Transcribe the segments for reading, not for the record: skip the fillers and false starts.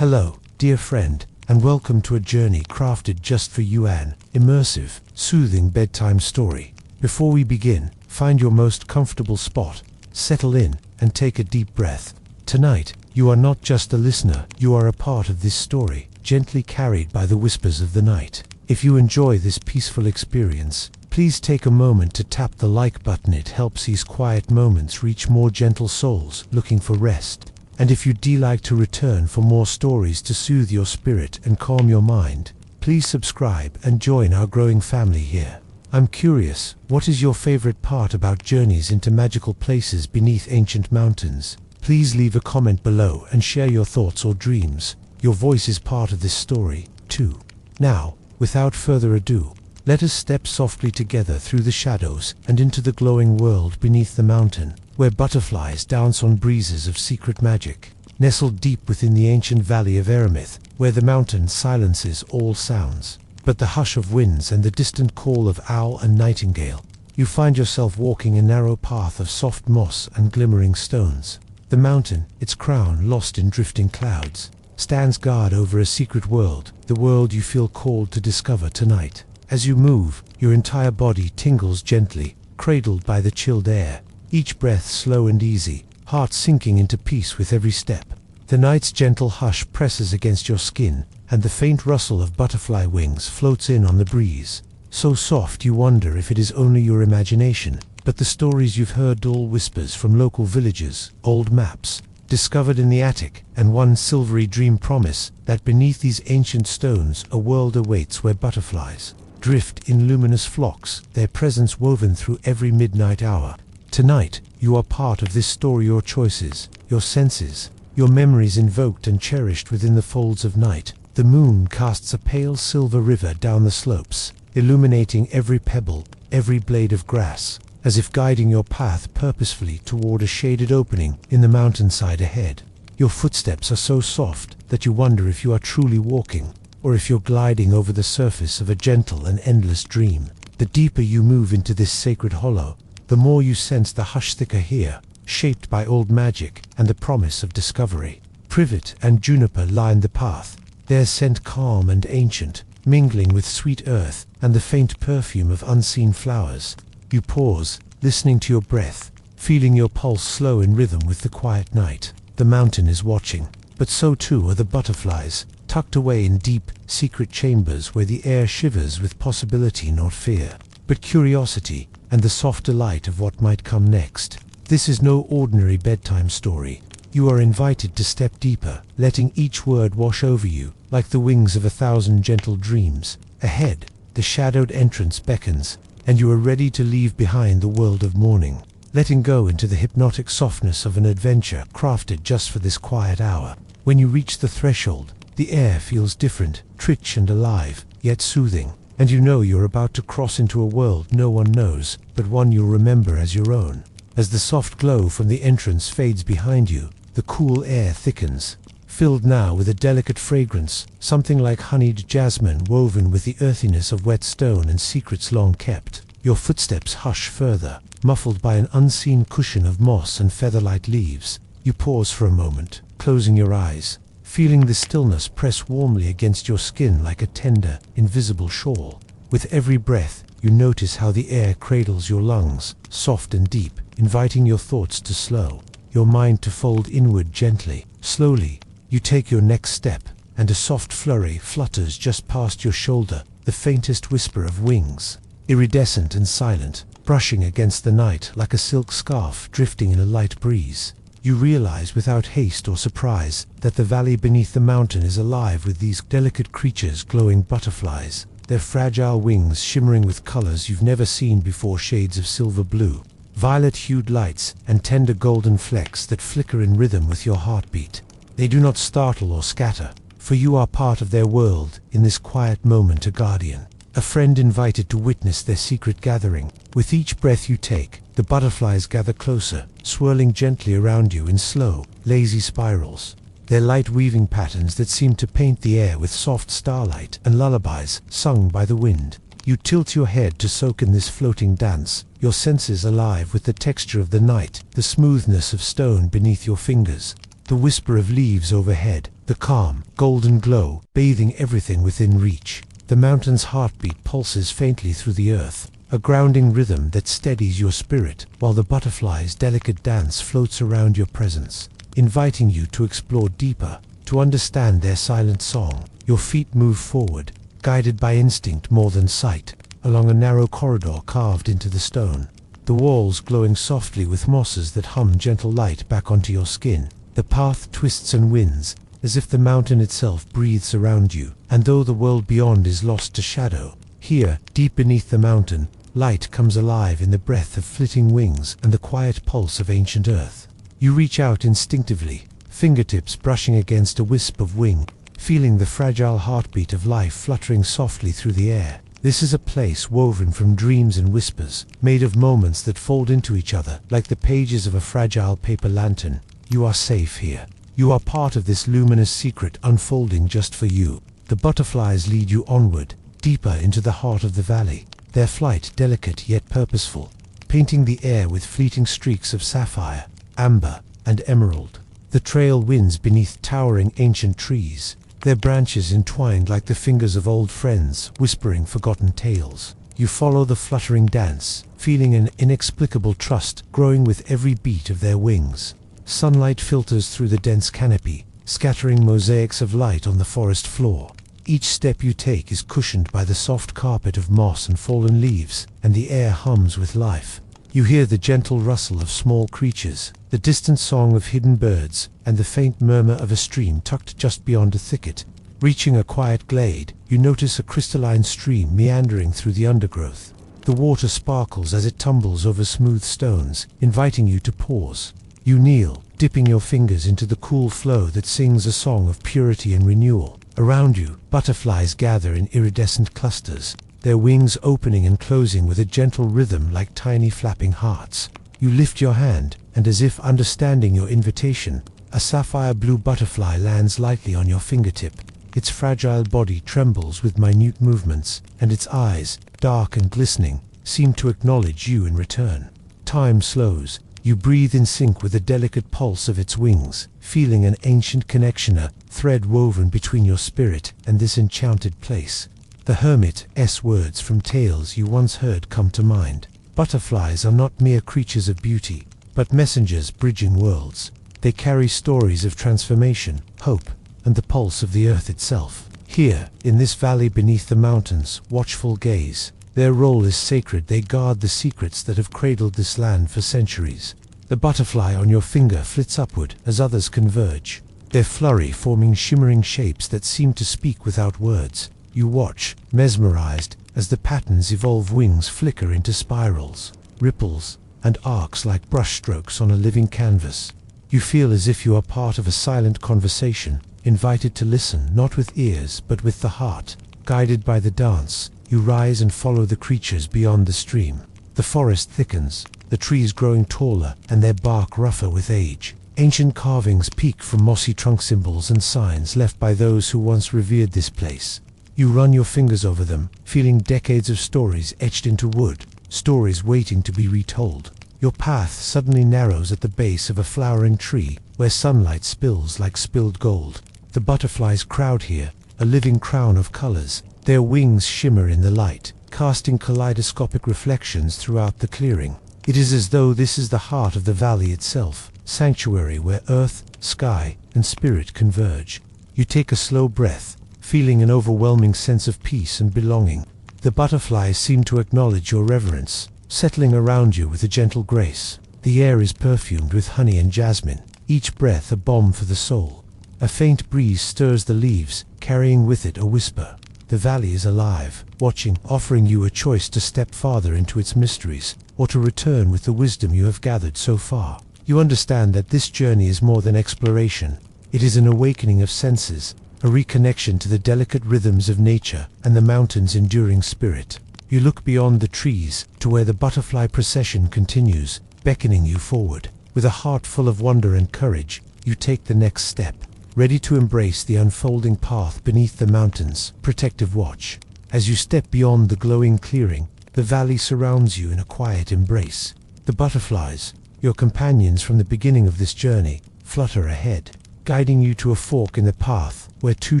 Hello, dear friend, and welcome to a journey crafted just for you, an immersive, soothing bedtime story. Before we begin, find your most comfortable spot, settle in, and take a deep breath. Tonight, you are not just a listener, you are a part of this story, gently carried by the whispers of the night. If you enjoy this peaceful experience, please take a moment to tap the like button. It helps these quiet moments reach more gentle souls looking for rest. And if you'd like to return for more stories to soothe your spirit and calm your mind, please subscribe and join our growing family here. I'm curious, what is your favorite part about journeys into magical places beneath ancient mountains? Please leave a comment below and share your thoughts or dreams. Your voice is part of this story, too. Now, without further ado, let us step softly together through the shadows and into the glowing world beneath the mountain, where butterflies dance on breezes of secret magic. Nestled deep within the ancient valley of Eremith, where the mountain silences all sounds, but the hush of winds and the distant call of owl and nightingale, you find yourself walking a narrow path of soft moss and glimmering stones. The mountain, its crown lost in drifting clouds, stands guard over a secret world, the world you feel called to discover tonight. As you move, your entire body tingles gently, cradled by the chilled air, each breath slow and easy, heart sinking into peace with every step. The night's gentle hush presses against your skin, and the faint rustle of butterfly wings floats in on the breeze. So soft you wonder if it is only your imagination, but the stories you've heard, dull whispers from local villages, old maps discovered in the attic, and one silvery dream promise that beneath these ancient stones a world awaits where butterflies drift in luminous flocks, their presence woven through every midnight hour. Tonight, you are part of this story, your choices, your senses, your memories invoked and cherished within the folds of night. The moon casts a pale silver river down the slopes, illuminating every pebble, every blade of grass, as if guiding your path purposefully toward a shaded opening in the mountainside ahead. Your footsteps are so soft that you wonder if you are truly walking, or if you're gliding over the surface of a gentle and endless dream. The deeper you move into this sacred hollow, the more you sense the hush thicker here, shaped by old magic and the promise of discovery. Privet and juniper line the path, their scent calm and ancient, mingling with sweet earth and the faint perfume of unseen flowers. You pause, listening to your breath, feeling your pulse slow in rhythm with the quiet night. The mountain is watching, but so too are the butterflies, tucked away in deep, secret chambers where the air shivers with possibility, not fear, but curiosity and the soft delight of what might come next. This is no ordinary bedtime story. You are invited to step deeper, letting each word wash over you like the wings of 1,000 gentle dreams. Ahead, the shadowed entrance beckons, and you are ready to leave behind the world of morning, letting go into the hypnotic softness of an adventure crafted just for this quiet hour. When you reach the threshold, the air feels different, rich and alive, yet soothing, and you know you're about to cross into a world no one knows, but one you'll remember as your own. As the soft glow from the entrance fades behind you, the cool air thickens, filled now with a delicate fragrance, something like honeyed jasmine woven with the earthiness of wet stone and secrets long kept. Your footsteps hush further, muffled by an unseen cushion of moss and feather-light leaves. You pause for a moment, closing your eyes, feeling the stillness press warmly against your skin like a tender, invisible shawl. With every breath, you notice how the air cradles your lungs, soft and deep, inviting your thoughts to slow, your mind to fold inward gently. Slowly, you take your next step, and a soft flurry flutters just past your shoulder, the faintest whisper of wings, iridescent and silent, brushing against the night like a silk scarf drifting in a light breeze. You realize without haste or surprise that the valley beneath the mountain is alive with these delicate creatures, glowing butterflies, their fragile wings shimmering with colors you've never seen before, shades of silver blue, violet-hued lights, and tender golden flecks that flicker in rhythm with your heartbeat. They do not startle or scatter, for you are part of their world, in this quiet moment a guardian, a friend invited to witness their secret gathering. With each breath you take, the butterflies gather closer, swirling gently around you in slow, lazy spirals, their light weaving patterns that seem to paint the air with soft starlight and lullabies sung by the wind. You tilt your head to soak in this floating dance, your senses alive with the texture of the night, the smoothness of stone beneath your fingers, the whisper of leaves overhead, the calm, golden glow, bathing everything within reach. The mountain's heartbeat pulses faintly through the earth, a grounding rhythm that steadies your spirit, while the butterfly's delicate dance floats around your presence, inviting you to explore deeper, to understand their silent song. Your feet move forward, guided by instinct more than sight, along a narrow corridor carved into the stone, the walls glowing softly with mosses that hum gentle light back onto your skin. The path twists and winds, as if the mountain itself breathes around you, and though the world beyond is lost to shadow, here, deep beneath the mountain, light comes alive in the breath of flitting wings and the quiet pulse of ancient earth. You reach out instinctively, fingertips brushing against a wisp of wing, feeling the fragile heartbeat of life fluttering softly through the air. This is a place woven from dreams and whispers, made of moments that fold into each other like the pages of a fragile paper lantern. You are safe here. You are part of this luminous secret unfolding just for you. The butterflies lead you onward, deeper into the heart of the valley, their flight delicate yet purposeful, painting the air with fleeting streaks of sapphire, amber, and emerald. The trail winds beneath towering ancient trees, their branches entwined like the fingers of old friends, whispering forgotten tales. You follow the fluttering dance, feeling an inexplicable trust growing with every beat of their wings. Sunlight filters through the dense canopy, scattering mosaics of light on the forest floor. Each step you take is cushioned by the soft carpet of moss and fallen leaves, and the air hums with life. You hear the gentle rustle of small creatures, the distant song of hidden birds, and the faint murmur of a stream tucked just beyond a thicket. Reaching a quiet glade, you notice a crystalline stream meandering through the undergrowth. The water sparkles as it tumbles over smooth stones, inviting you to pause. You kneel, dipping your fingers into the cool flow that sings a song of purity and renewal. Around you, butterflies gather in iridescent clusters, their wings opening and closing with a gentle rhythm like tiny flapping hearts. You lift your hand, and as if understanding your invitation, a sapphire blue butterfly lands lightly on your fingertip. Its fragile body trembles with minute movements, and its eyes, dark and glistening, seem to acknowledge you in return. Time slows. You breathe in sync with the delicate pulse of its wings, feeling an ancient connection, a thread woven between your spirit and this enchanted place. The hermit's words from tales you once heard come to mind. Butterflies are not mere creatures of beauty, but messengers bridging worlds. They carry stories of transformation, hope, and the pulse of the earth itself. Here, in this valley beneath the mountains, watchful gaze. Their role is sacred. They guard the secrets that have cradled this land for centuries. The butterfly on your finger flits upward as others converge, their flurry forming shimmering shapes that seem to speak without words. You watch, mesmerized, as the patterns evolve. Wings flicker into spirals, ripples, and arcs like brushstrokes on a living canvas. You feel as if you are part of a silent conversation, invited to listen not with ears but with the heart. Guided by the dance, you rise and follow the creatures beyond the stream. The forest thickens, the trees growing taller and their bark rougher with age. Ancient carvings peek from mossy trunk, symbols and signs left by those who once revered this place. You run your fingers over them, feeling decades of stories etched into wood, stories waiting to be retold. Your path suddenly narrows at the base of a flowering tree, where sunlight spills like spilled gold. The butterflies crowd here, a living crown of colors. Their wings shimmer in the light, casting kaleidoscopic reflections throughout the clearing. It is as though this is the heart of the valley itself, sanctuary where earth, sky, and spirit converge. You take a slow breath, feeling an overwhelming sense of peace and belonging. The butterflies seem to acknowledge your reverence, settling around you with a gentle grace. The air is perfumed with honey and jasmine, each breath a balm for the soul. A faint breeze stirs the leaves, carrying with it a whisper. The valley is alive, watching, offering you a choice to step farther into its mysteries, or to return with the wisdom you have gathered so far. You understand that this journey is more than exploration. It is an awakening of senses, a reconnection to the delicate rhythms of nature and the mountain's enduring spirit. You look beyond the trees to where the butterfly procession continues, beckoning you forward. With a heart full of wonder and courage, you take the next step, ready to embrace the unfolding path beneath the mountain's protective watch. As you step beyond the glowing clearing, the valley surrounds you in a quiet embrace. The butterflies, your companions from the beginning of this journey, flutter ahead, guiding you to a fork in the path where two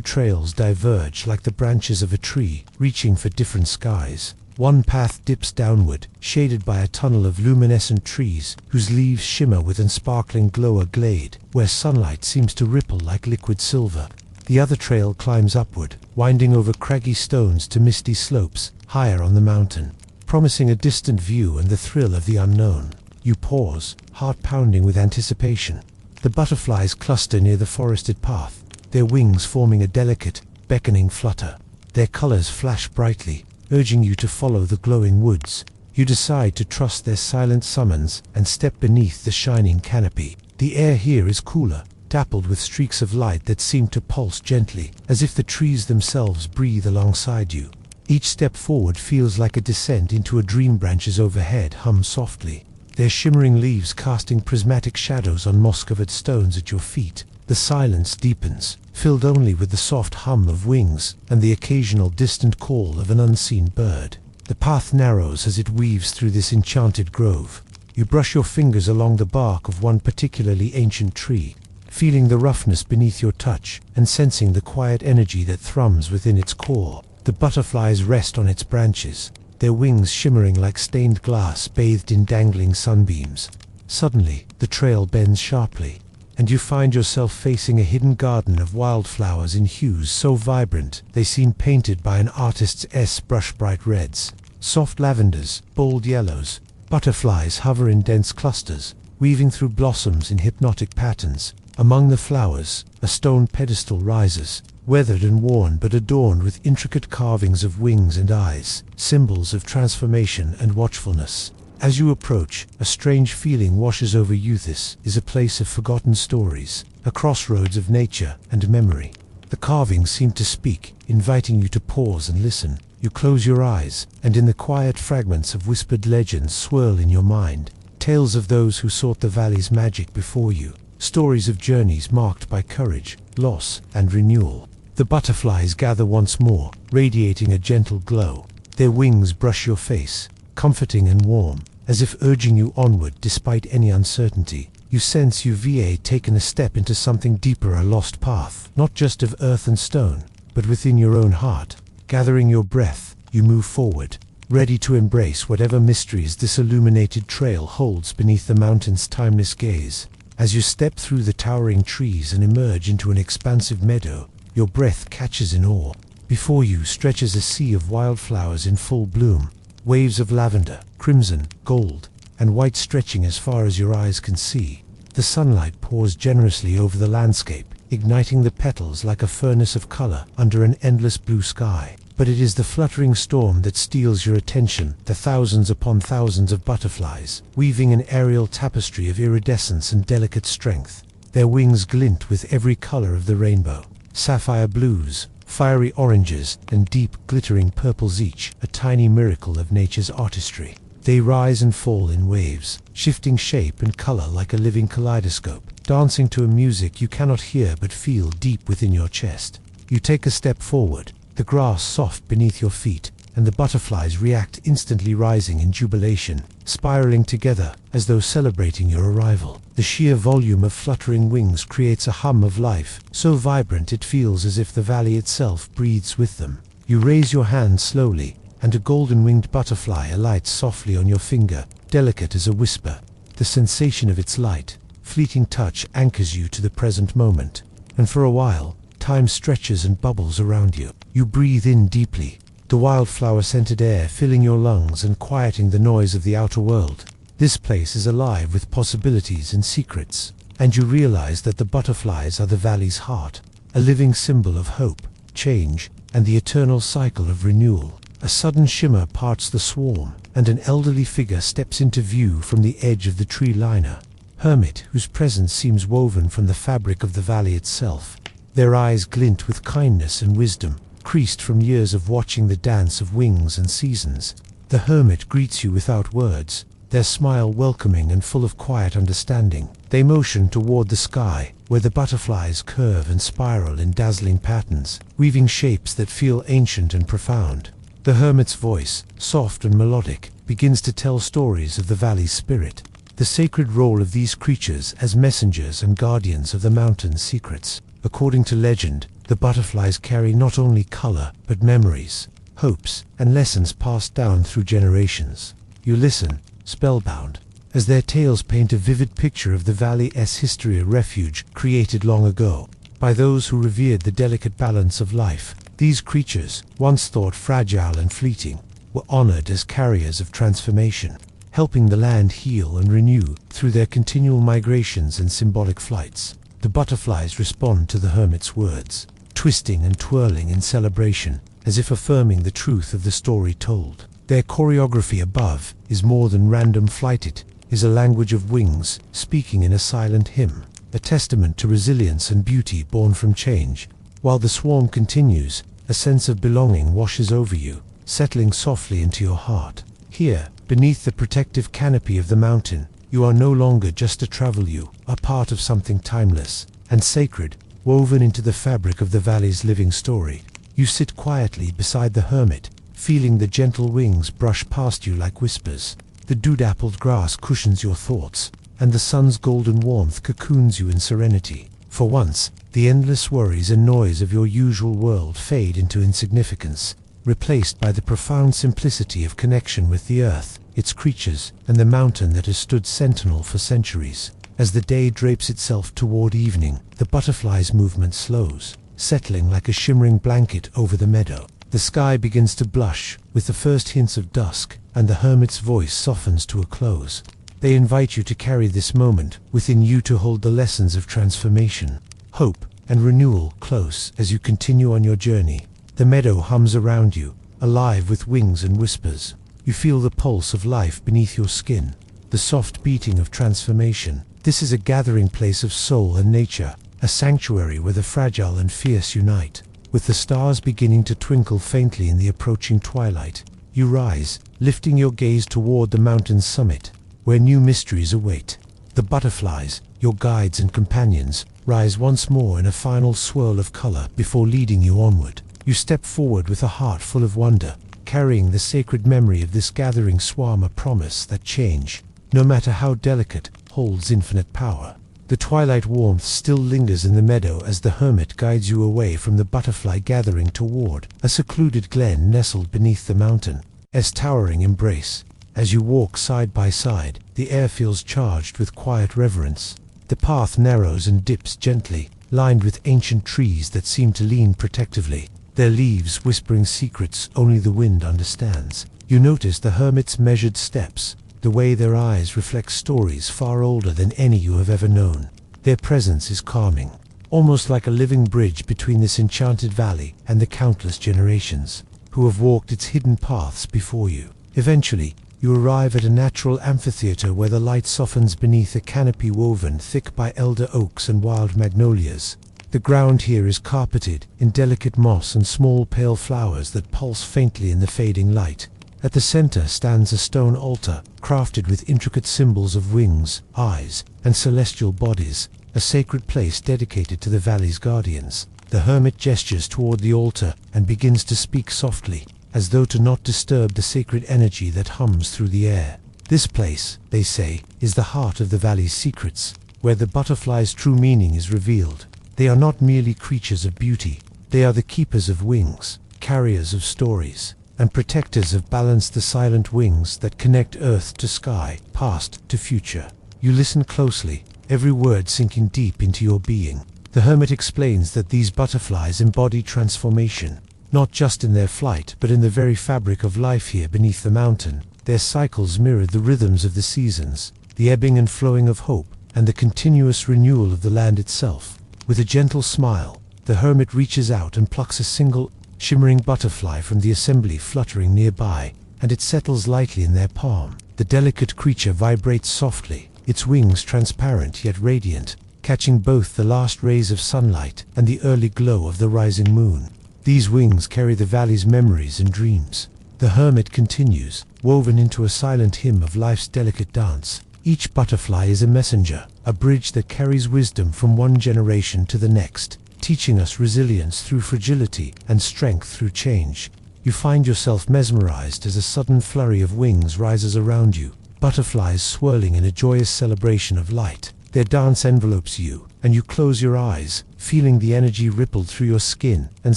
trails diverge like the branches of a tree, reaching for different skies. One path dips downward, shaded by a tunnel of luminescent trees whose leaves shimmer with a sparkling glow, a glade where sunlight seems to ripple like liquid silver. The other trail climbs upward, winding over craggy stones to misty slopes higher on the mountain, promising a distant view and the thrill of the unknown. You pause, heart pounding with anticipation. The butterflies cluster near the forested path, their wings forming a delicate, beckoning flutter. Their colors flash brightly, urging you to follow the glowing woods. You decide to trust their silent summons and step beneath the shining canopy. The air here is cooler, dappled with streaks of light that seem to pulse gently, as if the trees themselves breathe alongside you. Each step forward feels like a descent into a dream. Branches overhead hum softly, their shimmering leaves casting prismatic shadows on moss-covered stones at your feet. The silence deepens, filled only with the soft hum of wings and the occasional distant call of an unseen bird. The path narrows as it weaves through this enchanted grove. You brush your fingers along the bark of one particularly ancient tree, feeling the roughness beneath your touch and sensing the quiet energy that thrums within its core. The butterflies rest on its branches, their wings shimmering like stained glass bathed in dangling sunbeams. Suddenly, the trail bends sharply, and you find yourself facing a hidden garden of wildflowers in hues so vibrant they seem painted by an artist's brush. Bright reds, soft lavenders, bold yellows. Butterflies hover in dense clusters, weaving through blossoms in hypnotic patterns. Among the flowers, a stone pedestal rises, weathered and worn but adorned with intricate carvings of wings and eyes, symbols of transformation and watchfulness. As you approach, a strange feeling washes over you. This is a place of forgotten stories, a crossroads of nature and memory. The carvings seem to speak, inviting you to pause and listen. You close your eyes, and in the quiet fragments of whispered legends swirl in your mind, tales of those who sought the valley's magic before you, stories of journeys marked by courage, loss, and renewal. The butterflies gather once more, radiating a gentle glow. Their wings brush your face, comforting and warm, as if urging you onward despite any uncertainty. You sense you've taken a step into something deeper, a lost path, not just of earth and stone, but within your own heart. Gathering your breath, you move forward, ready to embrace whatever mysteries this illuminated trail holds beneath the mountain's timeless gaze. As you step through the towering trees and emerge into an expansive meadow, your breath catches in awe. Before you stretches a sea of wildflowers in full bloom, waves of lavender, crimson, gold, and white stretching as far as your eyes can see. The sunlight pours generously over the landscape, igniting the petals like a furnace of color under an endless blue sky. But it is the fluttering storm that steals your attention, the thousands upon thousands of butterflies, weaving an aerial tapestry of iridescence and delicate strength. Their wings glint with every color of the rainbow, sapphire blues, fiery oranges, and deep, glittering purples, each a tiny miracle of nature's artistry. They rise and fall in waves, shifting shape and color like a living kaleidoscope, dancing to a music you cannot hear but feel deep within your chest. You take a step forward, the grass soft beneath your feet, and the butterflies react instantly, rising in jubilation, spiraling together as though celebrating your arrival. The sheer volume of fluttering wings creates a hum of life, so vibrant it feels as if the valley itself breathes with them. You raise your hand slowly, and a golden-winged butterfly alights softly on your finger, delicate as a whisper. The sensation of its light, fleeting touch anchors you to the present moment, and for a while, time stretches and bubbles around you. You breathe in deeply, the wildflower-scented air filling your lungs and quieting the noise of the outer world. This place is alive with possibilities and secrets, and you realize that the butterflies are the valley's heart, a living symbol of hope, change, and the eternal cycle of renewal. A sudden shimmer parts the swarm, and an elderly figure steps into view from the edge of the tree liner. Hermit, whose presence seems woven from the fabric of the valley itself. Their eyes glint with kindness and wisdom, creased from years of watching the dance of wings and seasons. The hermit greets you without words, their smile welcoming and full of quiet understanding. They motion toward the sky, where the butterflies curve and spiral in dazzling patterns, weaving shapes that feel ancient and profound. The hermit's voice, soft and melodic, begins to tell stories of the valley's spirit. the sacred role of these creatures as messengers and guardians of the mountain's secrets. According to legend, the butterflies carry not only color, but memories, hopes, and lessons passed down through generations. You listen, spellbound, as their tales paint a vivid picture of the valley's history, a refuge created long ago by those who revered the delicate balance of life. These creatures, once thought fragile and fleeting, were honored as carriers of transformation, helping the land heal and renew through their continual migrations and symbolic flights. The butterflies respond to the hermit's words, twisting and twirling in celebration, as if affirming the truth of the story told. Their choreography above is more than random flight. It is a language of wings, speaking in a silent hymn, a testament to resilience and beauty born from change. While the swarm continues, a sense of belonging washes over you, settling softly into your heart. Here, beneath the protective canopy of the mountain, you are no longer just a traveler, you are part of something timeless and sacred, woven into the fabric of the valley's living story. You sit quietly beside the hermit, feeling the gentle wings brush past you like whispers. The dew-dappled grass cushions your thoughts, and the sun's golden warmth cocoons you in serenity. For once, the endless worries and noise of your usual world fade into insignificance, replaced by the profound simplicity of connection with the earth, its creatures, and the mountain that has stood sentinel for centuries. As the day drapes itself toward evening, the butterfly's movement slows, settling like a shimmering blanket over the meadow. The sky begins to blush with the first hints of dusk, and the hermit's voice softens to a close. They invite you to carry this moment within you, to hold the lessons of transformation, hope, and renewal close as you continue on your journey. The meadow hums around you, alive with wings and whispers. You feel the pulse of life beneath your skin, the soft beating of transformation. This is a gathering place of soul and nature, a sanctuary where the fragile and fierce unite. With the stars beginning to twinkle faintly in the approaching twilight, you rise, lifting your gaze toward the mountain's summit, where new mysteries await. The butterflies, your guides and companions, rise once more in a final swirl of color before leading you onward. You step forward with a heart full of wonder, carrying the sacred memory of this gathering swarm, a promise that change, no matter how delicate, holds infinite power. The twilight warmth still lingers in the meadow as the hermit guides you away from the butterfly gathering toward a secluded glen nestled beneath the mountain's towering embrace. As you walk side by side, the air feels charged with quiet reverence. The path narrows and dips gently, lined with ancient trees that seem to lean protectively, their leaves whispering secrets only the wind understands. You notice the hermit's measured steps, the way their eyes reflect stories far older than any you have ever known. Their presence is calming, almost like a living bridge between this enchanted valley and the countless generations who have walked its hidden paths before you. Eventually, you arrive at a natural amphitheater where the light softens beneath a canopy woven thick by elder oaks and wild magnolias. The ground here is carpeted in delicate moss and small pale flowers that pulse faintly in the fading light. At the center stands a stone altar, crafted with intricate symbols of wings, eyes, and celestial bodies, a sacred place dedicated to the valley's guardians. The hermit gestures toward the altar and begins to speak softly, as though to not disturb the sacred energy that hums through the air. This place, they say, is the heart of the valley's secrets, where the butterfly's true meaning is revealed. They are not merely creatures of beauty, they are the keepers of wings, carriers of stories, and protectors of balance, the silent wings that connect earth to sky, past to future. You listen closely, every word sinking deep into your being. The hermit explains that these butterflies embody transformation, not just in their flight, but in the very fabric of life here beneath the mountain. Their cycles mirror the rhythms of the seasons, the ebbing and flowing of hope, and the continuous renewal of the land itself. With a gentle smile, the hermit reaches out and plucks a single, shimmering butterfly from the assembly fluttering nearby, and it settles lightly in their palm. The delicate creature vibrates softly, its wings transparent yet radiant, catching both the last rays of sunlight and the early glow of the rising moon. These wings carry the valley's memories and dreams. The hermit continues, woven into a silent hymn of life's delicate dance. Each butterfly is a messenger, a bridge that carries wisdom from one generation to the next, teaching us resilience through fragility and strength through change. You find yourself mesmerized as a sudden flurry of wings rises around you, butterflies swirling in a joyous celebration of light. Their dance envelopes you, and you close your eyes, feeling the energy ripple through your skin and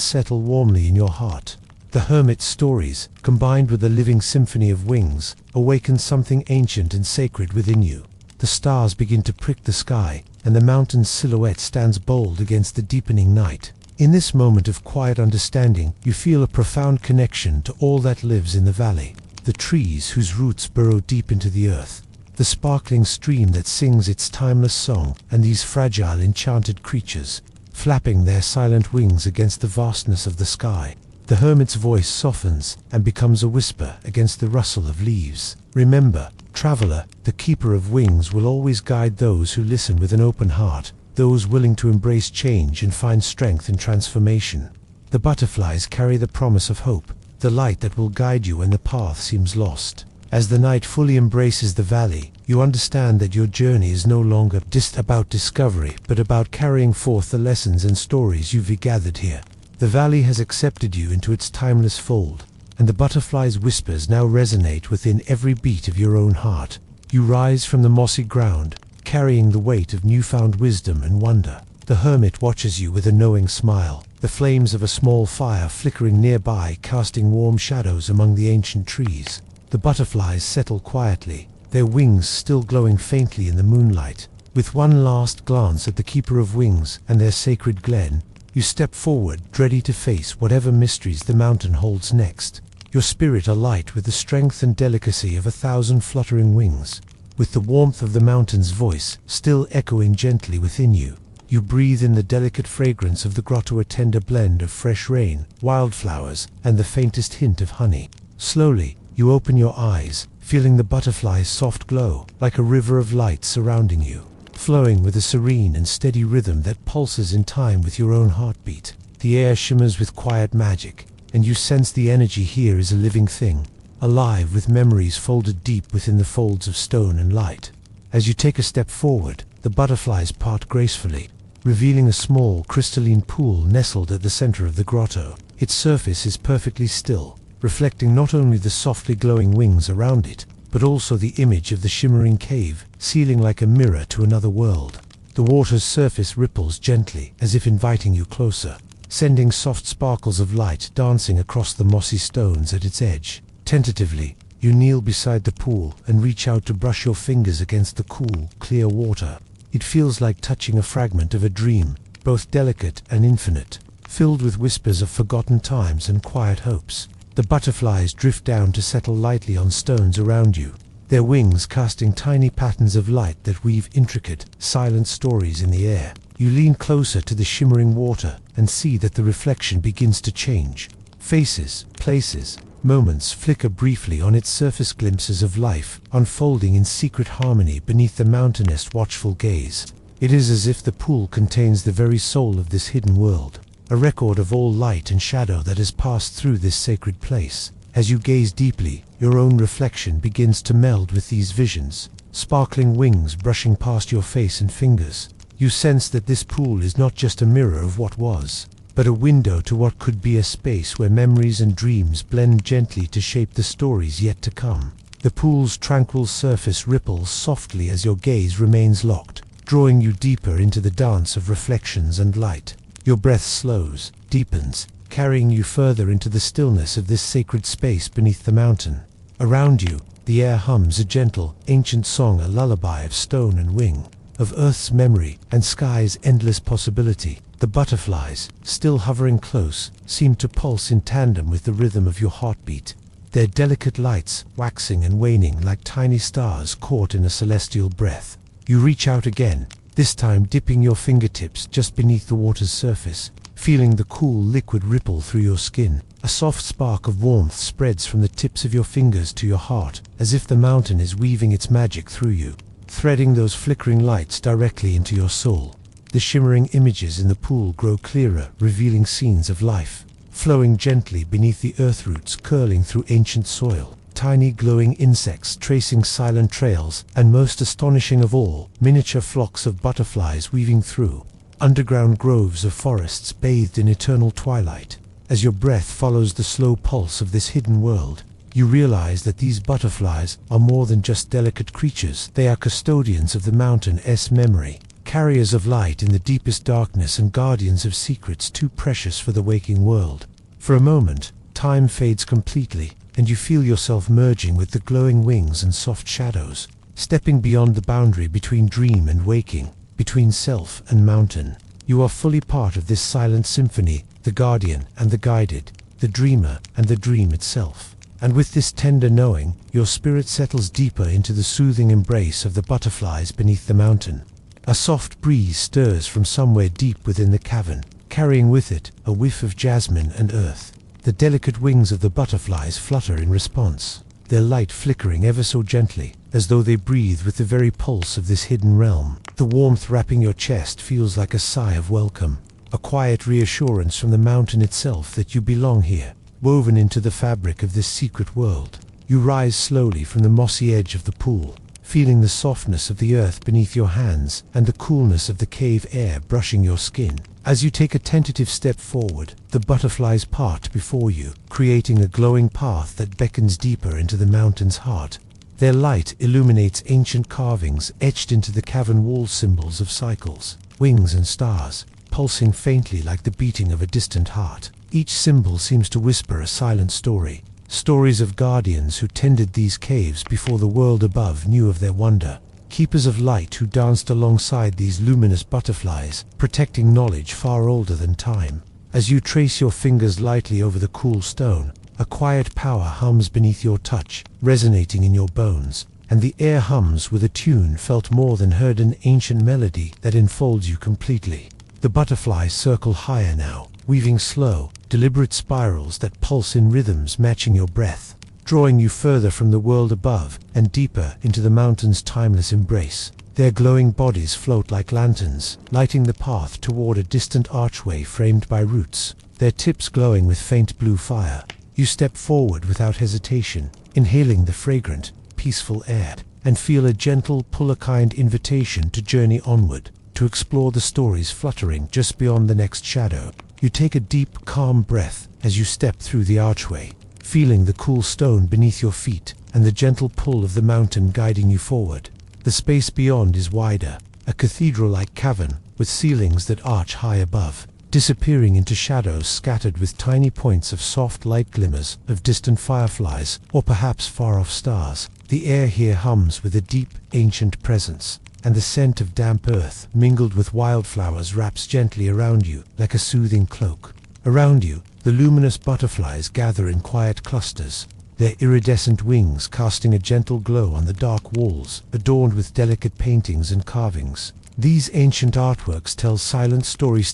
settle warmly in your heart. The hermit's stories, combined with the living symphony of wings, awaken something ancient and sacred within you. The stars begin to prick the sky, and the mountain's silhouette stands bold against the deepening night. In this moment of quiet understanding, you feel a profound connection to all that lives in the valley. The trees whose roots burrow deep into the earth, the sparkling stream that sings its timeless song, and these fragile, enchanted creatures, flapping their silent wings against the vastness of the sky. The hermit's voice softens and becomes a whisper against the rustle of leaves. Remember, traveler, the keeper of wings will always guide those who listen with an open heart, those willing to embrace change and find strength in transformation. The butterflies carry the promise of hope, the light that will guide you when the path seems lost. As the night fully embraces the valley, you understand that your journey is no longer just about discovery, but about carrying forth the lessons and stories you've gathered here. The valley has accepted you into its timeless fold, and the butterfly's whispers now resonate within every beat of your own heart. You rise from the mossy ground, carrying the weight of newfound wisdom and wonder. The hermit watches you with a knowing smile, the flames of a small fire flickering nearby, casting warm shadows among the ancient trees. The butterflies settle quietly, their wings still glowing faintly in the moonlight. With one last glance at the keeper of wings and their sacred glen, you step forward, ready to face whatever mysteries the mountain holds next. Your spirit alight with the strength and delicacy of 1,000 fluttering wings. With the warmth of the mountain's voice still echoing gently within you, you breathe in the delicate fragrance of the grotto, a tender blend of fresh rain, wildflowers, and the faintest hint of honey. Slowly, you open your eyes, feeling the butterfly's soft glow, like a river of light surrounding you, flowing with a serene and steady rhythm that pulses in time with your own heartbeat. The air shimmers with quiet magic, and you sense the energy here is a living thing, alive with memories folded deep within the folds of stone and light. As you take a step forward, the butterflies part gracefully, revealing a small, crystalline pool nestled at the center of the grotto. Its surface is perfectly still, reflecting not only the softly glowing wings around it, but also the image of the shimmering cave, sealing like a mirror to another world. The water's surface ripples gently, as if inviting you closer, sending soft sparkles of light dancing across the mossy stones at its edge. Tentatively, you kneel beside the pool and reach out to brush your fingers against the cool, clear water. It feels like touching a fragment of a dream, both delicate and infinite, filled with whispers of forgotten times and quiet hopes. The butterflies drift down to settle lightly on stones around you, their wings casting tiny patterns of light that weave intricate, silent stories in the air. You lean closer to the shimmering water and see that the reflection begins to change. Faces, places, moments flicker briefly on its surface, glimpses of life unfolding in secret harmony beneath the mountainous watchful gaze. It is as if the pool contains the very soul of this hidden world, a record of all light and shadow that has passed through this sacred place. As you gaze deeply, your own reflection begins to meld with these visions, sparkling wings brushing past your face and fingers. You sense that this pool is not just a mirror of what was, but a window to what could be, a space where memories and dreams blend gently to shape the stories yet to come. The pool's tranquil surface ripples softly as your gaze remains locked, drawing you deeper into the dance of reflections and light. Your breath slows, deepens, carrying you further into the stillness of this sacred space beneath the mountain. Around you, the air hums a gentle, ancient song, a lullaby of stone and wing, of Earth's memory and sky's endless possibility. The butterflies, still hovering close, seem to pulse in tandem with the rhythm of your heartbeat, their delicate lights waxing and waning like tiny stars caught in a celestial breath. You reach out again, this time dipping your fingertips just beneath the water's surface, feeling the cool liquid ripple through your skin. A soft spark of warmth spreads from the tips of your fingers to your heart, as if the mountain is weaving its magic through you, threading those flickering lights directly into your soul. The shimmering images in the pool grow clearer, revealing scenes of life, flowing gently beneath the earth roots curling through ancient soil. Tiny glowing insects tracing silent trails, and most astonishing of all, miniature flocks of butterflies weaving through underground groves of forests bathed in eternal twilight. As your breath follows the slow pulse of this hidden world, you realize that these butterflies are more than just delicate creatures. They are custodians of the mountain's memory, carriers of light in the deepest darkness and guardians of secrets too precious for the waking world. For a moment, time fades completely, and you feel yourself merging with the glowing wings and soft shadows, stepping beyond the boundary between dream and waking, between self and mountain. You are fully part of this silent symphony, the guardian and the guided, the dreamer and the dream itself. And with this tender knowing, your spirit settles deeper into the soothing embrace of the butterflies beneath the mountain. A soft breeze stirs from somewhere deep within the cavern, carrying with it a whiff of jasmine and earth. The delicate wings of the butterflies flutter in response, their light flickering ever so gently, as though they breathe with the very pulse of this hidden realm. The warmth wrapping your chest feels like a sigh of welcome, a quiet reassurance from the mountain itself that you belong here, woven into the fabric of this secret world. You rise slowly from the mossy edge of the pool, feeling the softness of the earth beneath your hands and the coolness of the cave air brushing your skin. As you take a tentative step forward, the butterflies part before you, creating a glowing path that beckons deeper into the mountain's heart. Their light illuminates ancient carvings etched into the cavern wall, symbols of cycles, wings and stars, pulsing faintly like the beating of a distant heart. Each symbol seems to whisper a silent story, stories of guardians who tended these caves before the world above knew of their wonder, keepers of light who danced alongside these luminous butterflies, protecting knowledge far older than time. As you trace your fingers lightly over the cool stone, a quiet power hums beneath your touch, resonating in your bones, and the air hums with a tune felt more than heard, an ancient melody that enfolds you completely. The butterflies circle higher now, weaving slow, deliberate spirals that pulse in rhythms matching your breath, drawing you further from the world above and deeper into the mountain's timeless embrace. Their glowing bodies float like lanterns, lighting the path toward a distant archway framed by roots, their tips glowing with faint blue fire. You step forward without hesitation, inhaling the fragrant, peaceful air, and feel a gentle pull, a kind invitation to journey onward, to explore the stories fluttering just beyond the next shadow. You take a deep, calm breath as you step through the archway, feeling the cool stone beneath your feet and the gentle pull of the mountain guiding you forward. The space beyond is wider, a cathedral-like cavern with ceilings that arch high above, disappearing into shadows scattered with tiny points of soft light, glimmers of distant fireflies or perhaps far-off stars. The air here hums with a deep, ancient presence, and the scent of damp earth mingled with wildflowers wraps gently around you like a soothing cloak. Around you, the luminous butterflies gather in quiet clusters, their iridescent wings casting a gentle glow on the dark walls, adorned with delicate paintings and carvings. These ancient artworks tell silent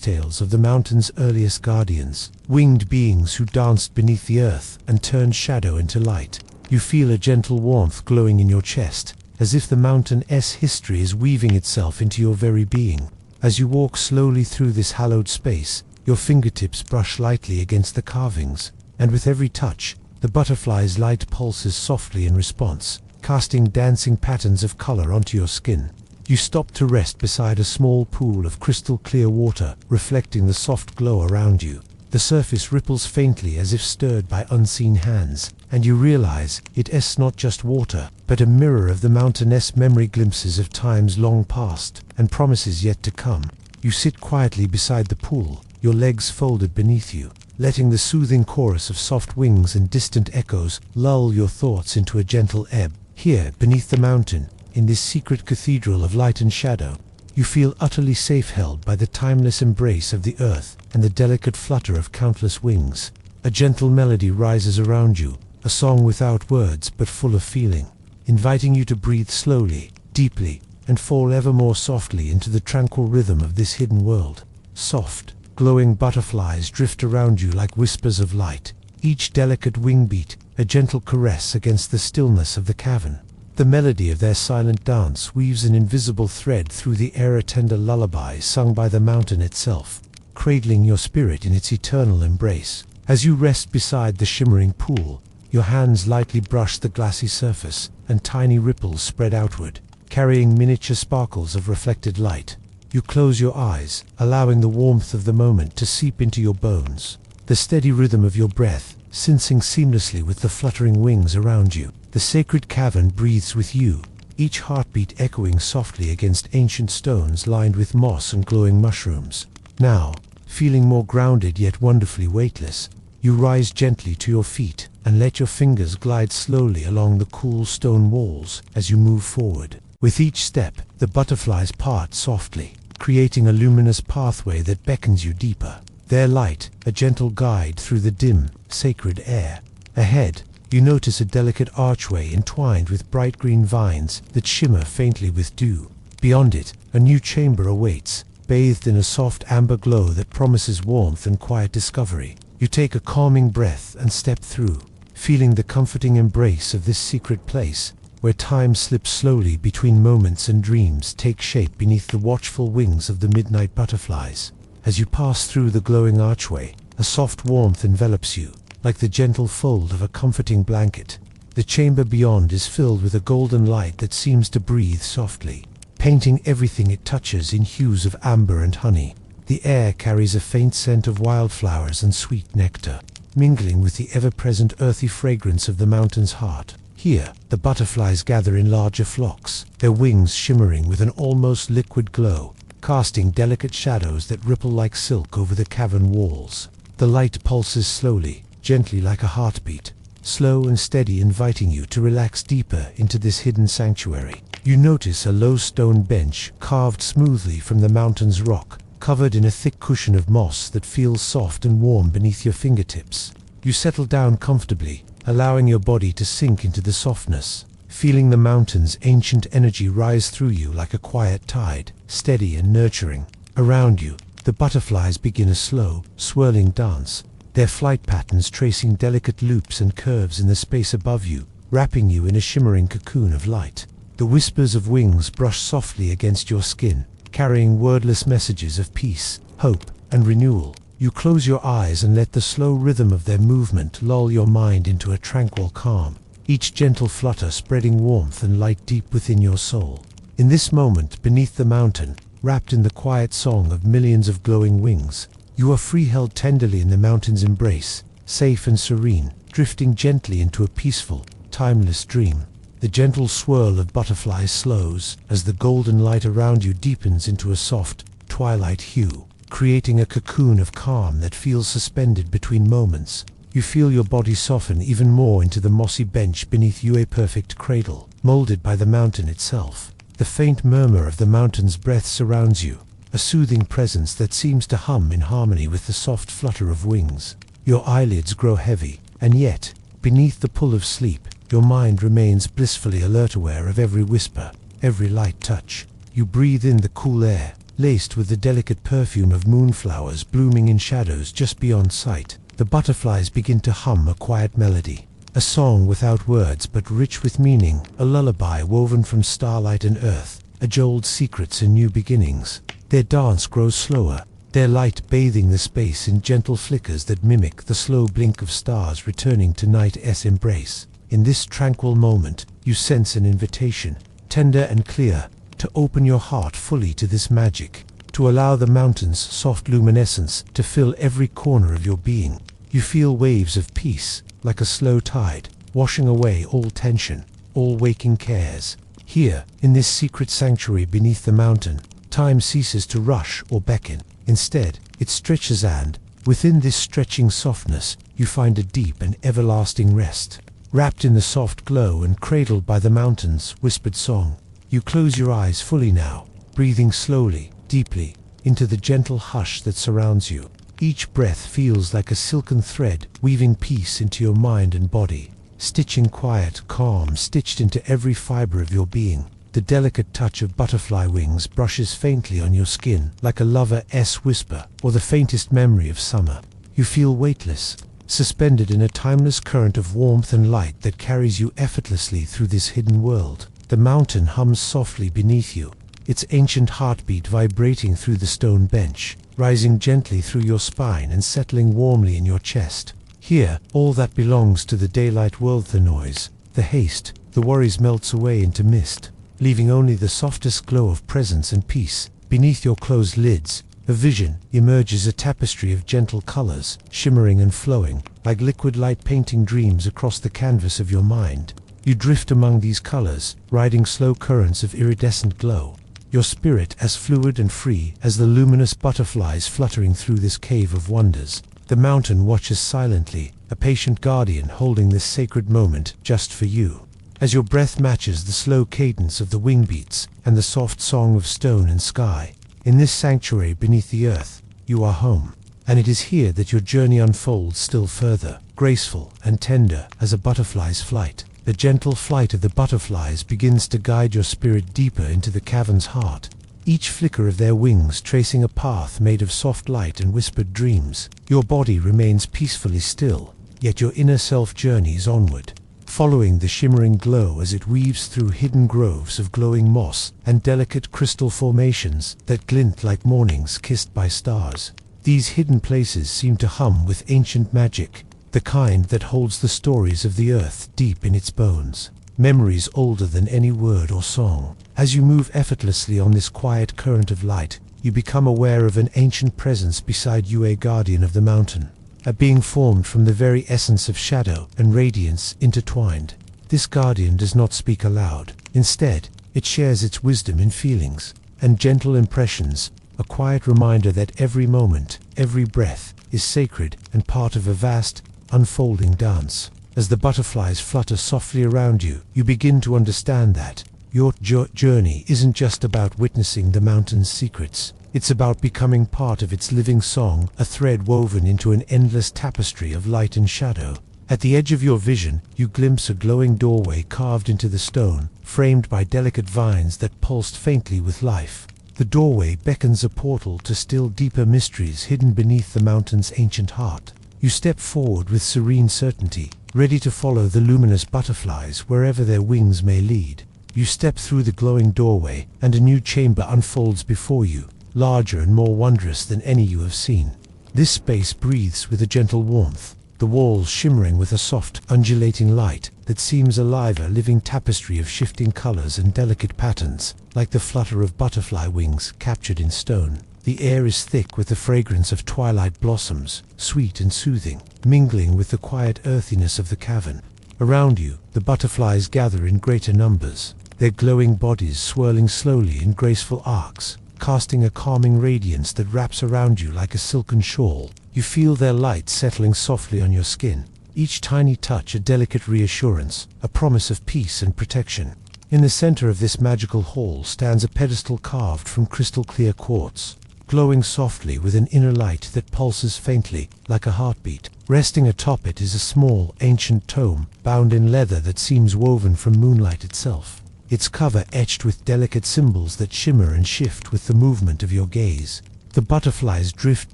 tales of the mountain's earliest guardians, winged beings who danced beneath the earth and turned shadow into light. You feel a gentle warmth glowing in your chest, as if the mountain's history is weaving itself into your very being. As you walk slowly through this hallowed space, your fingertips brush lightly against the carvings, and with every touch, the butterfly's light pulses softly in response, casting dancing patterns of color onto your skin. You stop to rest beside a small pool of crystal clear water, reflecting the soft glow around you. The surface ripples faintly as if stirred by unseen hands, and you realize it's not just water, but a mirror of the mountain's memory, glimpses of times long past and promises yet to come. You sit quietly beside the pool, your legs folded beneath you, letting the soothing chorus of soft wings and distant echoes lull your thoughts into a gentle ebb. Here, beneath the mountain, in this secret cathedral of light and shadow, you feel utterly safe, held by the timeless embrace of the earth and the delicate flutter of countless wings. A gentle melody rises around you, a song without words but full of feeling, inviting you to breathe slowly, deeply, and fall ever more softly into the tranquil rhythm of this hidden world. Soft, glowing butterflies drift around you like whispers of light, each delicate wing beat a gentle caress against the stillness of the cavern. The melody of their silent dance weaves an invisible thread through the air, a tender lullaby sung by the mountain itself, cradling your spirit in its eternal embrace. As you rest beside the shimmering pool, your hands lightly brush the glassy surface, and tiny ripples spread outward, carrying miniature sparkles of reflected light. You close your eyes, allowing the warmth of the moment to seep into your bones. The steady rhythm of your breath syncing seamlessly with the fluttering wings around you. The sacred cavern breathes with you, each heartbeat echoing softly against ancient stones lined with moss and glowing mushrooms. Now, feeling more grounded yet wonderfully weightless, you rise gently to your feet and let your fingers glide slowly along the cool stone walls as you move forward. With each step, the butterflies part softly, creating a luminous pathway that beckons you deeper. Their light, a gentle guide through the dim, sacred air. Ahead, you notice a delicate archway entwined with bright green vines that shimmer faintly with dew. Beyond it, a new chamber awaits, bathed in a soft amber glow that promises warmth and quiet discovery. You take a calming breath and step through, feeling the comforting embrace of this secret place, where time slips slowly between moments and dreams take shape beneath the watchful wings of the midnight butterflies. As you pass through the glowing archway, a soft warmth envelops you, like the gentle fold of a comforting blanket. The chamber beyond is filled with a golden light that seems to breathe softly, painting everything it touches in hues of amber and honey. The air carries a faint scent of wildflowers and sweet nectar, mingling with the ever-present earthy fragrance of the mountain's heart. Here, the butterflies gather in larger flocks, their wings shimmering with an almost liquid glow, casting delicate shadows that ripple like silk over the cavern walls. The light pulses slowly, gently like a heartbeat, slow and steady, inviting you to relax deeper into this hidden sanctuary. You notice a low stone bench carved smoothly from the mountain's rock, covered in a thick cushion of moss that feels soft and warm beneath your fingertips. You settle down comfortably, allowing your body to sink into the softness, feeling the mountain's ancient energy rise through you like a quiet tide, steady and nurturing. Around you, the butterflies begin a slow, swirling dance, their flight patterns tracing delicate loops and curves in the space above you, wrapping you in a shimmering cocoon of light. The whispers of wings brush softly against your skin, carrying wordless messages of peace, hope, and renewal. You close your eyes and let the slow rhythm of their movement lull your mind into a tranquil calm, each gentle flutter spreading warmth and light deep within your soul. In this moment, beneath the mountain, wrapped in the quiet song of millions of glowing wings, you are free, held tenderly in the mountain's embrace, safe and serene, drifting gently into a peaceful, timeless dream. The gentle swirl of butterflies slows as the golden light around you deepens into a soft, twilight hue, creating a cocoon of calm that feels suspended between moments. You feel your body soften even more into the mossy bench beneath you, a perfect cradle, molded by the mountain itself. The faint murmur of the mountain's breath surrounds you, a soothing presence that seems to hum in harmony with the soft flutter of wings. Your eyelids grow heavy, and yet, beneath the pull of sleep, your mind remains blissfully alert, aware of every whisper, every light touch. You breathe in the cool air, laced with the delicate perfume of moonflowers blooming in shadows just beyond sight. The butterflies begin to hum a quiet melody, a song without words but rich with meaning, a lullaby woven from starlight and earth, age-old secrets and new beginnings. Their dance grows slower, their light bathing the space in gentle flickers that mimic the slow blink of stars returning to night's embrace. In this tranquil moment, you sense an invitation, tender and clear, to open your heart fully to this magic, to allow the mountain's soft luminescence to fill every corner of your being. You feel waves of peace, like a slow tide, washing away all tension, all waking cares. Here, in this secret sanctuary beneath the mountain, time ceases to rush or beckon. Instead, it stretches, and, within this stretching softness, you find a deep and everlasting rest. Wrapped in the soft glow and cradled by the mountain's whispered song, you close your eyes fully now, breathing slowly, deeply, into the gentle hush that surrounds you. Each breath feels like a silken thread, weaving peace into your mind and body, stitching quiet, calm, stitched into every fiber of your being. The delicate touch of butterfly wings brushes faintly on your skin, like a lover's whisper, or the faintest memory of summer. You feel weightless, suspended in a timeless current of warmth and light that carries you effortlessly through this hidden world. The mountain hums softly beneath you, its ancient heartbeat vibrating through the stone bench, rising gently through your spine and settling warmly in your chest. Here, all that belongs to the daylight world, the noise, the haste, the worries melts away into mist, leaving only the softest glow of presence and peace. Beneath your closed lids, A vision emerges, a tapestry of gentle colors, shimmering and flowing, like liquid light painting dreams across the canvas of your mind. You drift among these colors, riding slow currents of iridescent glow, your spirit as fluid and free as the luminous butterflies fluttering through this cave of wonders. The mountain watches silently, a patient guardian holding this sacred moment just for you. As your breath matches the slow cadence of the wing beats and the soft song of stone and sky, in this sanctuary beneath the earth, you are home. And it is here that your journey unfolds still further, graceful and tender as a butterfly's flight. The gentle flight of the butterflies begins to guide your spirit deeper into the cavern's heart, each flicker of their wings tracing a path made of soft light and whispered dreams. Your body remains peacefully still, yet your inner self journeys onward, following the shimmering glow as it weaves through hidden groves of glowing moss and delicate crystal formations that glint like mornings kissed by stars. These hidden places seem to hum with ancient magic, the kind that holds the stories of the earth deep in its bones, memories older than any word or song. As you move effortlessly on this quiet current of light, you become aware of an ancient presence beside you, a guardian of the mountain, a being formed from the very essence of shadow and radiance intertwined. This guardian does not speak aloud. Instead, it shares its wisdom in feelings and gentle impressions, a quiet reminder that every moment, every breath, is sacred and part of a vast, unfolding dance. As the butterflies flutter softly around you, you begin to understand that your journey isn't just about witnessing the mountain's secrets. It's about becoming part of its living song, a thread woven into an endless tapestry of light and shadow. At the edge of your vision, you glimpse a glowing doorway carved into the stone, framed by delicate vines that pulsed faintly with life. The doorway beckons, a portal to still deeper mysteries hidden beneath the mountain's ancient heart. You step forward with serene certainty, ready to follow the luminous butterflies wherever their wings may lead. You step through the glowing doorway, and a new chamber unfolds before you, larger and more wondrous than any you have seen. This space breathes with a gentle warmth, the walls shimmering with a soft, undulating light that seems alive, a living tapestry of shifting colors and delicate patterns, like the flutter of butterfly wings captured in stone. The air is thick with the fragrance of twilight blossoms, sweet and soothing, mingling with the quiet earthiness of the cavern. Around you, the butterflies gather in greater numbers, their glowing bodies swirling slowly in graceful arcs, casting a calming radiance that wraps around you like a silken shawl. You feel their light settling softly on your skin, each tiny touch a delicate reassurance, a promise of peace and protection. In the center of this magical hall stands a pedestal carved from crystal clear quartz, glowing softly with an inner light that pulses faintly, like a heartbeat. Resting atop it is a small, ancient tome, bound in leather that seems woven from moonlight itself, its cover etched with delicate symbols that shimmer and shift with the movement of your gaze. The butterflies drift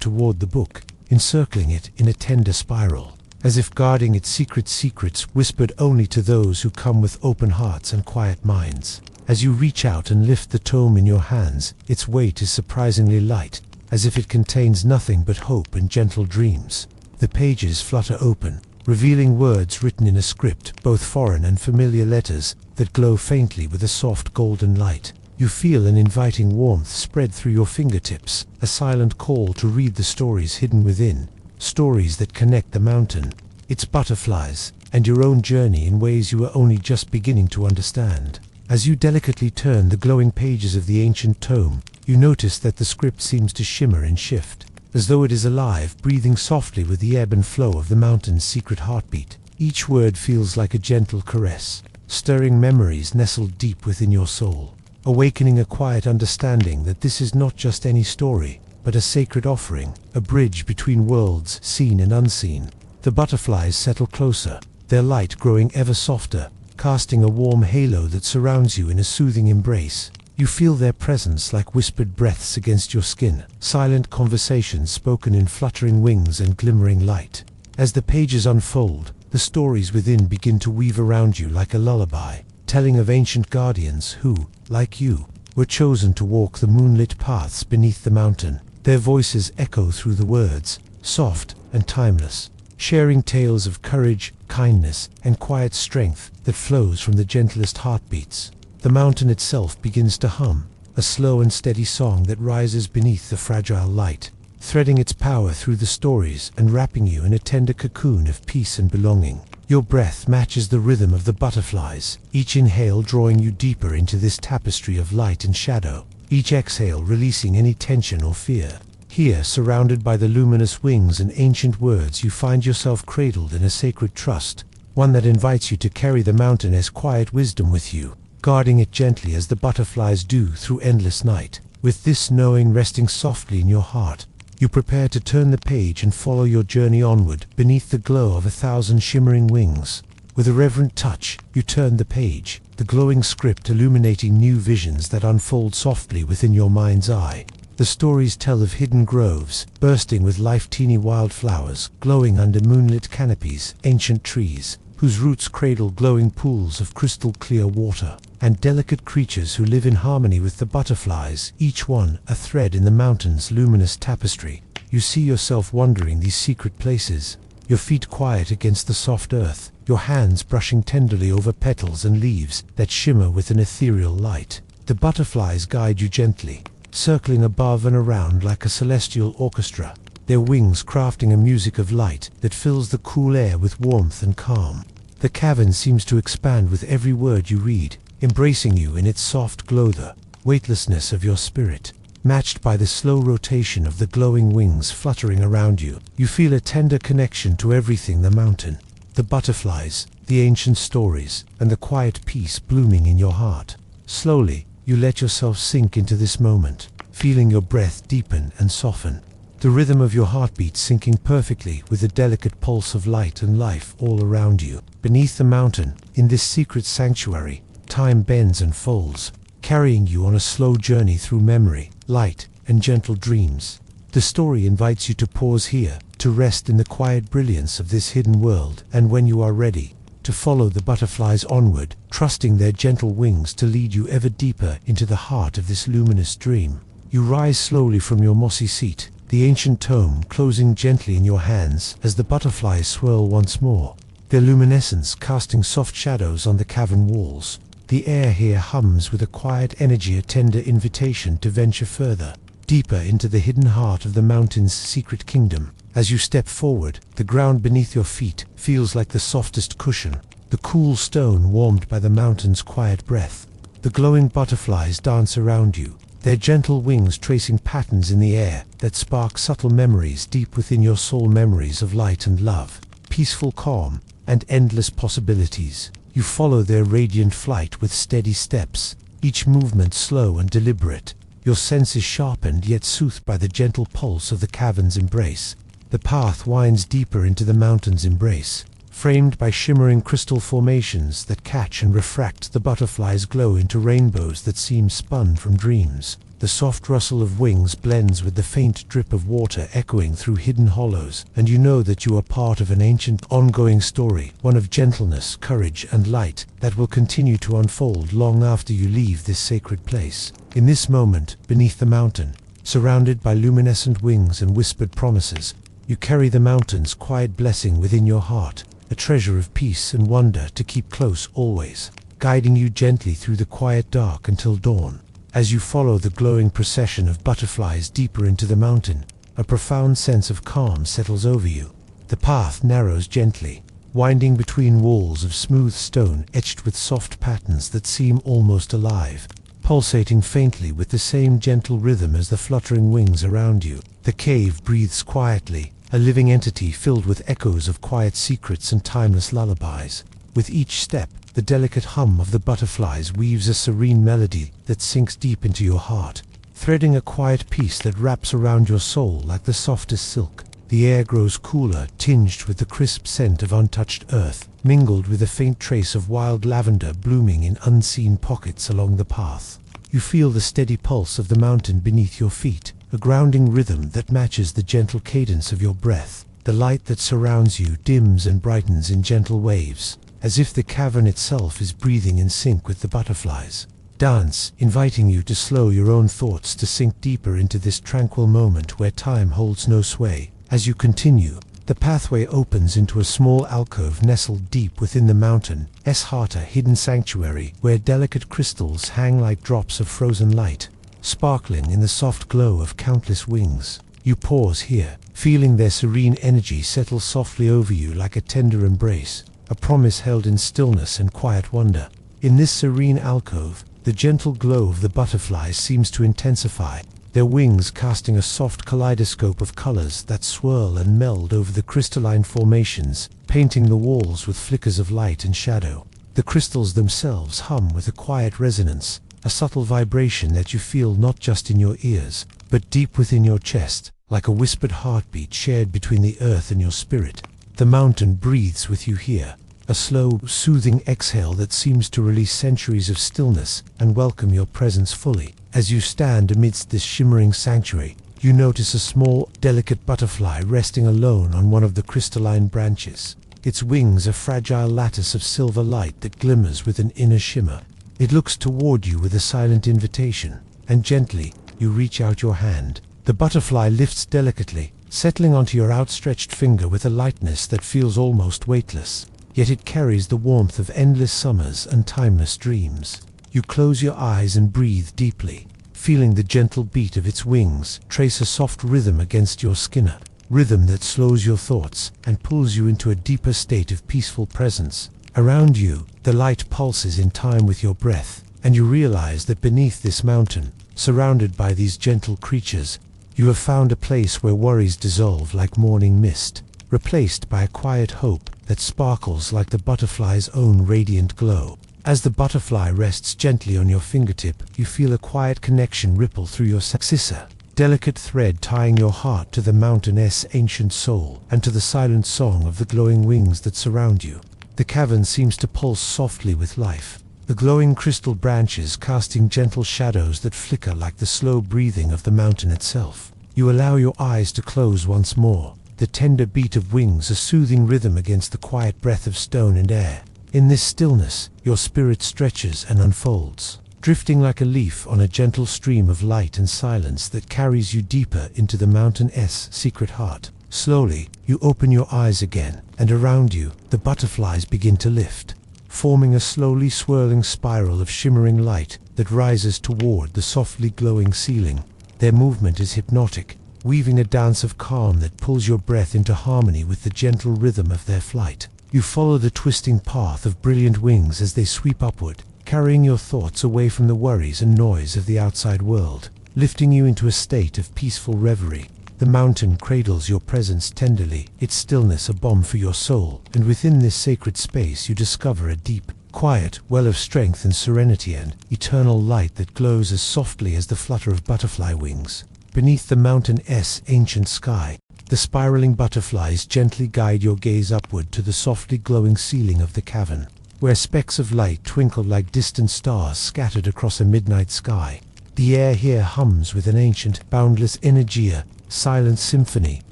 toward the book, encircling it in a tender spiral, as if guarding its secrets whispered only to those who come with open hearts and quiet minds. As you reach out and lift the tome in your hands, its weight is surprisingly light, as if it contains nothing but hope and gentle dreams. The pages flutter open, revealing words written in a script, both foreign and familiar letters, that glow faintly with a soft golden light. You feel an inviting warmth spread through your fingertips, a silent call to read the stories hidden within, stories that connect the mountain, its butterflies, and your own journey in ways you are only just beginning to understand. As you delicately turn the glowing pages of the ancient tome, you notice that the script seems to shimmer and shift, as though it is alive, breathing softly with the ebb and flow of the mountain's secret heartbeat. Each word feels like a gentle caress, stirring memories nestled deep within your soul, awakening a quiet understanding that this is not just any story, but a sacred offering, a bridge between worlds seen and unseen. The butterflies settle closer, their light growing ever softer, casting a warm halo that surrounds you in a soothing embrace. You feel their presence like whispered breaths against your skin, silent conversations spoken in fluttering wings and glimmering light. As the pages unfold, the stories within begin to weave around you like a lullaby, telling of ancient guardians who, like you, were chosen to walk the moonlit paths beneath the mountain. Their voices echo through the words, soft and timeless, sharing tales of courage, kindness, and quiet strength that flows from the gentlest heartbeats. The mountain itself begins to hum, a slow and steady song that rises beneath the fragile light, threading its power through the stories and wrapping you in a tender cocoon of peace and belonging. Your breath matches the rhythm of the butterflies, each inhale drawing you deeper into this tapestry of light and shadow, each exhale releasing any tension or fear. Here, surrounded by the luminous wings and ancient words, you find yourself cradled in a sacred trust, one that invites you to carry the mountain as quiet wisdom with you, guarding it gently as the butterflies do through endless night. With this knowing resting softly in your heart, you prepare to turn the page and follow your journey onward beneath the glow of 1,000 shimmering wings. With a reverent touch, you turn the page, the glowing script illuminating new visions that unfold softly within your mind's eye. The stories tell of hidden groves, bursting with life-teeny wildflowers, glowing under moonlit canopies, ancient trees, whose roots cradle glowing pools of crystal-clear water, and delicate creatures who live in harmony with the butterflies, each one a thread in the mountain's luminous tapestry. You see yourself wandering these secret places, your feet quiet against the soft earth, your hands brushing tenderly over petals and leaves that shimmer with an ethereal light. The butterflies guide you gently, circling above and around like a celestial orchestra, their wings crafting a music of light that fills the cool air with warmth and calm. The cavern seems to expand with every word you read, embracing you in its soft glow, the weightlessness of your spirit, matched by the slow rotation of the glowing wings fluttering around you. You feel a tender connection to everything: the mountain, the butterflies, the ancient stories, and the quiet peace blooming in your heart. Slowly, you let yourself sink into this moment, feeling your breath deepen and soften, the rhythm of your heartbeat syncing perfectly with the delicate pulse of light and life all around you. Beneath the mountain, in this secret sanctuary, time bends and folds, carrying you on a slow journey through memory, light, and gentle dreams. The story invites you to pause here, to rest in the quiet brilliance of this hidden world, and when you are ready, to follow the butterflies onward, trusting their gentle wings to lead you ever deeper into the heart of this luminous dream. You rise slowly from your mossy seat, the ancient tome closing gently in your hands as the butterflies swirl once more, their luminescence casting soft shadows on the cavern walls. The air here hums with a quiet energy, a tender invitation to venture further, deeper into the hidden heart of the mountain's secret kingdom. As you step forward, the ground beneath your feet feels like the softest cushion, the cool stone warmed by the mountain's quiet breath. The glowing butterflies dance around you, their gentle wings tracing patterns in the air that spark subtle memories deep within your soul, memories of light and love, peaceful calm, and endless possibilities. You follow their radiant flight with steady steps, each movement slow and deliberate, your senses sharpened yet soothed by the gentle pulse of the cavern's embrace. The path winds deeper into the mountain's embrace, framed by shimmering crystal formations that catch and refract the butterflies' glow into rainbows that seem spun from dreams. The soft rustle of wings blends with the faint drip of water echoing through hidden hollows, and you know that you are part of an ancient, ongoing story, one of gentleness, courage, and light that will continue to unfold long after you leave this sacred place. In this moment, beneath the mountain, surrounded by luminescent wings and whispered promises, you carry the mountain's quiet blessing within your heart, a treasure of peace and wonder to keep close always, guiding you gently through the quiet dark until dawn. As you follow the glowing procession of butterflies deeper into the mountain, a profound sense of calm settles over you. The path narrows gently, winding between walls of smooth stone etched with soft patterns that seem almost alive, pulsating faintly with the same gentle rhythm as the fluttering wings around you. The cave breathes quietly, a living entity filled with echoes of quiet secrets and timeless lullabies. With each step, the delicate hum of the butterflies weaves a serene melody that sinks deep into your heart, threading a quiet peace that wraps around your soul like the softest silk. The air grows cooler, tinged with the crisp scent of untouched earth, mingled with a faint trace of wild lavender blooming in unseen pockets along the path. You feel the steady pulse of the mountain beneath your feet, a grounding rhythm that matches the gentle cadence of your breath. The light that surrounds you dims and brightens in gentle waves, as if the cavern itself is breathing in sync with the butterflies. Dance, inviting you to slow your own thoughts to sink deeper into this tranquil moment where time holds no sway. As you continue, the pathway opens into a small alcove nestled deep within the mountain's heart, a hidden sanctuary where delicate crystals hang like drops of frozen light. sparkling in the soft glow of countless wings. You pause here, feeling their serene energy settle softly over you like a tender embrace, a promise held in stillness and quiet wonder. In this serene alcove, the gentle glow of the butterflies seems to intensify, their wings casting a soft kaleidoscope of colors that swirl and meld over the crystalline formations, painting the walls with flickers of light and shadow. The crystals themselves hum with a quiet resonance, a subtle vibration that you feel not just in your ears, but deep within your chest, like a whispered heartbeat shared between the earth and your spirit. The mountain breathes with you here, a slow, soothing exhale that seems to release centuries of stillness and welcome your presence fully. As you stand amidst this shimmering sanctuary, you notice a small, delicate butterfly resting alone on one of the crystalline branches. Its wings a fragile lattice of silver light that glimmers with an inner shimmer. It looks toward you with a silent invitation, and gently, you reach out your hand. The butterfly lifts delicately, settling onto your outstretched finger with a lightness that feels almost weightless. Yet it carries the warmth of endless summers and timeless dreams. You close your eyes and breathe deeply, feeling the gentle beat of its wings trace a soft rhythm against your skin, a rhythm that slows your thoughts and pulls you into a deeper state of peaceful presence. Around you, the light pulses in time with your breath, and you realize that beneath this mountain, surrounded by these gentle creatures, you have found a place where worries dissolve like morning mist, replaced by a quiet hope that sparkles like the butterfly's own radiant glow. As the butterfly rests gently on your fingertip, you feel a quiet connection ripple through your a delicate thread tying your heart to the mountain's ancient soul and to the silent song of the glowing wings that surround you. The cavern seems to pulse softly with life, the glowing crystal branches casting gentle shadows that flicker like the slow breathing of the mountain itself. You allow your eyes to close once more, the tender beat of wings a soothing rhythm against the quiet breath of stone and air. In this stillness, your spirit stretches and unfolds, drifting like a leaf on a gentle stream of light and silence that carries you deeper into the mountain's secret heart. Slowly, you open your eyes again, and around you, the butterflies begin to lift, forming a slowly swirling spiral of shimmering light that rises toward the softly glowing ceiling. Their movement is hypnotic, weaving a dance of calm that pulls your breath into harmony with the gentle rhythm of their flight. You follow the twisting path of brilliant wings as they sweep upward, carrying your thoughts away from the worries and noise of the outside world, lifting you into a state of peaceful reverie. The mountain cradles your presence tenderly, its stillness a balm for your soul, and within this sacred space you discover a deep, quiet well of strength and serenity and eternal light that glows as softly as the flutter of butterfly wings. Beneath the mountain's ancient sky, the spiraling butterflies gently guide your gaze upward to the softly glowing ceiling of the cavern, where specks of light twinkle like distant stars scattered across a midnight sky. The air here hums with an ancient, boundless energy, a silent symphony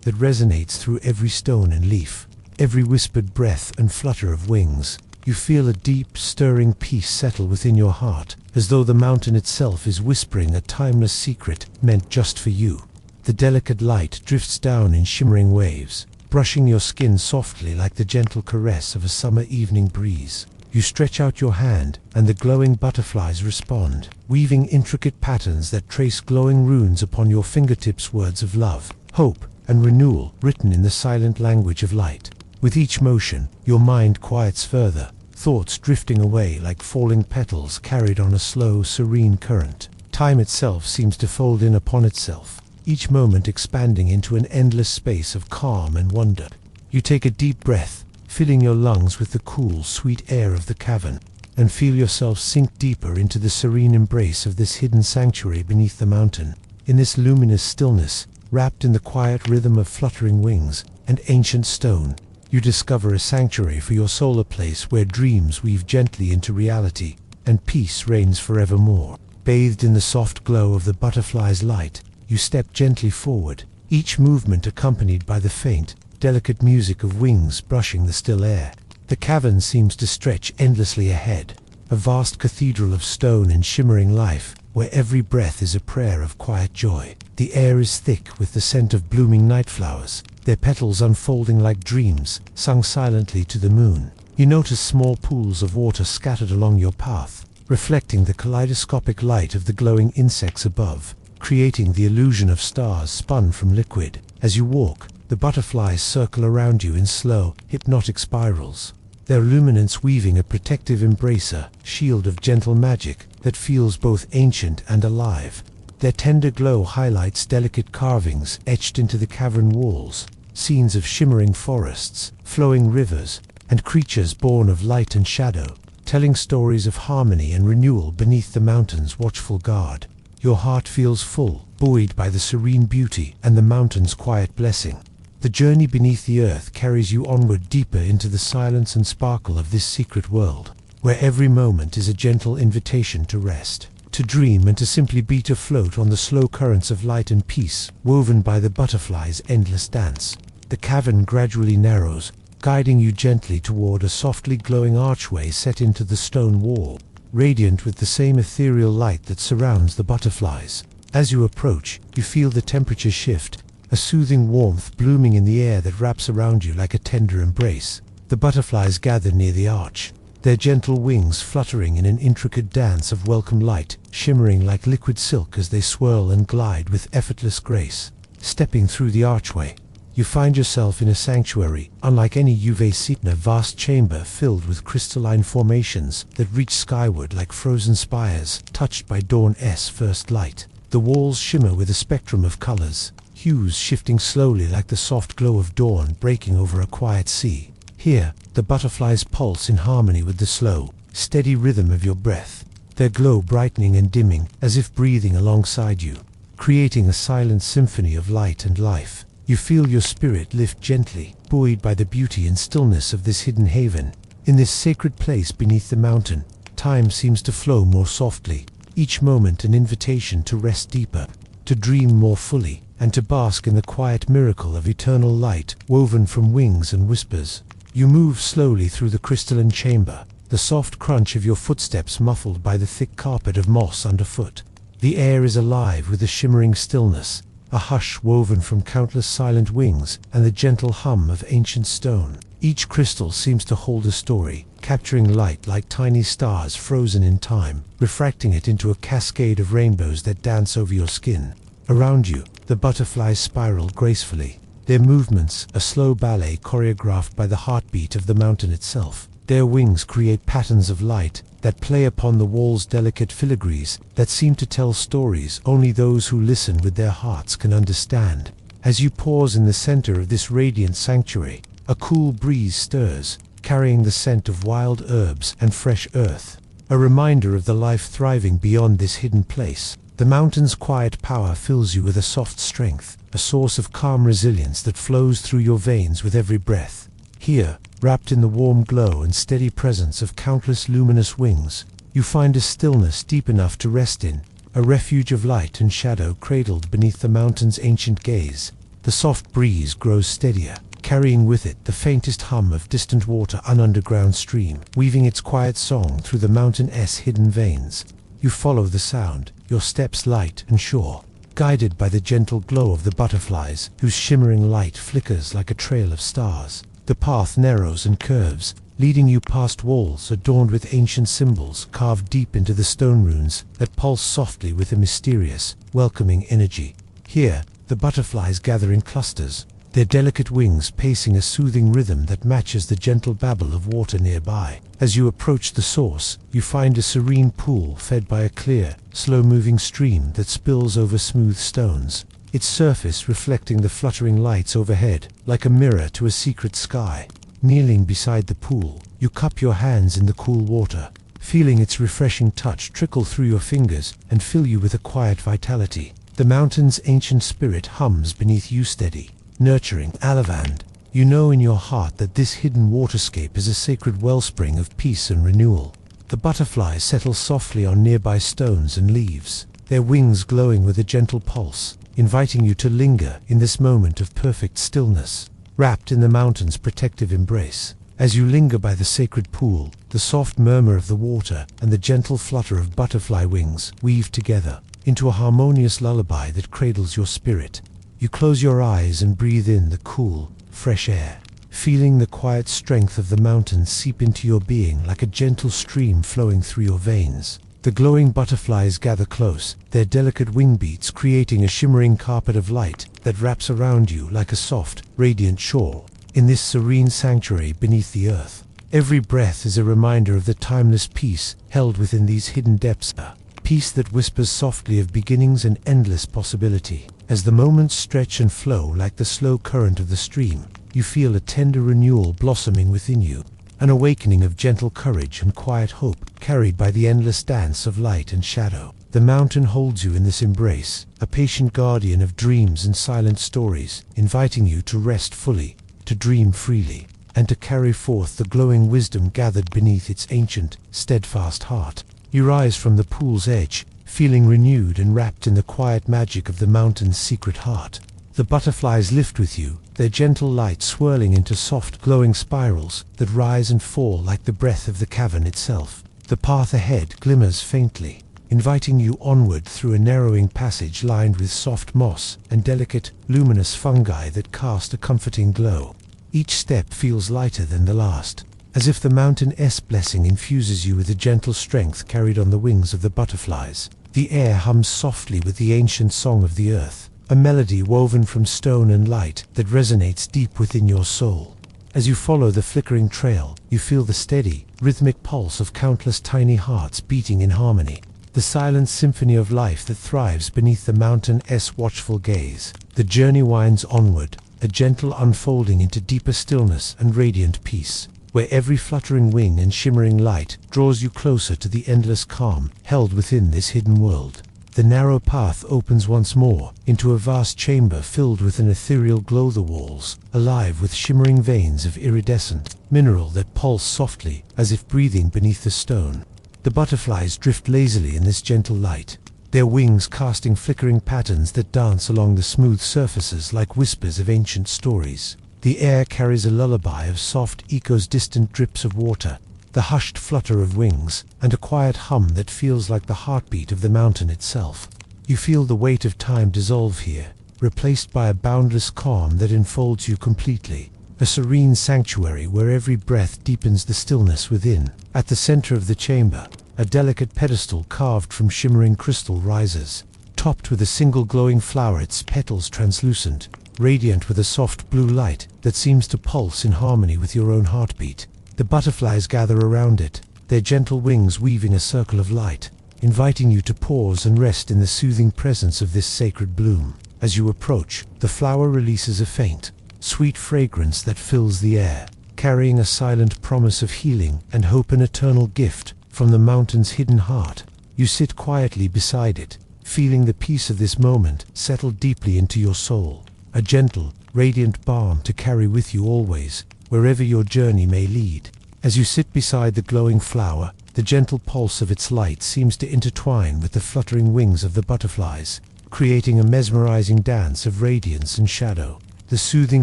that resonates through every stone and leaf, every whispered breath and flutter of wings. You feel a deep, stirring peace settle within your heart, as though the mountain itself is whispering a timeless secret meant just for you. The delicate light drifts down in shimmering waves, brushing your skin softly like the gentle caress of a summer evening breeze. You stretch out your hand, and the glowing butterflies respond, weaving intricate patterns that trace glowing runes upon your fingertips, words of love, hope, and renewal written in the silent language of light. With each motion, your mind quiets further, thoughts drifting away like falling petals carried on a slow, serene current. Time itself seems to fold in upon itself, each moment expanding into an endless space of calm and wonder. You take a deep breath, filling your lungs with the cool, sweet air of the cavern, and feel yourself sink deeper into the serene embrace of this hidden sanctuary beneath the mountain. In this luminous stillness, wrapped in the quiet rhythm of fluttering wings and ancient stone, you discover a sanctuary for your soul, a place where dreams weave gently into reality, and peace reigns forevermore. Bathed in the soft glow of the butterfly's light, you step gently forward, each movement accompanied by the faint, delicate music of wings brushing the still air. The cavern seems to stretch endlessly ahead, a vast cathedral of stone and shimmering life, where every breath is a prayer of quiet joy. The air is thick with the scent of blooming night flowers, their petals unfolding like dreams, sung silently to the moon. You notice small pools of water scattered along your path, reflecting the kaleidoscopic light of the glowing insects above, creating the illusion of stars spun from liquid. As you walk, the butterflies circle around you in slow, hypnotic spirals, their luminance weaving a protective embracer, shield of gentle magic that feels both ancient and alive. Their tender glow highlights delicate carvings etched into the cavern walls, scenes of shimmering forests, flowing rivers, and creatures born of light and shadow, telling stories of harmony and renewal beneath the mountain's watchful guard. Your heart feels full, buoyed by the serene beauty and the mountain's quiet blessing. The journey beneath the earth carries you onward deeper into the silence and sparkle of this secret world, where every moment is a gentle invitation to rest, to dream, and to simply be afloat on the slow currents of light and peace woven by the butterfly's endless dance. The cavern gradually narrows, guiding you gently toward a softly glowing archway set into the stone wall, radiant with the same ethereal light that surrounds the butterflies. As you approach, you feel the temperature shift, a soothing warmth blooming in the air that wraps around you like a tender embrace. The butterflies gather near the arch, their gentle wings fluttering in an intricate dance of welcome light, shimmering like liquid silk as they swirl and glide with effortless grace. Stepping through the archway, you find yourself in a sanctuary, unlike any you've seen, a vast chamber filled with crystalline formations that reach skyward like frozen spires, touched by dawn's first light. The walls shimmer with a spectrum of colors, hues shifting slowly like the soft glow of dawn breaking over a quiet sea. Here, the butterflies pulse in harmony with the slow, steady rhythm of your breath, their glow brightening and dimming as if breathing alongside you, creating a silent symphony of light and life. You feel your spirit lift gently, buoyed by the beauty and stillness of this hidden haven. In this sacred place beneath the mountain, time seems to flow more softly, each moment an invitation to rest deeper, to dream more fully, and to bask in the quiet miracle of eternal light woven from wings and whispers. You move slowly through the crystalline chamber, the soft crunch of your footsteps muffled by the thick carpet of moss underfoot. The air is alive with a shimmering stillness, a hush woven from countless silent wings and the gentle hum of ancient stone. Each crystal seems to hold a story, capturing light like tiny stars frozen in time, refracting it into a cascade of rainbows that dance over your skin. Around you, the butterflies spiral gracefully, their movements a slow ballet choreographed by the heartbeat of the mountain itself. Their wings create patterns of light that play upon the wall's delicate filigrees that seem to tell stories only those who listen with their hearts can understand. As you pause in the center of this radiant sanctuary, a cool breeze stirs, carrying the scent of wild herbs and fresh earth, a reminder of the life thriving beyond this hidden place. The mountain's quiet power fills you with a soft strength, a source of calm resilience that flows through your veins with every breath. Here, wrapped in the warm glow and steady presence of countless luminous wings, you find a stillness deep enough to rest in, a refuge of light and shadow cradled beneath the mountain's ancient gaze. The soft breeze grows steadier, carrying with it the faintest hum of distant water, an underground stream, weaving its quiet song through the mountain's hidden veins. You follow the sound, your steps light and sure, guided by the gentle glow of the butterflies, whose shimmering light flickers like a trail of stars. The path narrows and curves, leading you past walls adorned with ancient symbols carved deep into the stone runes that pulse softly with a mysterious, welcoming energy. Here, the butterflies gather in clusters, their delicate wings pacing a soothing rhythm that matches the gentle babble of water nearby. As you approach the source, you find a serene pool fed by a clear, slow-moving stream that spills over smooth stones, its surface reflecting the fluttering lights overhead like a mirror to a secret sky. Kneeling beside the pool, you cup your hands in the cool water, feeling its refreshing touch trickle through your fingers and fill you with a quiet vitality. The mountain's ancient spirit hums beneath you, steady, nurturing. Alavand, you know in your heart that this hidden waterscape is a sacred wellspring of peace and renewal. The butterflies settle softly on nearby stones and leaves, their wings glowing with a gentle pulse, inviting you to linger in this moment of perfect stillness, wrapped in the mountain's protective embrace. As you linger by the sacred pool, the soft murmur of the water and the gentle flutter of butterfly wings weave together into a harmonious lullaby that cradles your spirit. You close your eyes and breathe in the cool, fresh air, feeling the quiet strength of the mountains seep into your being like a gentle stream flowing through your veins. The glowing butterflies gather close, their delicate wing beats creating a shimmering carpet of light that wraps around you like a soft, radiant shawl. In this serene sanctuary beneath the earth, every breath is a reminder of the timeless peace held within these hidden depths, a peace that whispers softly of beginnings and endless possibility. As the moments stretch and flow like the slow current of the stream, you feel a tender renewal blossoming within you, an awakening of gentle courage and quiet hope carried by the endless dance of light and shadow. The mountain holds you in this embrace, a patient guardian of dreams and silent stories, inviting you to rest fully, to dream freely, and to carry forth the glowing wisdom gathered beneath its ancient, steadfast heart. You rise from the pool's edge, feeling renewed and wrapped in the quiet magic of the mountain's secret heart. The butterflies lift with you, their gentle light swirling into soft, glowing spirals that rise and fall like the breath of the cavern itself. The path ahead glimmers faintly, inviting you onward through a narrowing passage lined with soft moss and delicate, luminous fungi that cast a comforting glow. Each step feels lighter than the last, as if the mountain's blessing infuses you with a gentle strength carried on the wings of the butterflies. The air hums softly with the ancient song of the earth, a melody woven from stone and light that resonates deep within your soul. As you follow the flickering trail, you feel the steady, rhythmic pulse of countless tiny hearts beating in harmony, the silent symphony of life that thrives beneath the mountain's watchful gaze. The journey winds onward, a gentle unfolding into deeper stillness and radiant peace, where every fluttering wing and shimmering light draws you closer to the endless calm held within this hidden world. The narrow path opens once more into a vast chamber filled with an ethereal glow, the walls alive with shimmering veins of iridescent mineral that pulse softly as if breathing beneath the stone. The butterflies drift lazily in this gentle light, their wings casting flickering patterns that dance along the smooth surfaces like whispers of ancient stories. The air carries a lullaby of soft echoes, distant drips of water, the hushed flutter of wings, and a quiet hum that feels like the heartbeat of the mountain itself. You feel the weight of time dissolve here, replaced by a boundless calm that enfolds you completely, a serene sanctuary where every breath deepens the stillness within. At the center of the chamber, a delicate pedestal carved from shimmering crystal rises, topped with a single glowing flower, its petals translucent, radiant with a soft blue light that seems to pulse in harmony with your own heartbeat. The butterflies gather around it, their gentle wings weaving a circle of light, inviting you to pause and rest in the soothing presence of this sacred bloom. As you approach, the flower releases a faint, sweet fragrance that fills the air, carrying a silent promise of healing and hope, an eternal gift from the mountain's hidden heart. You sit quietly beside it, feeling the peace of this moment settle deeply into your soul, a gentle, radiant balm to carry with you always, wherever your journey may lead. As you sit beside the glowing flower, the gentle pulse of its light seems to intertwine with the fluttering wings of the butterflies, creating a mesmerizing dance of radiance and shadow. The soothing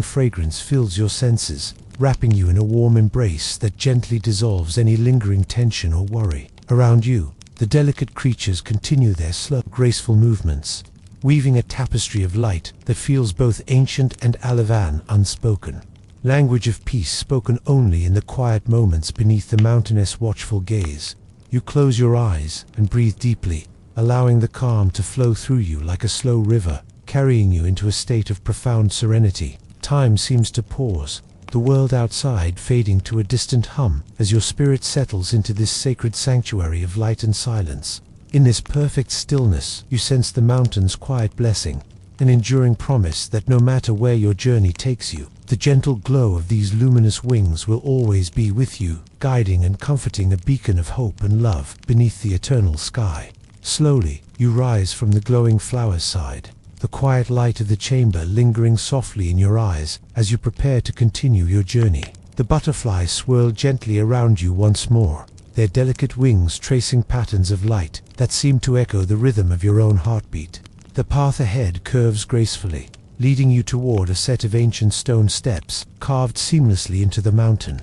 fragrance fills your senses, wrapping you in a warm embrace that gently dissolves any lingering tension or worry. Around you, the delicate creatures continue their slow, graceful movements, weaving a tapestry of light that feels both ancient and alavan, unspoken. Language of peace spoken only in the quiet moments beneath the mountain's watchful gaze. You close your eyes and breathe deeply, allowing the calm to flow through you like a slow river, carrying you into a state of profound serenity. Time seems to pause, the world outside fading to a distant hum as your spirit settles into this sacred sanctuary of light and silence. In this perfect stillness, you sense the mountain's quiet blessing, an enduring promise that no matter where your journey takes you, the gentle glow of these luminous wings will always be with you, guiding and comforting, a beacon of hope and love beneath the eternal sky. Slowly, you rise from the glowing flower's side, the quiet light of the chamber lingering softly in your eyes as you prepare to continue your journey. The butterflies swirl gently around you once more, their delicate wings tracing patterns of light that seem to echo the rhythm of your own heartbeat. The path ahead curves gracefully, leading you toward a set of ancient stone steps carved seamlessly into the mountain.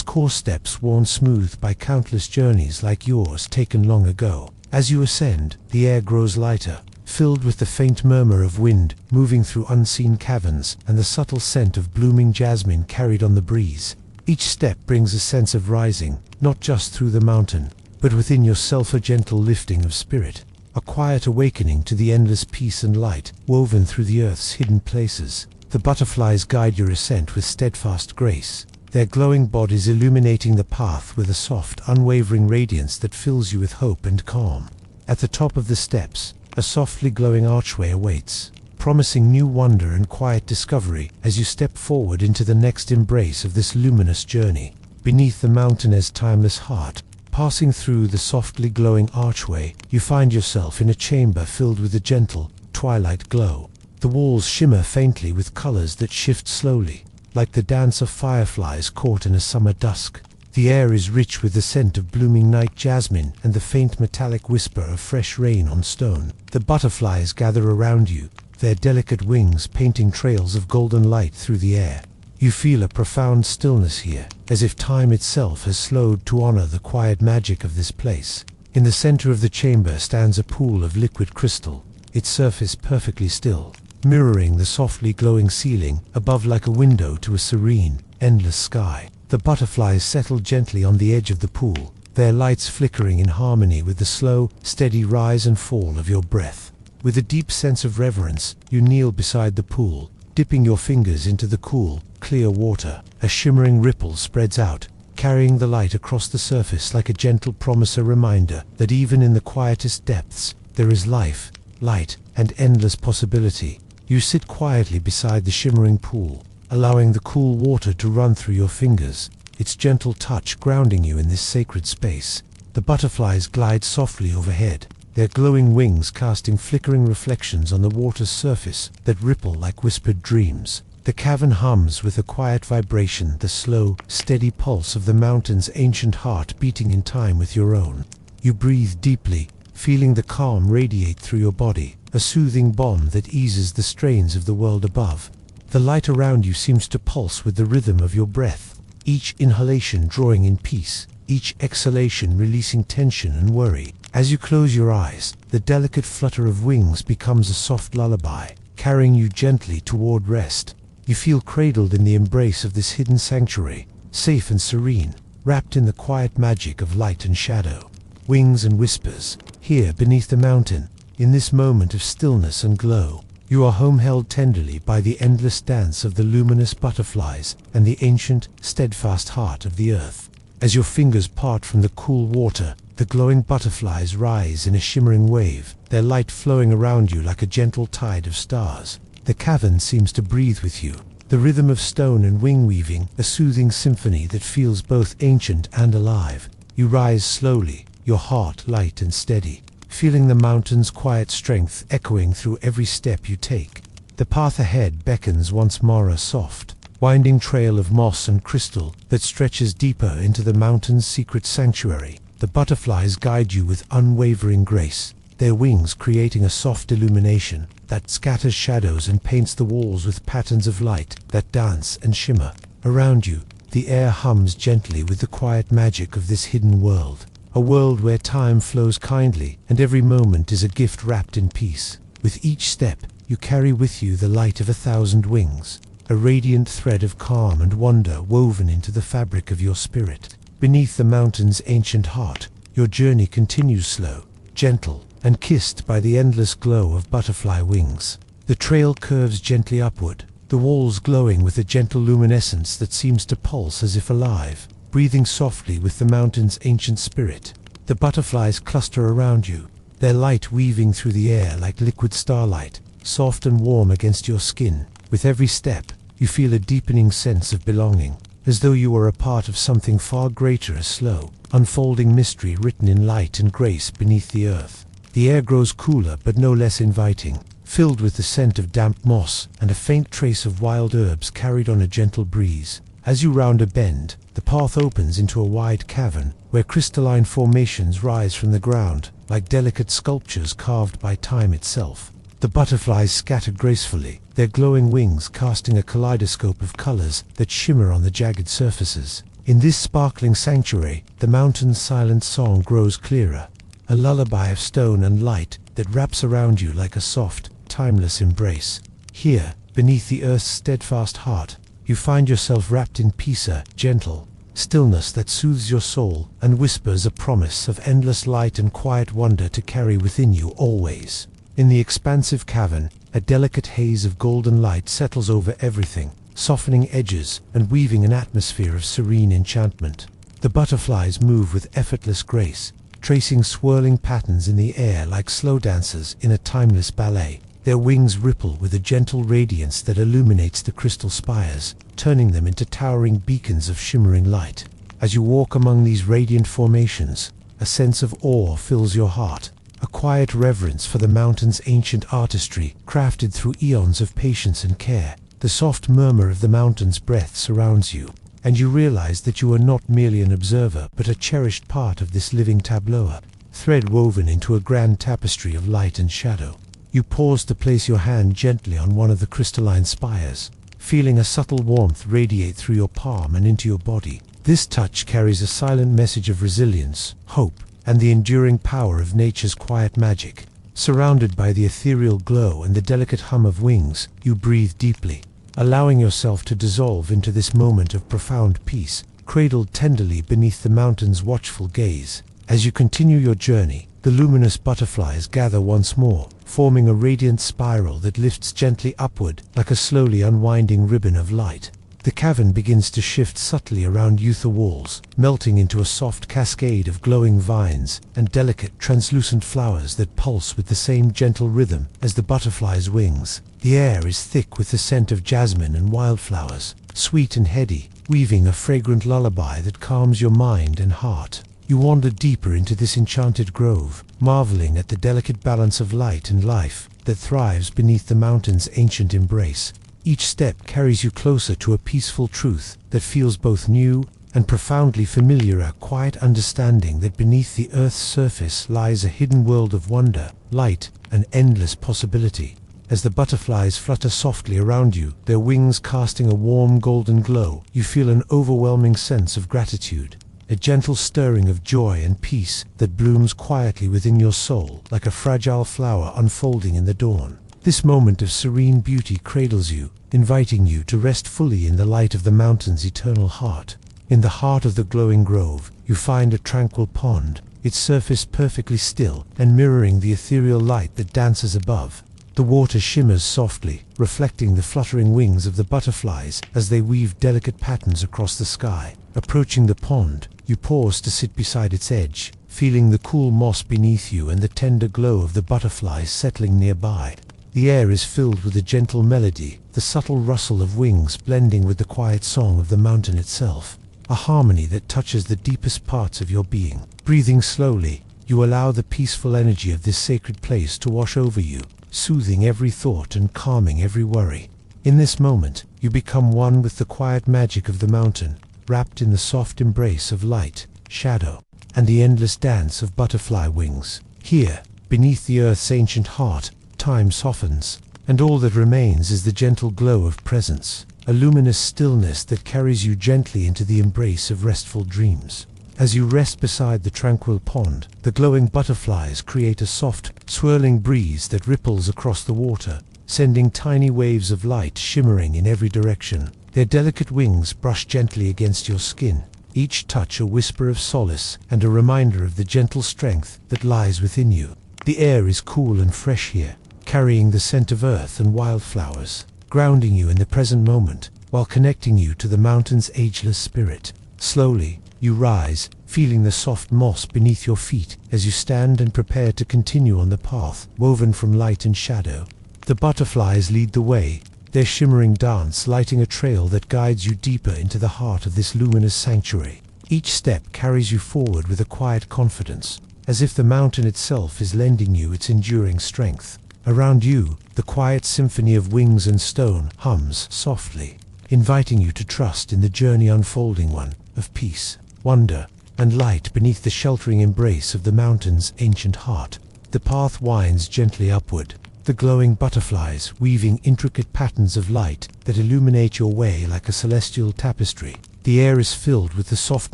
Core steps worn smooth by countless journeys like yours taken long ago. As you ascend, the air grows lighter, filled with the faint murmur of wind moving through unseen caverns and the subtle scent of blooming jasmine carried on the breeze. Each step brings a sense of rising, not just through the mountain, but within yourself, a gentle lifting of spirit, a quiet awakening to the endless peace and light woven through the earth's hidden places. The butterflies guide your ascent with steadfast grace, their glowing bodies illuminating the path with a soft, unwavering radiance that fills you with hope and calm. At the top of the steps, a softly glowing archway awaits, promising new wonder and quiet discovery as you step forward into the next embrace of this luminous journey. Beneath the mountain's timeless heart, passing through the softly glowing archway, you find yourself in a chamber filled with a gentle, twilight glow. The walls shimmer faintly with colors that shift slowly, like the dance of fireflies caught in a summer dusk. The air is rich with the scent of blooming night jasmine and the faint metallic whisper of fresh rain on stone. The butterflies gather around you, their delicate wings painting trails of golden light through the air. You feel a profound stillness here, as if time itself has slowed to honor the quiet magic of this place. In the center of the chamber stands a pool of liquid crystal, its surface perfectly still, mirroring the softly glowing ceiling above like a window to a serene, endless sky. The butterflies settle gently on the edge of the pool, their lights flickering in harmony with the slow, steady rise and fall of your breath. With a deep sense of reverence, you kneel beside the pool, dipping your fingers into the cool, clear water. A shimmering ripple spreads out, carrying the light across the surface like a gentle promise, a reminder that even in the quietest depths, there is life, light, and endless possibility. You sit quietly beside the shimmering pool, allowing the cool water to run through your fingers, its gentle touch grounding you in this sacred space. The butterflies glide softly overhead, their glowing wings casting flickering reflections on the water's surface that ripple like whispered dreams. The cavern hums with a quiet vibration, the slow, steady pulse of the mountain's ancient heart beating in time with your own. You breathe deeply, feeling the calm radiate through your body, a soothing balm that eases the strains of the world above. The light around you seems to pulse with the rhythm of your breath, each inhalation drawing in peace, each exhalation releasing tension and worry. As you close your eyes, the delicate flutter of wings becomes a soft lullaby, carrying you gently toward rest. You feel cradled in the embrace of this hidden sanctuary, safe and serene, wrapped in the quiet magic of light and shadow. Wings and whispers, here beneath the mountain, in this moment of stillness and glow, you are home held tenderly by the endless dance of the luminous butterflies and the ancient, steadfast heart of the earth. As your fingers part from the cool water, the glowing butterflies rise in a shimmering wave, their light flowing around you like a gentle tide of stars. The cavern seems to breathe with you, the rhythm of stone and wing weaving, a soothing symphony that feels both ancient and alive. You rise slowly, your heart light and steady, feeling the mountain's quiet strength echoing through every step you take. The path ahead beckons once more, a soft, winding trail of moss and crystal that stretches deeper into the mountain's secret sanctuary. The butterflies guide you with unwavering grace, their wings creating a soft illumination that scatters shadows and paints the walls with patterns of light that dance and shimmer. Around you, the air hums gently with the quiet magic of this hidden world, a world where time flows kindly and every moment is a gift wrapped in peace. With each step, you carry with you the light of 1,000 wings, a radiant thread of calm and wonder woven into the fabric of your spirit. Beneath the mountain's ancient heart, your journey continues slow, gentle, and kissed by the endless glow of butterfly wings. The trail curves gently upward, the walls glowing with a gentle luminescence that seems to pulse as if alive, breathing softly with the mountain's ancient spirit. The butterflies cluster around you, their light weaving through the air like liquid starlight, soft and warm against your skin. With every step, you feel a deepening sense of belonging, as though you are a part of something far greater, a slow, unfolding mystery written in light and grace beneath the earth. The air grows cooler but no less inviting, filled with the scent of damp moss and a faint trace of wild herbs carried on a gentle breeze. As you round a bend, the path opens into a wide cavern, where crystalline formations rise from the ground, like delicate sculptures carved by time itself. The butterflies scatter gracefully, their glowing wings casting a kaleidoscope of colors that shimmer on the jagged surfaces. In this sparkling sanctuary, the mountain's silent song grows clearer, a lullaby of stone and light that wraps around you like a soft, timeless embrace. Here, beneath the earth's steadfast heart, you find yourself wrapped in peace, a gentle stillness that soothes your soul and whispers a promise of endless light and quiet wonder to carry within you always. In the expansive cavern, a delicate haze of golden light settles over everything, softening edges and weaving an atmosphere of serene enchantment. The butterflies move with effortless grace, tracing swirling patterns in the air like slow dancers in a timeless ballet. Their wings ripple with a gentle radiance that illuminates the crystal spires, turning them into towering beacons of shimmering light. As you walk among these radiant formations, a sense of awe fills your heart, a quiet reverence for the mountain's ancient artistry crafted through eons of patience and care. The soft murmur of the mountain's breath surrounds you, and you realize that you are not merely an observer but a cherished part of this living tableau, a thread woven into a grand tapestry of light and shadow. You pause to place your hand gently on one of the crystalline spires, feeling a subtle warmth radiate through your palm and into your body. This touch carries a silent message of resilience, hope, and the enduring power of nature's quiet magic. Surrounded by the ethereal glow and the delicate hum of wings, you breathe deeply, allowing yourself to dissolve into this moment of profound peace, cradled tenderly beneath the mountain's watchful gaze. As you continue your journey, the luminous butterflies gather once more, forming a radiant spiral that lifts gently upward like a slowly unwinding ribbon of light. The cavern begins to shift subtly around youthful walls, melting into a soft cascade of glowing vines and delicate, translucent flowers that pulse with the same gentle rhythm as the butterfly's wings. The air is thick with the scent of jasmine and wildflowers, sweet and heady, weaving a fragrant lullaby that calms your mind and heart. You wander deeper into this enchanted grove, marveling at the delicate balance of light and life that thrives beneath the mountain's ancient embrace. Each step carries you closer to a peaceful truth that feels both new and profoundly familiar, a quiet understanding that beneath the earth's surface lies a hidden world of wonder, light, and endless possibility. As the butterflies flutter softly around you, their wings casting a warm golden glow, you feel an overwhelming sense of gratitude, a gentle stirring of joy and peace that blooms quietly within your soul like a fragile flower unfolding in the dawn. This moment of serene beauty cradles you, inviting you to rest fully in the light of the mountain's eternal heart. In the heart of the glowing grove, you find a tranquil pond, its surface perfectly still and mirroring the ethereal light that dances above. The water shimmers softly, reflecting the fluttering wings of the butterflies as they weave delicate patterns across the sky. Approaching the pond, you pause to sit beside its edge, feeling the cool moss beneath you and the tender glow of the butterflies settling nearby. The air is filled with a gentle melody, the subtle rustle of wings blending with the quiet song of the mountain itself, a harmony that touches the deepest parts of your being. Breathing slowly, you allow the peaceful energy of this sacred place to wash over you, soothing every thought and calming every worry. In this moment, you become one with the quiet magic of the mountain, wrapped in the soft embrace of light, shadow, and the endless dance of butterfly wings. Here, beneath the earth's ancient heart, time softens, and all that remains is the gentle glow of presence, a luminous stillness that carries you gently into the embrace of restful dreams. As you rest beside the tranquil pond, the glowing butterflies create a soft, swirling breeze that ripples across the water, sending tiny waves of light shimmering in every direction. Their delicate wings brush gently against your skin, each touch a whisper of solace and a reminder of the gentle strength that lies within you. The air is cool and fresh here, carrying the scent of earth and wildflowers, grounding you in the present moment while connecting you to the mountain's ageless spirit. Slowly, you rise, feeling the soft moss beneath your feet as you stand and prepare to continue on the path woven from light and shadow. The butterflies lead the way, their shimmering dance lighting a trail that guides you deeper into the heart of this luminous sanctuary. Each step carries you forward with a quiet confidence, as if the mountain itself is lending you its enduring strength. Around you, the quiet symphony of wings and stone hums softly, inviting you to trust in the journey unfolding, one of peace, wonder, and light beneath the sheltering embrace of the mountain's ancient heart. The path winds gently upward, the glowing butterflies weaving intricate patterns of light that illuminate your way like a celestial tapestry. The air is filled with the soft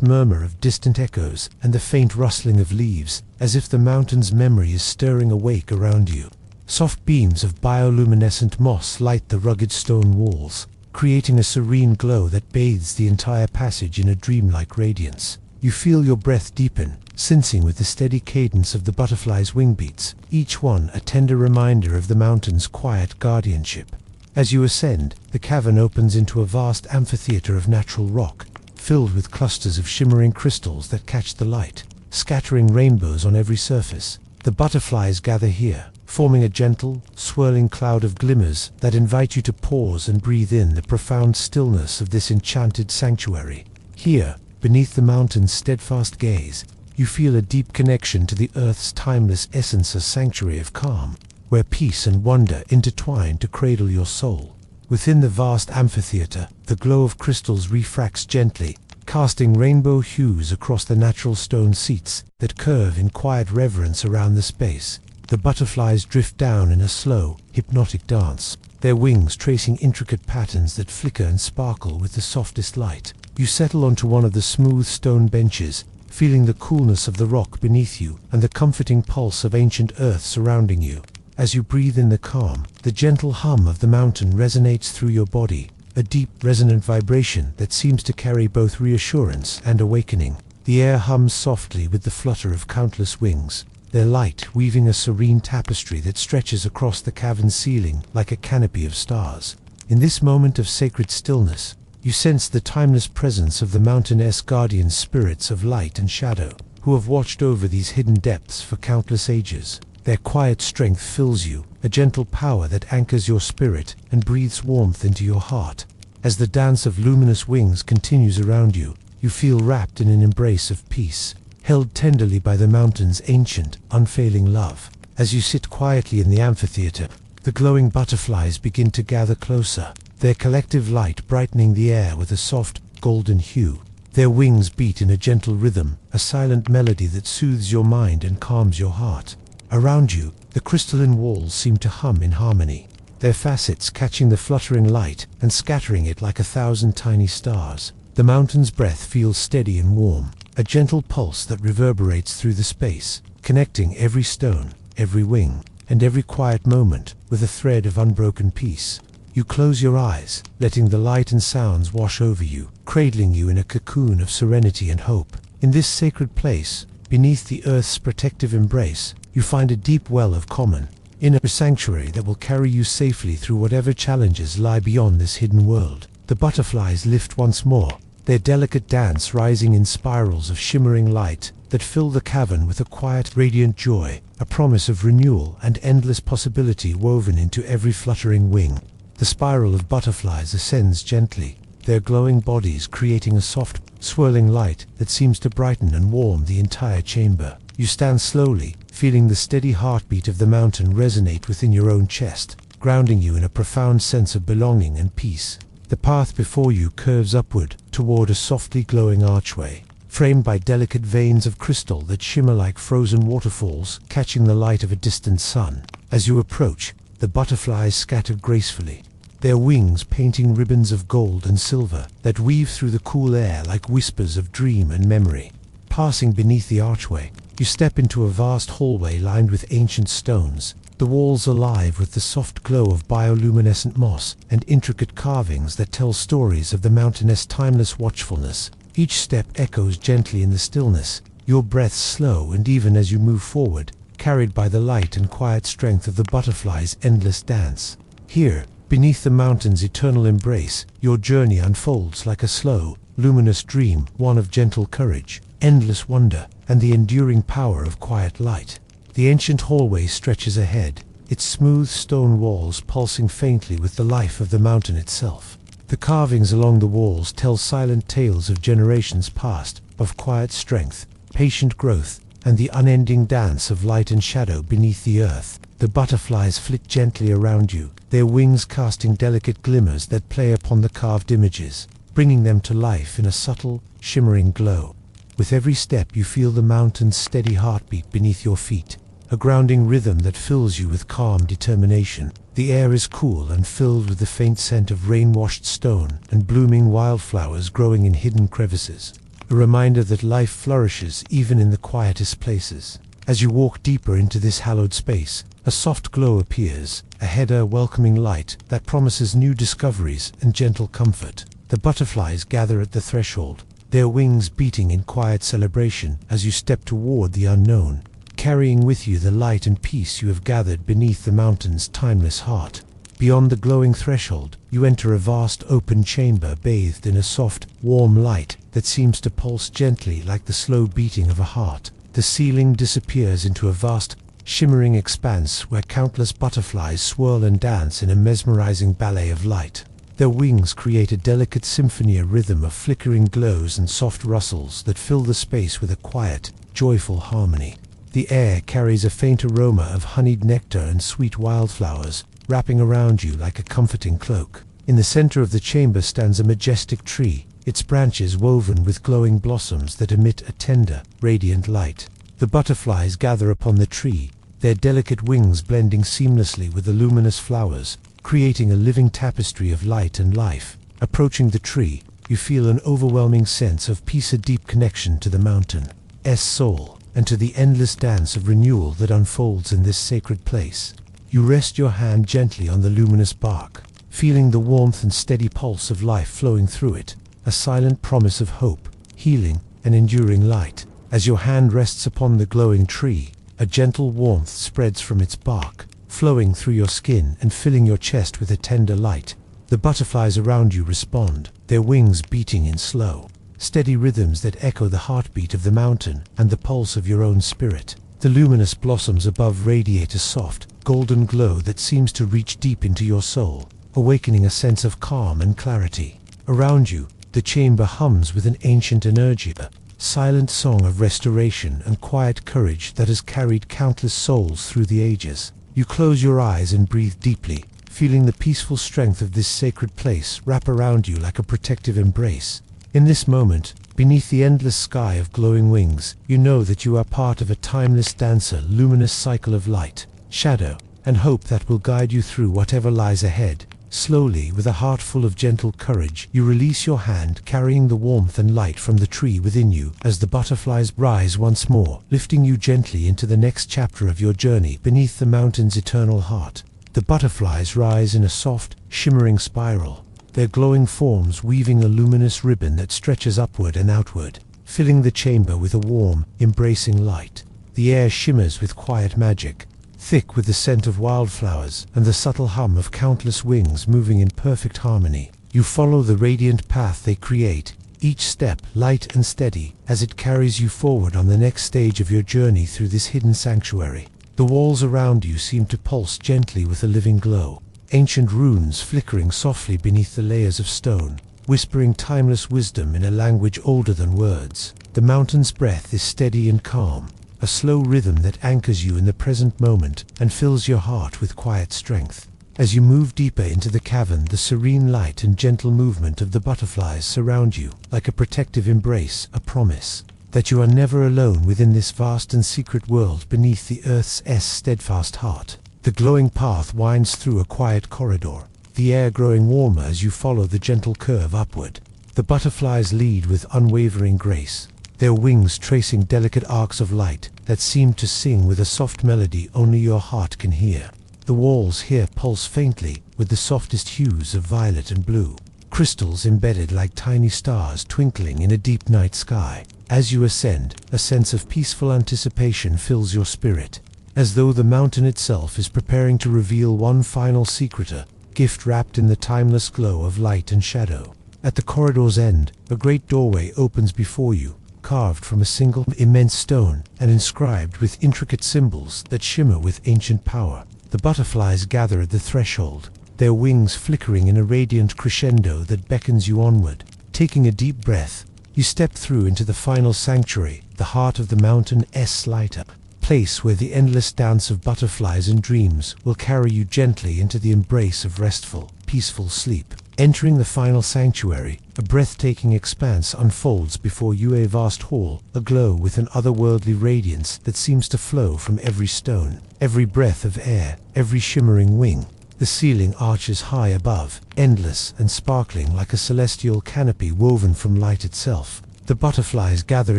murmur of distant echoes and the faint rustling of leaves, as if the mountain's memory is stirring awake around you. Soft beams of bioluminescent moss light the rugged stone walls, creating a serene glow that bathes the entire passage in a dreamlike radiance. You feel your breath deepen, sensing with the steady cadence of the butterfly's wing beats, each one a tender reminder of the mountain's quiet guardianship. As you ascend, the cavern opens into a vast amphitheater of natural rock, filled with clusters of shimmering crystals that catch the light, scattering rainbows on every surface. The butterflies gather here, forming a gentle, swirling cloud of glimmers that invite you to pause and breathe in the profound stillness of this enchanted sanctuary. Here, beneath the mountain's steadfast gaze, you feel a deep connection to the earth's timeless essence, a sanctuary of calm, where peace and wonder intertwine to cradle your soul. Within the vast amphitheater, the glow of crystals refracts gently, casting rainbow hues across the natural stone seats that curve in quiet reverence around the space. The butterflies drift down in a slow, hypnotic dance, their wings tracing intricate patterns that flicker and sparkle with the softest light. You settle onto one of the smooth stone benches, feeling the coolness of the rock beneath you and the comforting pulse of ancient earth surrounding you. As you breathe in the calm, the gentle hum of the mountain resonates through your body, a deep, resonant vibration that seems to carry both reassurance and awakening. The air hums softly with the flutter of countless wings, their light weaving a serene tapestry that stretches across the cavern's ceiling like a canopy of stars. In this moment of sacred stillness, you sense the timeless presence of the mountain's guardian spirits of light and shadow, who have watched over these hidden depths for countless ages. Their quiet strength fills you, a gentle power that anchors your spirit and breathes warmth into your heart. As the dance of luminous wings continues around you, you feel wrapped in an embrace of peace, held tenderly by the mountain's ancient, unfailing love. As you sit quietly in the amphitheater, the glowing butterflies begin to gather closer, their collective light brightening the air with a soft, golden hue. Their wings beat in a gentle rhythm, a silent melody that soothes your mind and calms your heart. Around you, the crystalline walls seem to hum in harmony, their facets catching the fluttering light and scattering it like 1,000 tiny stars. The mountain's breath feels steady and warm, a gentle pulse that reverberates through the space, connecting every stone, every wing, and every quiet moment with a thread of unbroken peace. You close your eyes, letting the light and sounds wash over you, cradling you in a cocoon of serenity and hope. In this sacred place, beneath the earth's protective embrace, you find a deep well of common, inner sanctuary that will carry you safely through whatever challenges lie beyond this hidden world. The butterflies lift once more, their delicate dance rising in spirals of shimmering light that fill the cavern with a quiet, radiant joy, a promise of renewal and endless possibility woven into every fluttering wing. The spiral of butterflies ascends gently, their glowing bodies creating a soft, swirling light that seems to brighten and warm the entire chamber. You stand slowly, feeling the steady heartbeat of the mountain resonate within your own chest, grounding you in a profound sense of belonging and peace. The path before you curves upward toward a softly glowing archway, framed by delicate veins of crystal that shimmer like frozen waterfalls catching the light of a distant sun. As you approach, the butterflies scatter gracefully, their wings painting ribbons of gold and silver that weave through the cool air like whispers of dream and memory. Passing beneath the archway, you step into a vast hallway lined with ancient stones, the walls alive with the soft glow of bioluminescent moss and intricate carvings that tell stories of the mountain's timeless watchfulness. Each step echoes gently in the stillness, your breath slow and even as you move forward, carried by the light and quiet strength of the butterfly's endless dance. Here, beneath the mountain's eternal embrace, your journey unfolds like a slow, luminous dream, one of gentle courage, endless wonder, and the enduring power of quiet light. The ancient hallway stretches ahead, its smooth stone walls pulsing faintly with the life of the mountain itself. The carvings along the walls tell silent tales of generations past, of quiet strength, patient growth, and the unending dance of light and shadow beneath the earth. The butterflies flit gently around you, their wings casting delicate glimmers that play upon the carved images, bringing them to life in a subtle, shimmering glow. With every step you feel the mountain's steady heartbeat beneath your feet, a grounding rhythm that fills you with calm determination. The air is cool and filled with the faint scent of rain-washed stone and blooming wildflowers growing in hidden crevices, a reminder that life flourishes even in the quietest places. As you walk deeper into this hallowed space, a soft glow appears, a welcoming light that promises new discoveries and gentle comfort. The butterflies gather at the threshold, their wings beating in quiet celebration as you step toward the unknown, carrying with you the light and peace you have gathered beneath the mountain's timeless heart. Beyond the glowing threshold, you enter a vast open chamber bathed in a soft, warm light that seems to pulse gently like the slow beating of a heart. The ceiling disappears into a vast, shimmering expanse where countless butterflies swirl and dance in a mesmerizing ballet of light. Their wings create a delicate symphony, a rhythm of flickering glows and soft rustles that fill the space with a quiet, joyful harmony. The air carries a faint aroma of honeyed nectar and sweet wildflowers, wrapping around you like a comforting cloak. In the center of the chamber stands a majestic tree, its branches woven with glowing blossoms that emit a tender, radiant light. The butterflies gather upon the tree, their delicate wings blending seamlessly with the luminous flowers, creating a living tapestry of light and life. Approaching the tree, you feel an overwhelming sense of peace, a deep connection to the mountain's soul, and to the endless dance of renewal that unfolds in this sacred place. You rest your hand gently on the luminous bark, feeling the warmth and steady pulse of life flowing through it, a silent promise of hope, healing, and enduring light. As your hand rests upon the glowing tree, a gentle warmth spreads from its bark, flowing through your skin and filling your chest with a tender light. The butterflies around you respond, their wings beating in slow, steady rhythms that echo the heartbeat of the mountain and the pulse of your own spirit. The luminous blossoms above radiate a soft, golden glow that seems to reach deep into your soul, awakening a sense of calm and clarity. Around you, the chamber hums with an ancient energy, a silent song of restoration and quiet courage that has carried countless souls through the ages. You close your eyes and breathe deeply, feeling the peaceful strength of this sacred place wrap around you like a protective embrace. In this moment, beneath the endless sky of glowing wings, you know that you are part of a timeless dancer, luminous cycle of light, shadow, and hope that will guide you through whatever lies ahead. Slowly, with a heart full of gentle courage, you release your hand, carrying the warmth and light from the tree within you as the butterflies rise once more, lifting you gently into the next chapter of your journey beneath the mountain's eternal heart. The butterflies rise in a soft, shimmering spiral, their glowing forms weaving a luminous ribbon that stretches upward and outward, filling the chamber with a warm, embracing light. The air shimmers with quiet magic, thick with the scent of wildflowers and the subtle hum of countless wings moving in perfect harmony. You follow the radiant path they create, each step light and steady as it carries you forward on the next stage of your journey through this hidden sanctuary. The walls around you seem to pulse gently with a living glow, ancient runes flickering softly beneath the layers of stone, whispering timeless wisdom in a language older than words. The mountain's breath is steady and calm, a slow rhythm that anchors you in the present moment and fills your heart with quiet strength. As you move deeper into the cavern, the serene light and gentle movement of the butterflies surround you like a protective embrace, a promise that you are never alone within this vast and secret world beneath the earth's steadfast heart. The glowing path winds through a quiet corridor, the air growing warmer as you follow the gentle curve upward. The butterflies lead with unwavering grace, their wings tracing delicate arcs of light that seem to sing with a soft melody only your heart can hear. The walls here pulse faintly with the softest hues of violet and blue, crystals embedded like tiny stars twinkling in a deep night sky. As you ascend, a sense of peaceful anticipation fills your spirit, as though the mountain itself is preparing to reveal one final secret, a gift wrapped in the timeless glow of light and shadow. At the corridor's end, a great doorway opens before you, carved from a single immense stone and inscribed with intricate symbols that shimmer with ancient power. The butterflies gather at the threshold, their wings flickering in a radiant crescendo that beckons you onward. Taking a deep breath, you step through into the final sanctuary, the heart of the mountain's light, a place where the endless dance of butterflies and dreams will carry you gently into the embrace of restful, peaceful sleep. Entering the final sanctuary, a breathtaking expanse unfolds before you, a vast hall, aglow with an otherworldly radiance that seems to flow from every stone, every breath of air, every shimmering wing. The ceiling arches high above, endless and sparkling like a celestial canopy woven from light itself. The butterflies gather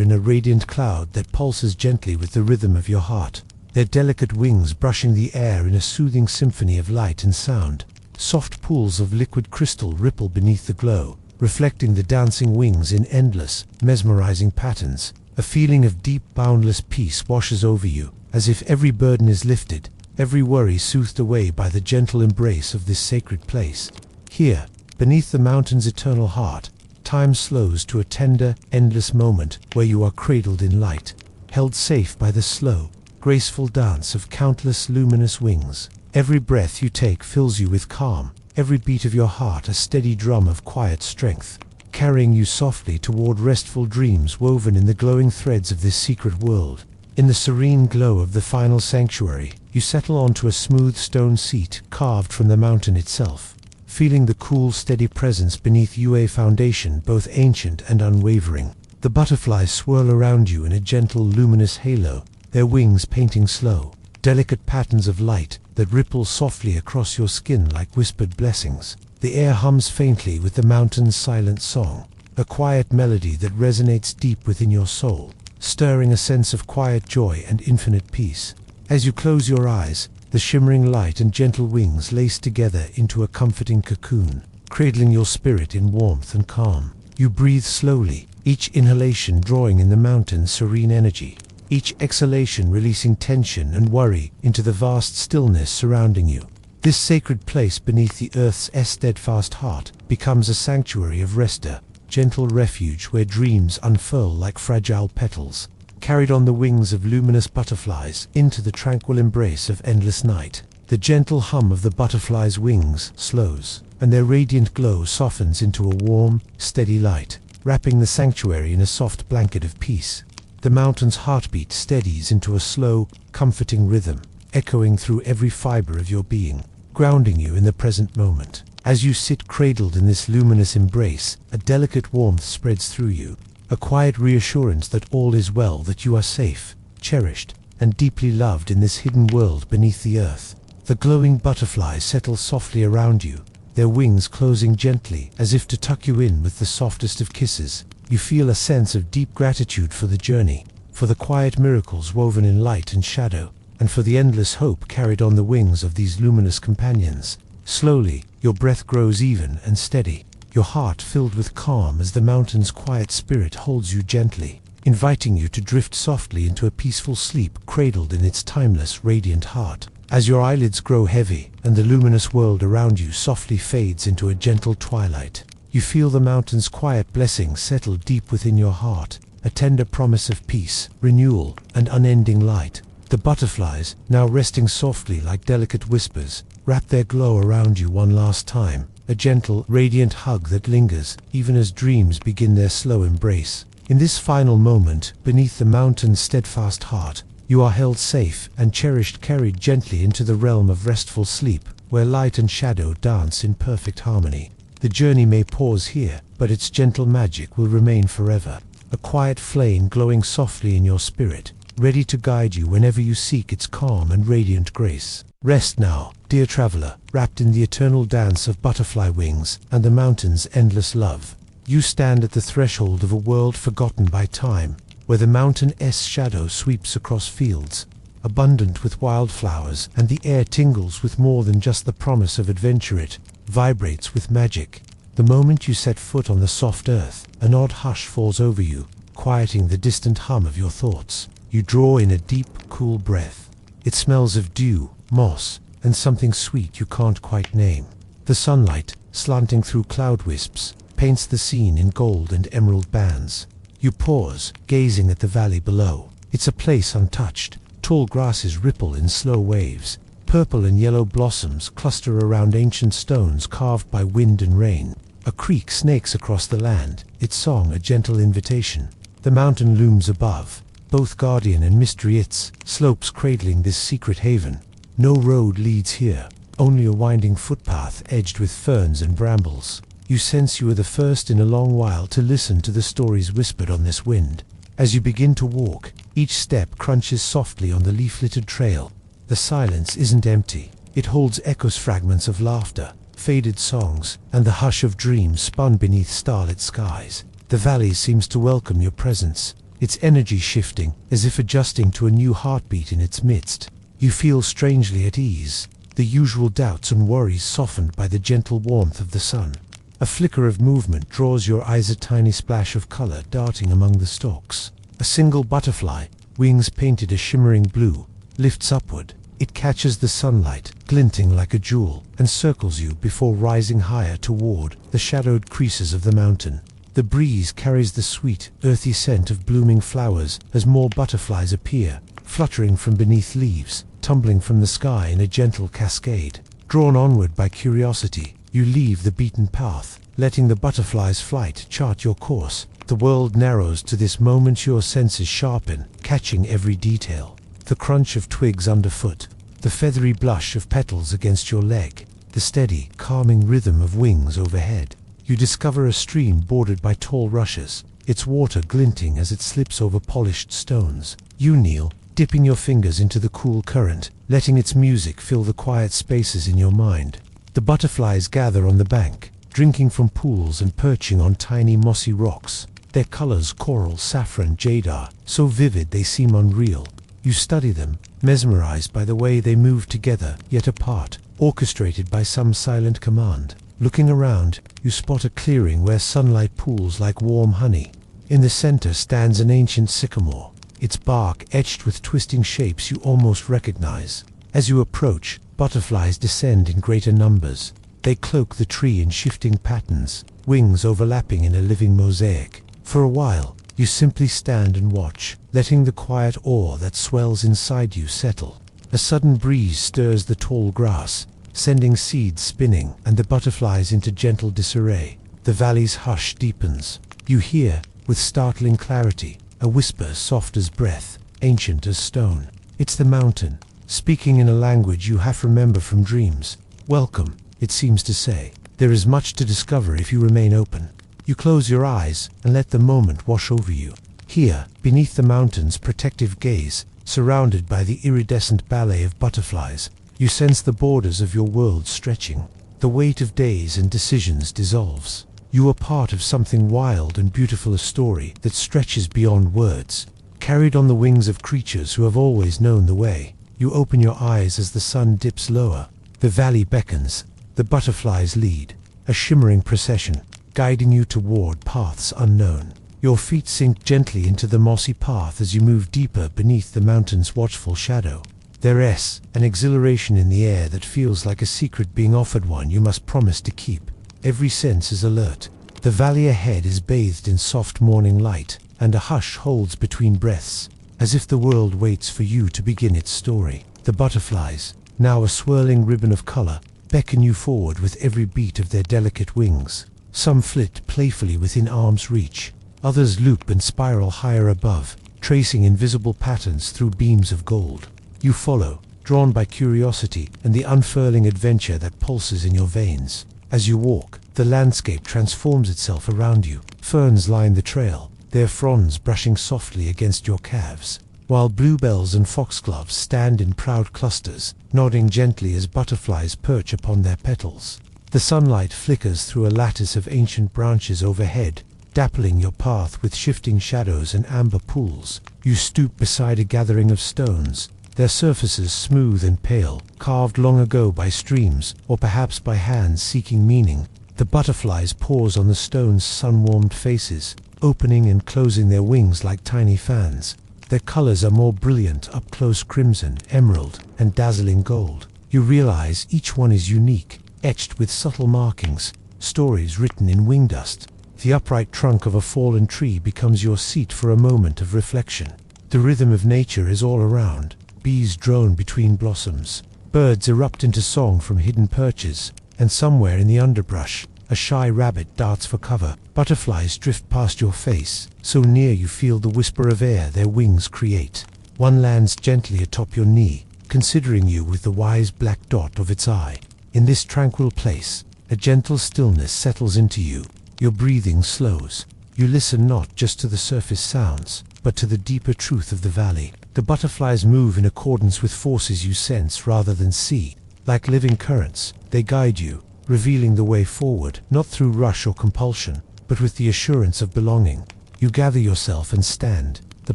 in a radiant cloud that pulses gently with the rhythm of your heart, their delicate wings brushing the air in a soothing symphony of light and sound. Soft pools of liquid crystal ripple beneath the glow, reflecting the dancing wings in endless, mesmerizing patterns. A feeling of deep, boundless peace washes over you, as if every burden is lifted, every worry soothed away by the gentle embrace of this sacred place. Here, beneath the mountain's eternal heart, time slows to a tender, endless moment where you are cradled in light, held safe by the slow, graceful dance of countless luminous wings. Every breath you take fills you with calm, every beat of your heart a steady drum of quiet strength, carrying you softly toward restful dreams woven in the glowing threads of this secret world. In the serene glow of the final sanctuary, you settle onto a smooth stone seat carved from the mountain itself, feeling the cool, steady presence beneath you, a foundation both ancient and unwavering. The butterflies swirl around you in a gentle, luminous halo, their wings painting slow, delicate patterns of light that ripple softly across your skin like whispered blessings. The air hums faintly with the mountain's silent song, a quiet melody that resonates deep within your soul, stirring a sense of quiet joy and infinite peace. As you close your eyes, the shimmering light and gentle wings lace together into a comforting cocoon, cradling your spirit in warmth and calm. You breathe slowly, each inhalation drawing in the mountain's serene energy, each exhalation releasing tension and worry into the vast stillness surrounding you. This sacred place beneath the earth's steadfast heart becomes a sanctuary of rest, a gentle refuge where dreams unfurl like fragile petals, carried on the wings of luminous butterflies into the tranquil embrace of endless night. The gentle hum of the butterflies' wings slows, and their radiant glow softens into a warm, steady light, wrapping the sanctuary in a soft blanket of peace. The mountain's heartbeat steadies into a slow, comforting rhythm, echoing through every fiber of your being, grounding you in the present moment. As you sit cradled in this luminous embrace, a delicate warmth spreads through you, a quiet reassurance that all is well, that you are safe, cherished, and deeply loved in this hidden world beneath the earth. The glowing butterflies settle softly around you, their wings closing gently as if to tuck you in with the softest of kisses. You feel a sense of deep gratitude for the journey, for the quiet miracles woven in light and shadow, and for the endless hope carried on the wings of these luminous companions. Slowly, your breath grows even and steady, your heart filled with calm as the mountain's quiet spirit holds you gently, inviting you to drift softly into a peaceful sleep cradled in its timeless, radiant heart. As your eyelids grow heavy and the luminous world around you softly fades into a gentle twilight, you feel the mountain's quiet blessing settle deep within your heart, a tender promise of peace, renewal, and unending light. The butterflies, now resting softly like delicate whispers, wrap their glow around you one last time, a gentle, radiant hug that lingers even as dreams begin their slow embrace. In this final moment, beneath the mountain's steadfast heart, you are held safe and cherished, carried gently into the realm of restful sleep, where light and shadow dance in perfect harmony. The journey may pause here, but its gentle magic will remain forever, a quiet flame glowing softly in your spirit, ready to guide you whenever you seek its calm and radiant grace. Rest now, dear traveler, wrapped in the eternal dance of butterfly wings and the mountain's endless love. You stand at the threshold of a world forgotten by time, where the mountain's shadow sweeps across fields, abundant with wildflowers, and the air tingles with more than just the promise of adventure. It vibrates with magic. The moment you set foot on the soft earth, an odd hush falls over you, quieting the distant hum of your thoughts. You draw in a deep, cool breath. It smells of dew, moss, and something sweet you can't quite name. The sunlight, slanting through cloud wisps, paints the scene in gold and emerald bands. You pause, gazing at the valley below. It's a place untouched. Tall grasses ripple in slow waves. Purple and yellow blossoms cluster around ancient stones carved by wind and rain. A creek snakes across the land, its song a gentle invitation. The mountain looms above, both guardian and mystery, its slopes cradling this secret haven. No road leads here, only a winding footpath edged with ferns and brambles. You sense you are the first in a long while to listen to the stories whispered on this wind. As you begin to walk, each step crunches softly on the leaf-littered trail. The silence isn't empty. It holds echoes, fragments of laughter, faded songs, and the hush of dreams spun beneath starlit skies. The valley seems to welcome your presence, its energy shifting, as if adjusting to a new heartbeat in its midst. You feel strangely at ease, the usual doubts and worries softened by the gentle warmth of the sun. A flicker of movement draws your eyes, a tiny splash of color darting among the stalks. A single butterfly, wings painted a shimmering blue, lifts upward. It catches the sunlight, glinting like a jewel, and circles you before rising higher toward the shadowed creases of the mountain. The breeze carries the sweet, earthy scent of blooming flowers as more butterflies appear, fluttering from beneath leaves, tumbling from the sky in a gentle cascade. Drawn onward by curiosity, you leave the beaten path, letting the butterfly's flight chart your course. The world narrows to this moment, your senses sharpen, catching every detail. The crunch of twigs underfoot, the feathery blush of petals against your leg, the steady, calming rhythm of wings overhead. You discover a stream bordered by tall rushes, its water glinting as it slips over polished stones. You kneel, dipping your fingers into the cool current, letting its music fill the quiet spaces in your mind. The butterflies gather on the bank, drinking from pools and perching on tiny mossy rocks. Their colors, coral, saffron, jade, are so vivid they seem unreal. You study them, mesmerized by the way they move together, yet apart, orchestrated by some silent command. Looking around, you spot a clearing where sunlight pools like warm honey. In the center stands an ancient sycamore, its bark etched with twisting shapes you almost recognize. As you approach, butterflies descend in greater numbers. They cloak the tree in shifting patterns, wings overlapping in a living mosaic. For a while, you simply stand and watch, letting the quiet awe that swells inside you settle. A sudden breeze stirs the tall grass, sending seeds spinning and the butterflies into gentle disarray. The valley's hush deepens. You hear, with startling clarity, a whisper soft as breath, ancient as stone. It's the mountain, speaking in a language you half remember from dreams. Welcome, it seems to say. There is much to discover if you remain open. You close your eyes and let the moment wash over you. Here, beneath the mountain's protective gaze, surrounded by the iridescent ballet of butterflies, you sense the borders of your world stretching. The weight of days and decisions dissolves. You are part of something wild and beautiful, a story that stretches beyond words, carried on the wings of creatures who have always known the way. You open your eyes as the sun dips lower. The valley beckons, the butterflies lead, a shimmering procession, guiding you toward paths unknown. Your feet sink gently into the mossy path as you move deeper beneath the mountain's watchful shadow. There is an exhilaration in the air that feels like a secret being offered, one you must promise to keep. Every sense is alert. The valley ahead is bathed in soft morning light, and a hush holds between breaths, as if the world waits for you to begin its story. The butterflies, now a swirling ribbon of color, beckon you forward with every beat of their delicate wings. Some flit playfully within arm's reach, others loop and spiral higher above, tracing invisible patterns through beams of gold. You follow, drawn by curiosity and the unfurling adventure that pulses in your veins. As you walk, the landscape transforms itself around you. Ferns line the trail, their fronds brushing softly against your calves, while bluebells and foxgloves stand in proud clusters, nodding gently as butterflies perch upon their petals. The sunlight flickers through a lattice of ancient branches overhead, dappling your path with shifting shadows and amber pools. You stoop beside a gathering of stones, their surfaces smooth and pale, carved long ago by streams, or perhaps by hands seeking meaning. The butterflies pause on the stones' sun-warmed faces, opening and closing their wings like tiny fans. Their colors are more brilliant, up-close crimson, emerald, and dazzling gold. You realize each one is unique, etched with subtle markings, stories written in wing dust. The upright trunk of a fallen tree becomes your seat for a moment of reflection. The rhythm of nature is all around. Bees drone between blossoms, birds erupt into song from hidden perches, and somewhere in the underbrush, a shy rabbit darts for cover. Butterflies drift past your face, so near you feel the whisper of air their wings create. One lands gently atop your knee, considering you with the wise black dot of its eye. In this tranquil place, a gentle stillness settles into you. Your breathing slows. You listen not just to the surface sounds, but to the deeper truth of the valley. The butterflies move in accordance with forces you sense rather than see. Like living currents, they guide you, revealing the way forward, not through rush or compulsion, but with the assurance of belonging. You gather yourself and stand. The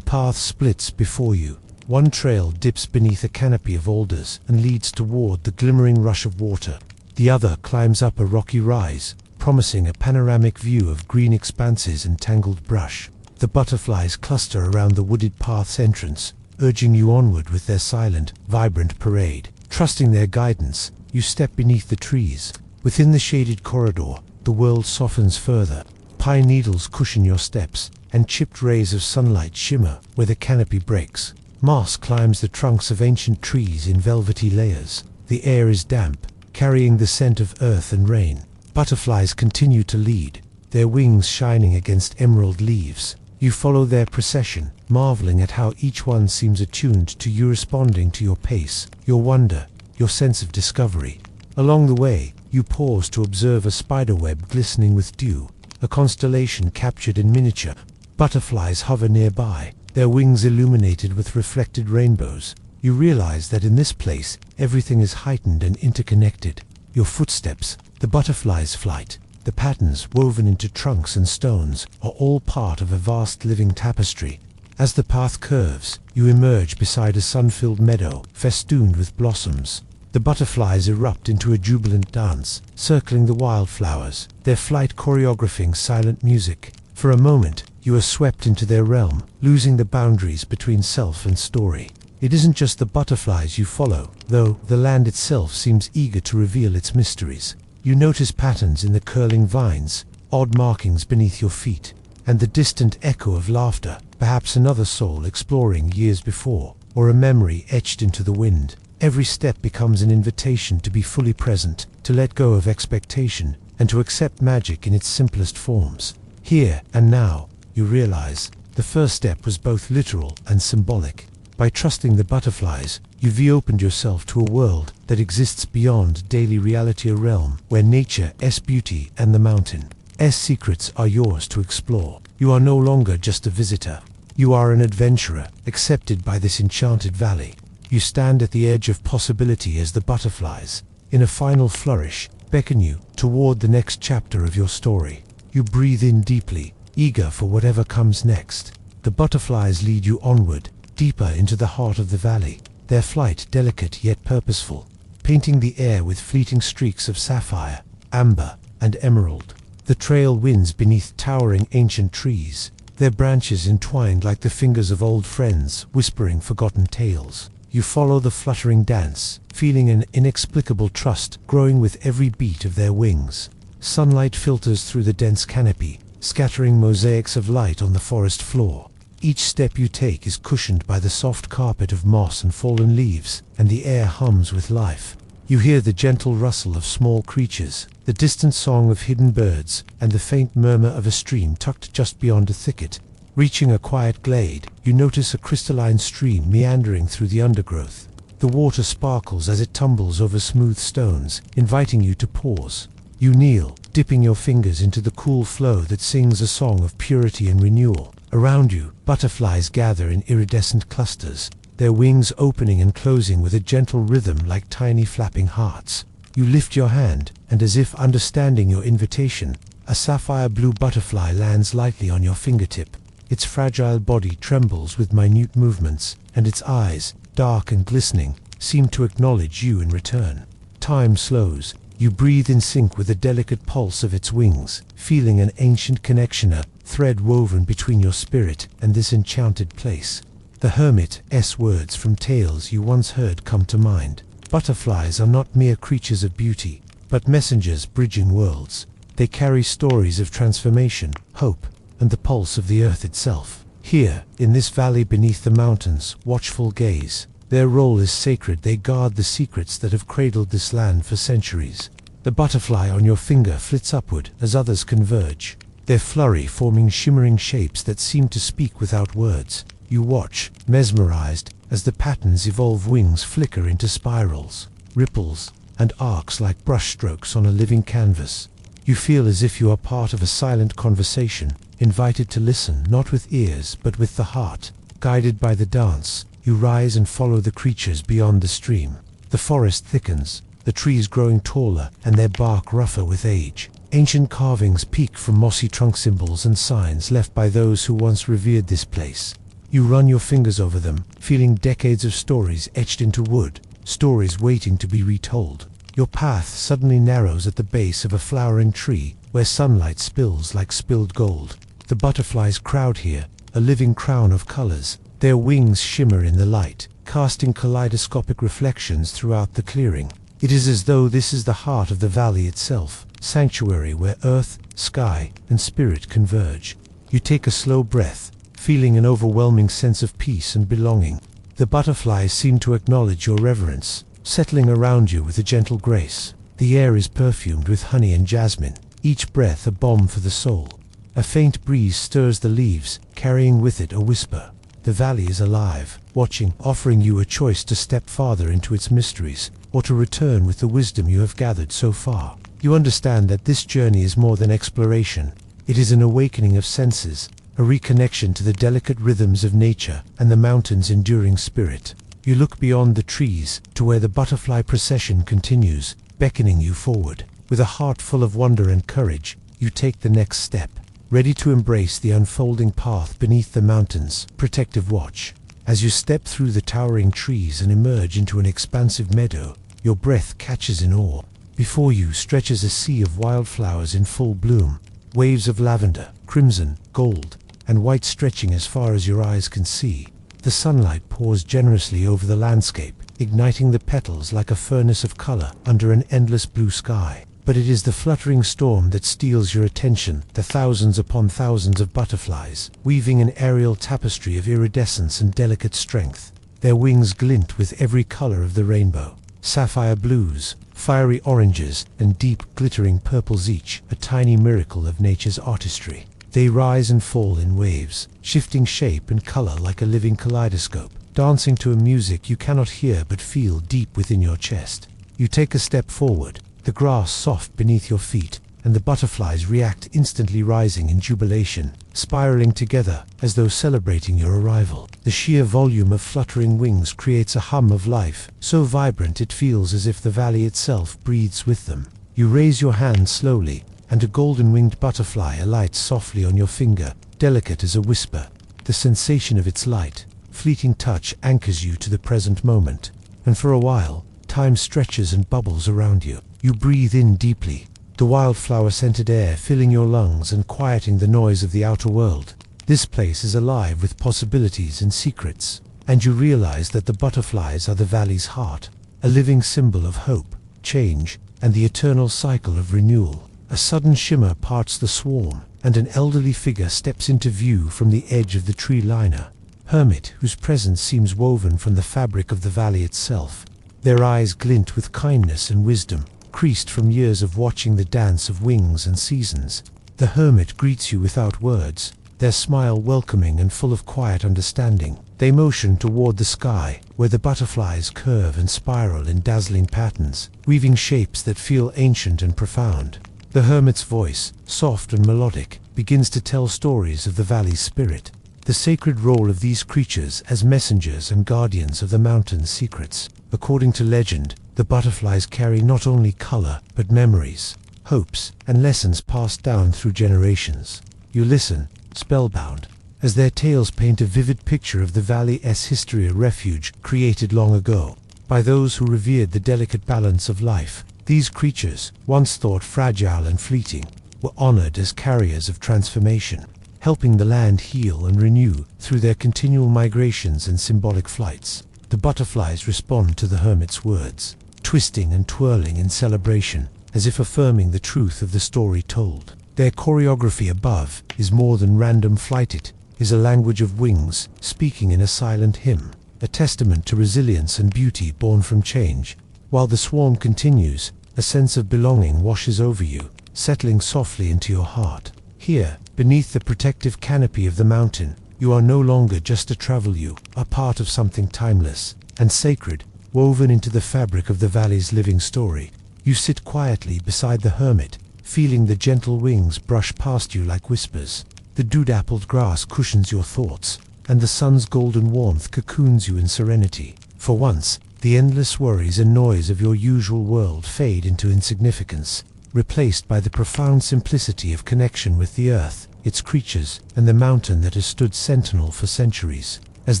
path splits before you. One trail dips beneath a canopy of alders and leads toward the glimmering rush of water. The other climbs up a rocky rise, promising a panoramic view of green expanses and tangled brush. The butterflies cluster around the wooded path's entrance, urging you onward with their silent, vibrant parade. Trusting their guidance, you step beneath the trees. Within the shaded corridor, the world softens further. Pine needles cushion your steps, and chipped rays of sunlight shimmer where the canopy breaks. Moss climbs the trunks of ancient trees in velvety layers. The air is damp, carrying the scent of earth and rain. Butterflies continue to lead, their wings shining against emerald leaves. You follow their procession, marveling at how each one seems attuned to you, responding to your pace, your wonder, your sense of discovery. Along the way, you pause to observe a spiderweb glistening with dew, a constellation captured in miniature. Butterflies hover nearby, their wings illuminated with reflected rainbows. You realize that in this place, everything is heightened and interconnected. Your footsteps, the butterfly's flight, the patterns woven into trunks and stones are all part of a vast living tapestry. As the path curves, you emerge beside a sun-filled meadow festooned with blossoms. The butterflies erupt into a jubilant dance, circling the wildflowers, their flight choreographing silent music. For a moment, you are swept into their realm, losing the boundaries between self and story. It isn't just the butterflies you follow, though the land itself seems eager to reveal its mysteries. You notice patterns in the curling vines, odd markings beneath your feet, and the distant echo of laughter, perhaps another soul exploring years before, or a memory etched into the wind. Every step becomes an invitation to be fully present, to let go of expectation, and to accept magic in its simplest forms. Here and now, you realize, the first step was both literal and symbolic. By trusting the butterflies, you've reopened yourself to a world that exists beyond daily reality, a realm where nature's beauty and the mountain's secrets are yours to explore. You are no longer just a visitor. You are an adventurer, accepted by this enchanted valley. You stand at the edge of possibility as the butterflies, in a final flourish, beckon you toward the next chapter of your story. You breathe in deeply, eager for whatever comes next. The butterflies lead you onward, deeper into the heart of the valley, their flight delicate yet purposeful, painting the air with fleeting streaks of sapphire, amber, and emerald. The trail winds beneath towering ancient trees, their branches entwined like the fingers of old friends, whispering forgotten tales. You follow the fluttering dance, feeling an inexplicable trust growing with every beat of their wings. Sunlight filters through the dense canopy, scattering mosaics of light on the forest floor. Each step you take is cushioned by the soft carpet of moss and fallen leaves, and the air hums with life. You hear the gentle rustle of small creatures, the distant song of hidden birds, and the faint murmur of a stream tucked just beyond a thicket. Reaching a quiet glade, you notice a crystalline stream meandering through the undergrowth. The water sparkles as it tumbles over smooth stones, inviting you to pause. You kneel, dipping your fingers into the cool flow that sings a song of purity and renewal. Around you, butterflies gather in iridescent clusters, their wings opening and closing with a gentle rhythm like tiny flapping hearts. You lift your hand, and as if understanding your invitation, a sapphire blue butterfly lands lightly on your fingertip. Its fragile body trembles with minute movements, and its eyes, dark and glistening, seem to acknowledge you in return. Time slows. You breathe in sync with the delicate pulse of its wings, feeling an ancient connection, a thread woven between your spirit and this enchanted place. The hermit's words from tales you once heard come to mind. Butterflies are not mere creatures of beauty, but messengers bridging worlds. They carry stories of transformation, hope, and the pulse of the earth itself. Here, in this valley beneath the mountains, watchful gaze. Their role is sacred. They guard the secrets that have cradled this land for centuries. The butterfly on your finger flits upward as others converge, their flurry forming shimmering shapes that seem to speak without words. You watch, mesmerized, as the patterns evolve. Wings flicker into spirals, ripples, and arcs like brushstrokes on a living canvas. You feel as if you are part of a silent conversation, invited to listen not with ears but with the heart. Guided by the dance, you rise and follow the creatures beyond the stream. The forest thickens, the trees growing taller and their bark rougher with age. Ancient carvings peek from mossy trunk symbols and signs left by those who once revered this place. You run your fingers over them, feeling decades of stories etched into wood, stories waiting to be retold. Your path suddenly narrows at the base of a flowering tree, where sunlight spills like spilled gold. The butterflies crowd here, a living crown of colors. Their wings shimmer in the light, casting kaleidoscopic reflections throughout the clearing. It is as though this is the heart of the valley itself, sanctuary where earth, sky, and spirit converge. You take a slow breath, feeling an overwhelming sense of peace and belonging. The butterflies seem to acknowledge your reverence, settling around you with a gentle grace. The air is perfumed with honey and jasmine, each breath a balm for the soul. A faint breeze stirs the leaves, carrying with it a whisper. The valley is alive, watching, offering you a choice to step farther into its mysteries, or to return with the wisdom you have gathered so far. You understand that this journey is more than exploration. It is an awakening of senses, a reconnection to the delicate rhythms of nature and the mountain's enduring spirit. You look beyond the trees to where the butterfly procession continues, beckoning you forward. With a heart full of wonder and courage, you take the next step, ready to embrace the unfolding path beneath the mountain's protective watch. As you step through the towering trees and emerge into an expansive meadow, your breath catches in awe. Before you stretches a sea of wildflowers in full bloom, waves of lavender, crimson, gold, and white stretching as far as your eyes can see. The sunlight pours generously over the landscape, igniting the petals like a furnace of color under an endless blue sky. But it is the fluttering storm that steals your attention, the thousands upon thousands of butterflies, weaving an aerial tapestry of iridescence and delicate strength. Their wings glint with every color of the rainbow. Sapphire blues, fiery oranges, and deep glittering purples, each a tiny miracle of nature's artistry. They rise and fall in waves, shifting shape and color like a living kaleidoscope, dancing to a music you cannot hear but feel deep within your chest. You take a step forward, the grass soft beneath your feet, and the butterflies react, instantly rising in jubilation, spiraling together as though celebrating your arrival. The sheer volume of fluttering wings creates a hum of life, so vibrant it feels as if the valley itself breathes with them. You raise your hand slowly, and a golden-winged butterfly alights softly on your finger, delicate as a whisper. The sensation of its light, fleeting touch anchors you to the present moment, and for a while, time stretches and bubbles around you. You breathe in deeply, the wildflower-scented air filling your lungs and quieting the noise of the outer world. This place is alive with possibilities and secrets, and you realize that the butterflies are the valley's heart, a living symbol of hope, change, and the eternal cycle of renewal. A sudden shimmer parts the swarm, and an elderly figure steps into view from the edge of the tree liner. Hermit, whose presence seems woven from the fabric of the valley itself. Their eyes glint with kindness and wisdom, creased from years of watching the dance of wings and seasons. The hermit greets you without words, their smile welcoming and full of quiet understanding. They motion toward the sky, where the butterflies curve and spiral in dazzling patterns, weaving shapes that feel ancient and profound. The hermit's voice, soft and melodic, begins to tell stories of the valley's spirit, the sacred role of these creatures as messengers and guardians of the mountain's secrets. According to legend, the butterflies carry not only color, but memories, hopes, and lessons passed down through generations. You listen, spellbound, as their tales paint a vivid picture of the valley's history, a refuge created long ago by those who revered the delicate balance of life. These creatures, once thought fragile and fleeting, were honored as carriers of transformation, helping the land heal and renew through their continual migrations and symbolic flights. The butterflies respond to the hermit's words, twisting and twirling in celebration, as if affirming the truth of the story told. Their choreography above is more than random flight, it is a language of wings, speaking in a silent hymn, a testament to resilience and beauty born from change. While the swarm continues, a sense of belonging washes over you, settling softly into your heart. Here, beneath the protective canopy of the mountain, you are no longer just a traveler, you are part of something timeless and sacred, woven into the fabric of the valley's living story. You sit quietly beside the hermit, feeling the gentle wings brush past you like whispers. The dew-dappled grass cushions your thoughts, and the sun's golden warmth cocoons you in serenity. For once, the endless worries and noise of your usual world fade into insignificance, replaced by the profound simplicity of connection with the earth, its creatures, and the mountain that has stood sentinel for centuries. As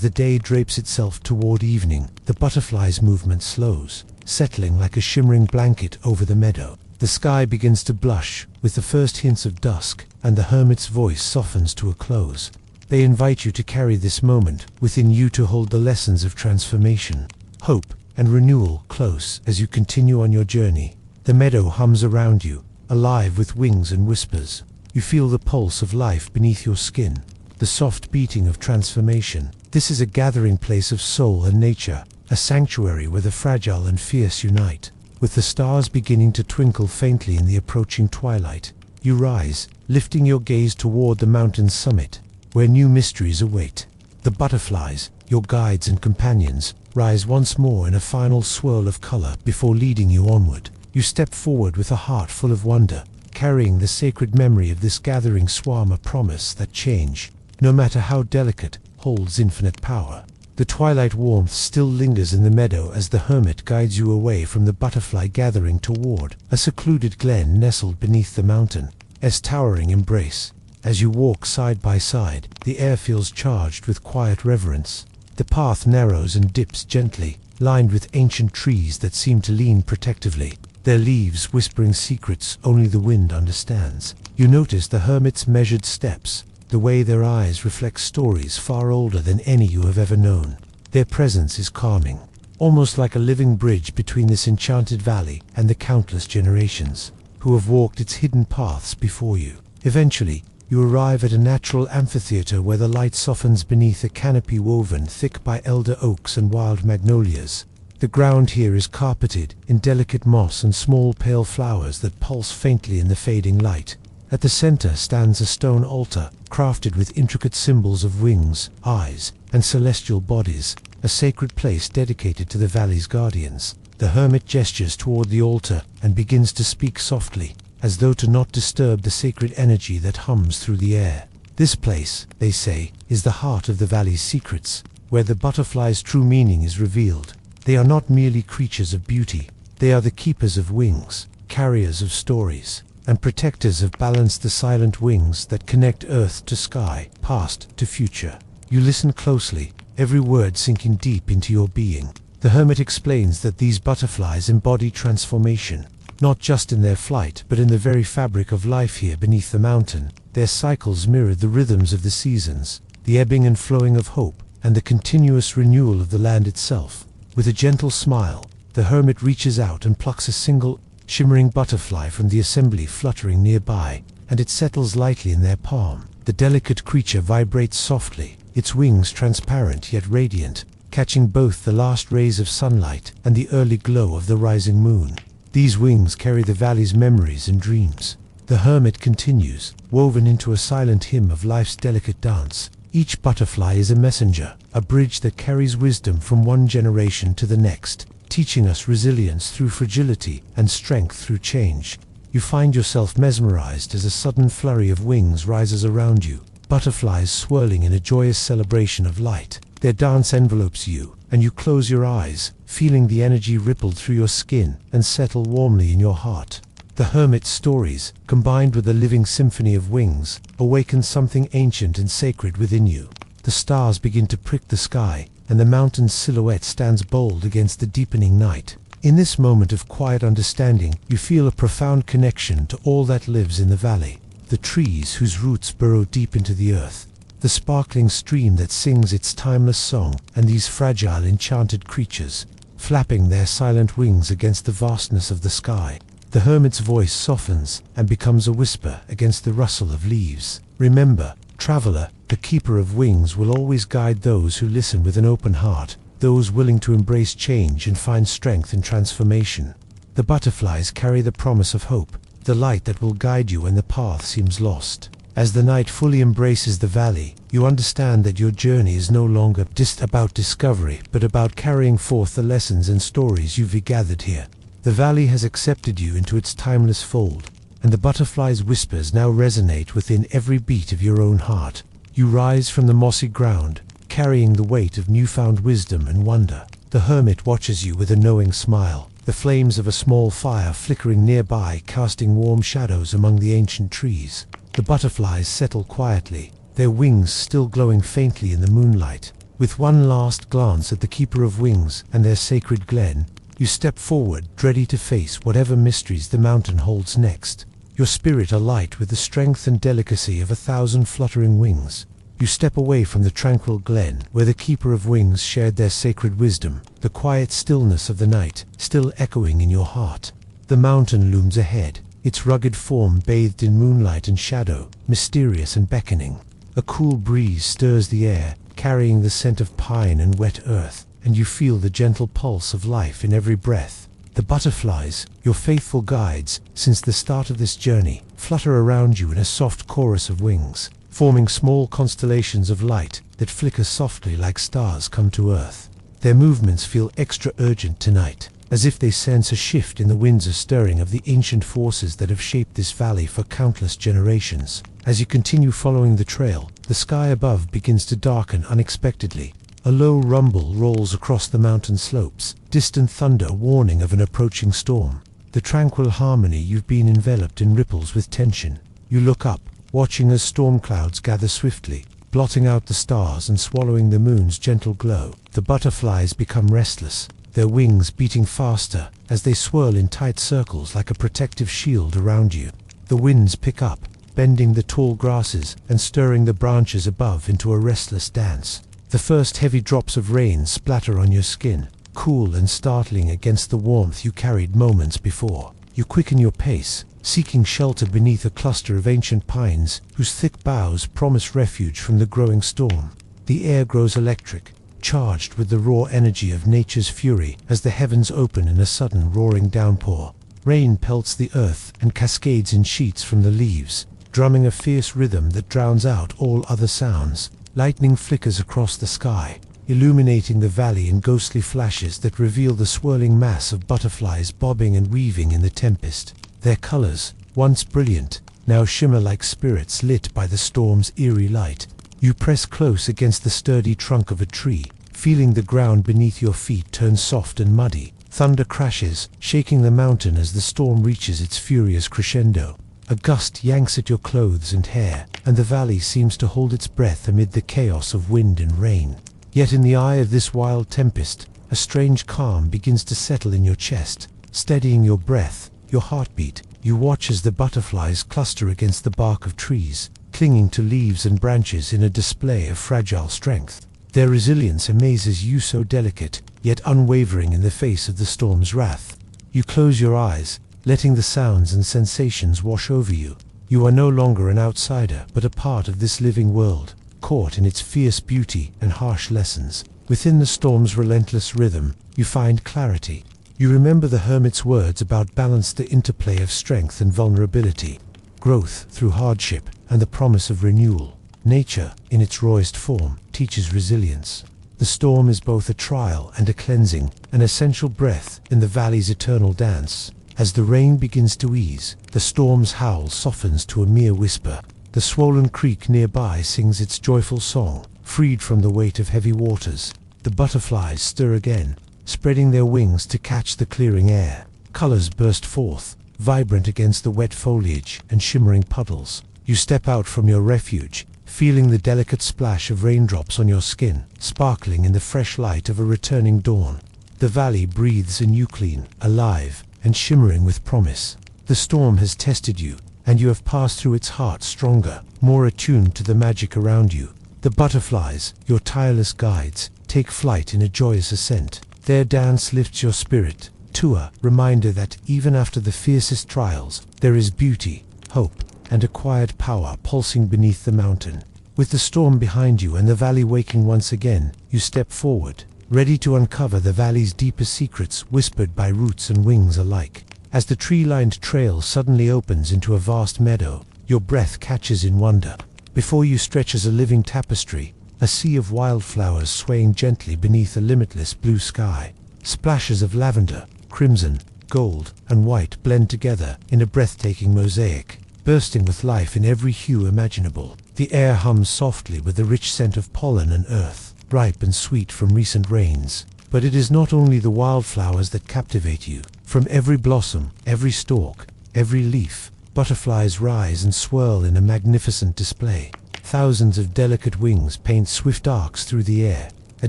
the day drapes itself toward evening, the butterfly's movement slows, settling like a shimmering blanket over the meadow. The sky begins to blush with the first hints of dusk, and the hermit's voice softens to a close. They invite you to carry this moment within you, to hold the lessons of transformation, hope, and renewal close as you continue on your journey. The meadow hums around you, alive with wings and whispers. You feel the pulse of life beneath your skin, the soft beating of transformation. This is a gathering place of soul and nature, a sanctuary where the fragile and fierce unite. With the stars beginning to twinkle faintly in the approaching twilight, you rise, lifting your gaze toward the mountain's summit, where new mysteries await. The butterflies, your guides and companions, rise once more in a final swirl of color before leading you onward. You step forward with a heart full of wonder, carrying the sacred memory of this gathering swarm, a promise that change, no matter how delicate, holds infinite power. The twilight warmth still lingers in the meadow as the hermit guides you away from the butterfly gathering toward a secluded glen nestled beneath the mountain's towering embrace. As you walk side by side, the air feels charged with quiet reverence. The path narrows and dips gently, lined with ancient trees that seem to lean protectively, their leaves whispering secrets only the wind understands. You notice the hermit's measured steps, the way their eyes reflect stories far older than any you have ever known. Their presence is calming, almost like a living bridge between this enchanted valley and the countless generations who have walked its hidden paths before you. Eventually, you arrive at a natural amphitheater where the light softens beneath a canopy woven thick by elder oaks and wild magnolias. The ground here is carpeted in delicate moss and small pale flowers that pulse faintly in the fading light. At the center stands a stone altar, crafted with intricate symbols of wings, eyes, and celestial bodies, a sacred place dedicated to the valley's guardians. The hermit gestures toward the altar and begins to speak softly, as though to not disturb the sacred energy that hums through the air. This place, they say, is the heart of the valley's secrets, where the butterfly's true meaning is revealed. They are not merely creatures of beauty, they are the keepers of wings, carriers of stories, and protectors of balance, the silent wings that connect earth to sky, past to future. You listen closely, every word sinking deep into your being. The hermit explains that these butterflies embody transformation, not just in their flight, but in the very fabric of life here beneath the mountain. Their cycles mirror the rhythms of the seasons, the ebbing and flowing of hope, and the continuous renewal of the land itself. With a gentle smile, the hermit reaches out and plucks a single, shimmering butterfly from the assembly fluttering nearby, and it settles lightly in their palm. The delicate creature vibrates softly, its wings transparent yet radiant, catching both the last rays of sunlight and the early glow of the rising moon. These wings carry the valley's memories and dreams. The hermit continues, woven into a silent hymn of life's delicate dance. Each butterfly is a messenger, a bridge that carries wisdom from one generation to the next, teaching us resilience through fragility and strength through change. You find yourself mesmerized as a sudden flurry of wings rises around you, butterflies swirling in a joyous celebration of light. Their dance envelopes you, and you close your eyes, feeling the energy ripple through your skin and settle warmly in your heart. The hermit's stories, combined with the living symphony of wings, awaken something ancient and sacred within you. The stars begin to prick the sky, and the mountain's silhouette stands bold against the deepening night. In this moment of quiet understanding, you feel a profound connection to all that lives in the valley. The trees whose roots burrow deep into the earth, the sparkling stream that sings its timeless song, and these fragile, enchanted creatures, flapping their silent wings against the vastness of the sky. The hermit's voice softens and becomes a whisper against the rustle of leaves. Remember, traveler, the keeper of wings will always guide those who listen with an open heart, those willing to embrace change and find strength in transformation. The butterflies carry the promise of hope, the light that will guide you when the path seems lost. As the night fully embraces the valley, you understand that your journey is no longer just about discovery, but about carrying forth the lessons and stories you've gathered here. The valley has accepted you into its timeless fold, and the butterfly's whispers now resonate within every beat of your own heart. You rise from the mossy ground, carrying the weight of newfound wisdom and wonder. The hermit watches you with a knowing smile, the flames of a small fire flickering nearby, casting warm shadows among the ancient trees. The butterflies settle quietly, their wings still glowing faintly in the moonlight. With one last glance at the Keeper of Wings and their sacred glen, you step forward, ready to face whatever mysteries the mountain holds next. Your spirit alight with the strength and delicacy of 1,000 fluttering wings. You step away from the tranquil glen where the Keeper of Wings shared their sacred wisdom, the quiet stillness of the night still echoing in your heart. The mountain looms ahead, its rugged form bathed in moonlight and shadow, mysterious and beckoning. A cool breeze stirs the air, carrying the scent of pine and wet earth, and you feel the gentle pulse of life in every breath. The butterflies, your faithful guides since the start of this journey, flutter around you in a soft chorus of wings, forming small constellations of light that flicker softly like stars come to earth. Their movements feel extra urgent tonight, as if they sense a shift in the winds or stirring of the ancient forces that have shaped this valley for countless generations. As you continue following the trail, the sky above begins to darken unexpectedly. A low rumble rolls across the mountain slopes, distant thunder warning of an approaching storm. The tranquil harmony you've been enveloped in ripples with tension. You look up, watching as storm clouds gather swiftly, blotting out the stars and swallowing the moon's gentle glow. The butterflies become restless, their wings beating faster as they swirl in tight circles like a protective shield around you. The winds pick up, bending the tall grasses and stirring the branches above into a restless dance. The first heavy drops of rain splatter on your skin, cool and startling against the warmth you carried moments before. You quicken your pace, seeking shelter beneath a cluster of ancient pines whose thick boughs promise refuge from the growing storm. The air grows electric, charged with the raw energy of nature's fury as the heavens open in a sudden roaring downpour. Rain pelts the earth and cascades in sheets from the leaves, drumming a fierce rhythm that drowns out all other sounds. Lightning flickers across the sky, illuminating the valley in ghostly flashes that reveal the swirling mass of butterflies bobbing and weaving in the tempest. Their colors, once brilliant, now shimmer like spirits lit by the storm's eerie light. You press close against the sturdy trunk of a tree, feeling the ground beneath your feet turn soft and muddy. Thunder crashes, shaking the mountain as the storm reaches its furious crescendo. A gust yanks at your clothes and hair, and the valley seems to hold its breath amid the chaos of wind and rain. Yet in the eye of this wild tempest, a strange calm begins to settle in your chest, steadying your breath, your heartbeat. You watch as the butterflies cluster against the bark of trees, clinging to leaves and branches in a display of fragile strength. Their resilience amazes you, so delicate, yet unwavering in the face of the storm's wrath. You close your eyes, letting the sounds and sensations wash over you. You are no longer an outsider, but a part of this living world, caught in its fierce beauty and harsh lessons. Within the storm's relentless rhythm, you find clarity. You remember the hermit's words about balance, the interplay of strength and vulnerability, growth through hardship, and the promise of renewal. Nature, in its rawest form, teaches resilience. The storm is both a trial and a cleansing, an essential breath in the valley's eternal dance. As the rain begins to ease, the storm's howl softens to a mere whisper. The swollen creek nearby sings its joyful song, freed from the weight of heavy waters. The butterflies stir again, spreading their wings to catch the clearing air. Colors burst forth, vibrant against the wet foliage and shimmering puddles. You step out from your refuge, feeling the delicate splash of raindrops on your skin, sparkling in the fresh light of a returning dawn. The valley breathes anew, clean, alive, and shimmering with promise. The storm has tested you, and you have passed through its heart stronger, more attuned to the magic around you. The butterflies, your tireless guides, take flight in a joyous ascent. Their dance lifts your spirit, to a reminder that even after the fiercest trials, there is beauty, hope, and a quiet power pulsing beneath the mountain. With the storm behind you and the valley waking once again, you step forward, ready to uncover the valley's deepest secrets whispered by roots and wings alike. As the tree-lined trail suddenly opens into a vast meadow, your breath catches in wonder. Before you stretches a living tapestry, a sea of wildflowers swaying gently beneath a limitless blue sky. Splashes of lavender, crimson, gold, and white blend together in a breathtaking mosaic, bursting with life in every hue imaginable. The air hums softly with the rich scent of pollen and earth, ripe and sweet from recent rains. But it is not only the wildflowers that captivate you. From every blossom, every stalk, every leaf, butterflies rise and swirl in a magnificent display. Thousands of delicate wings paint swift arcs through the air, a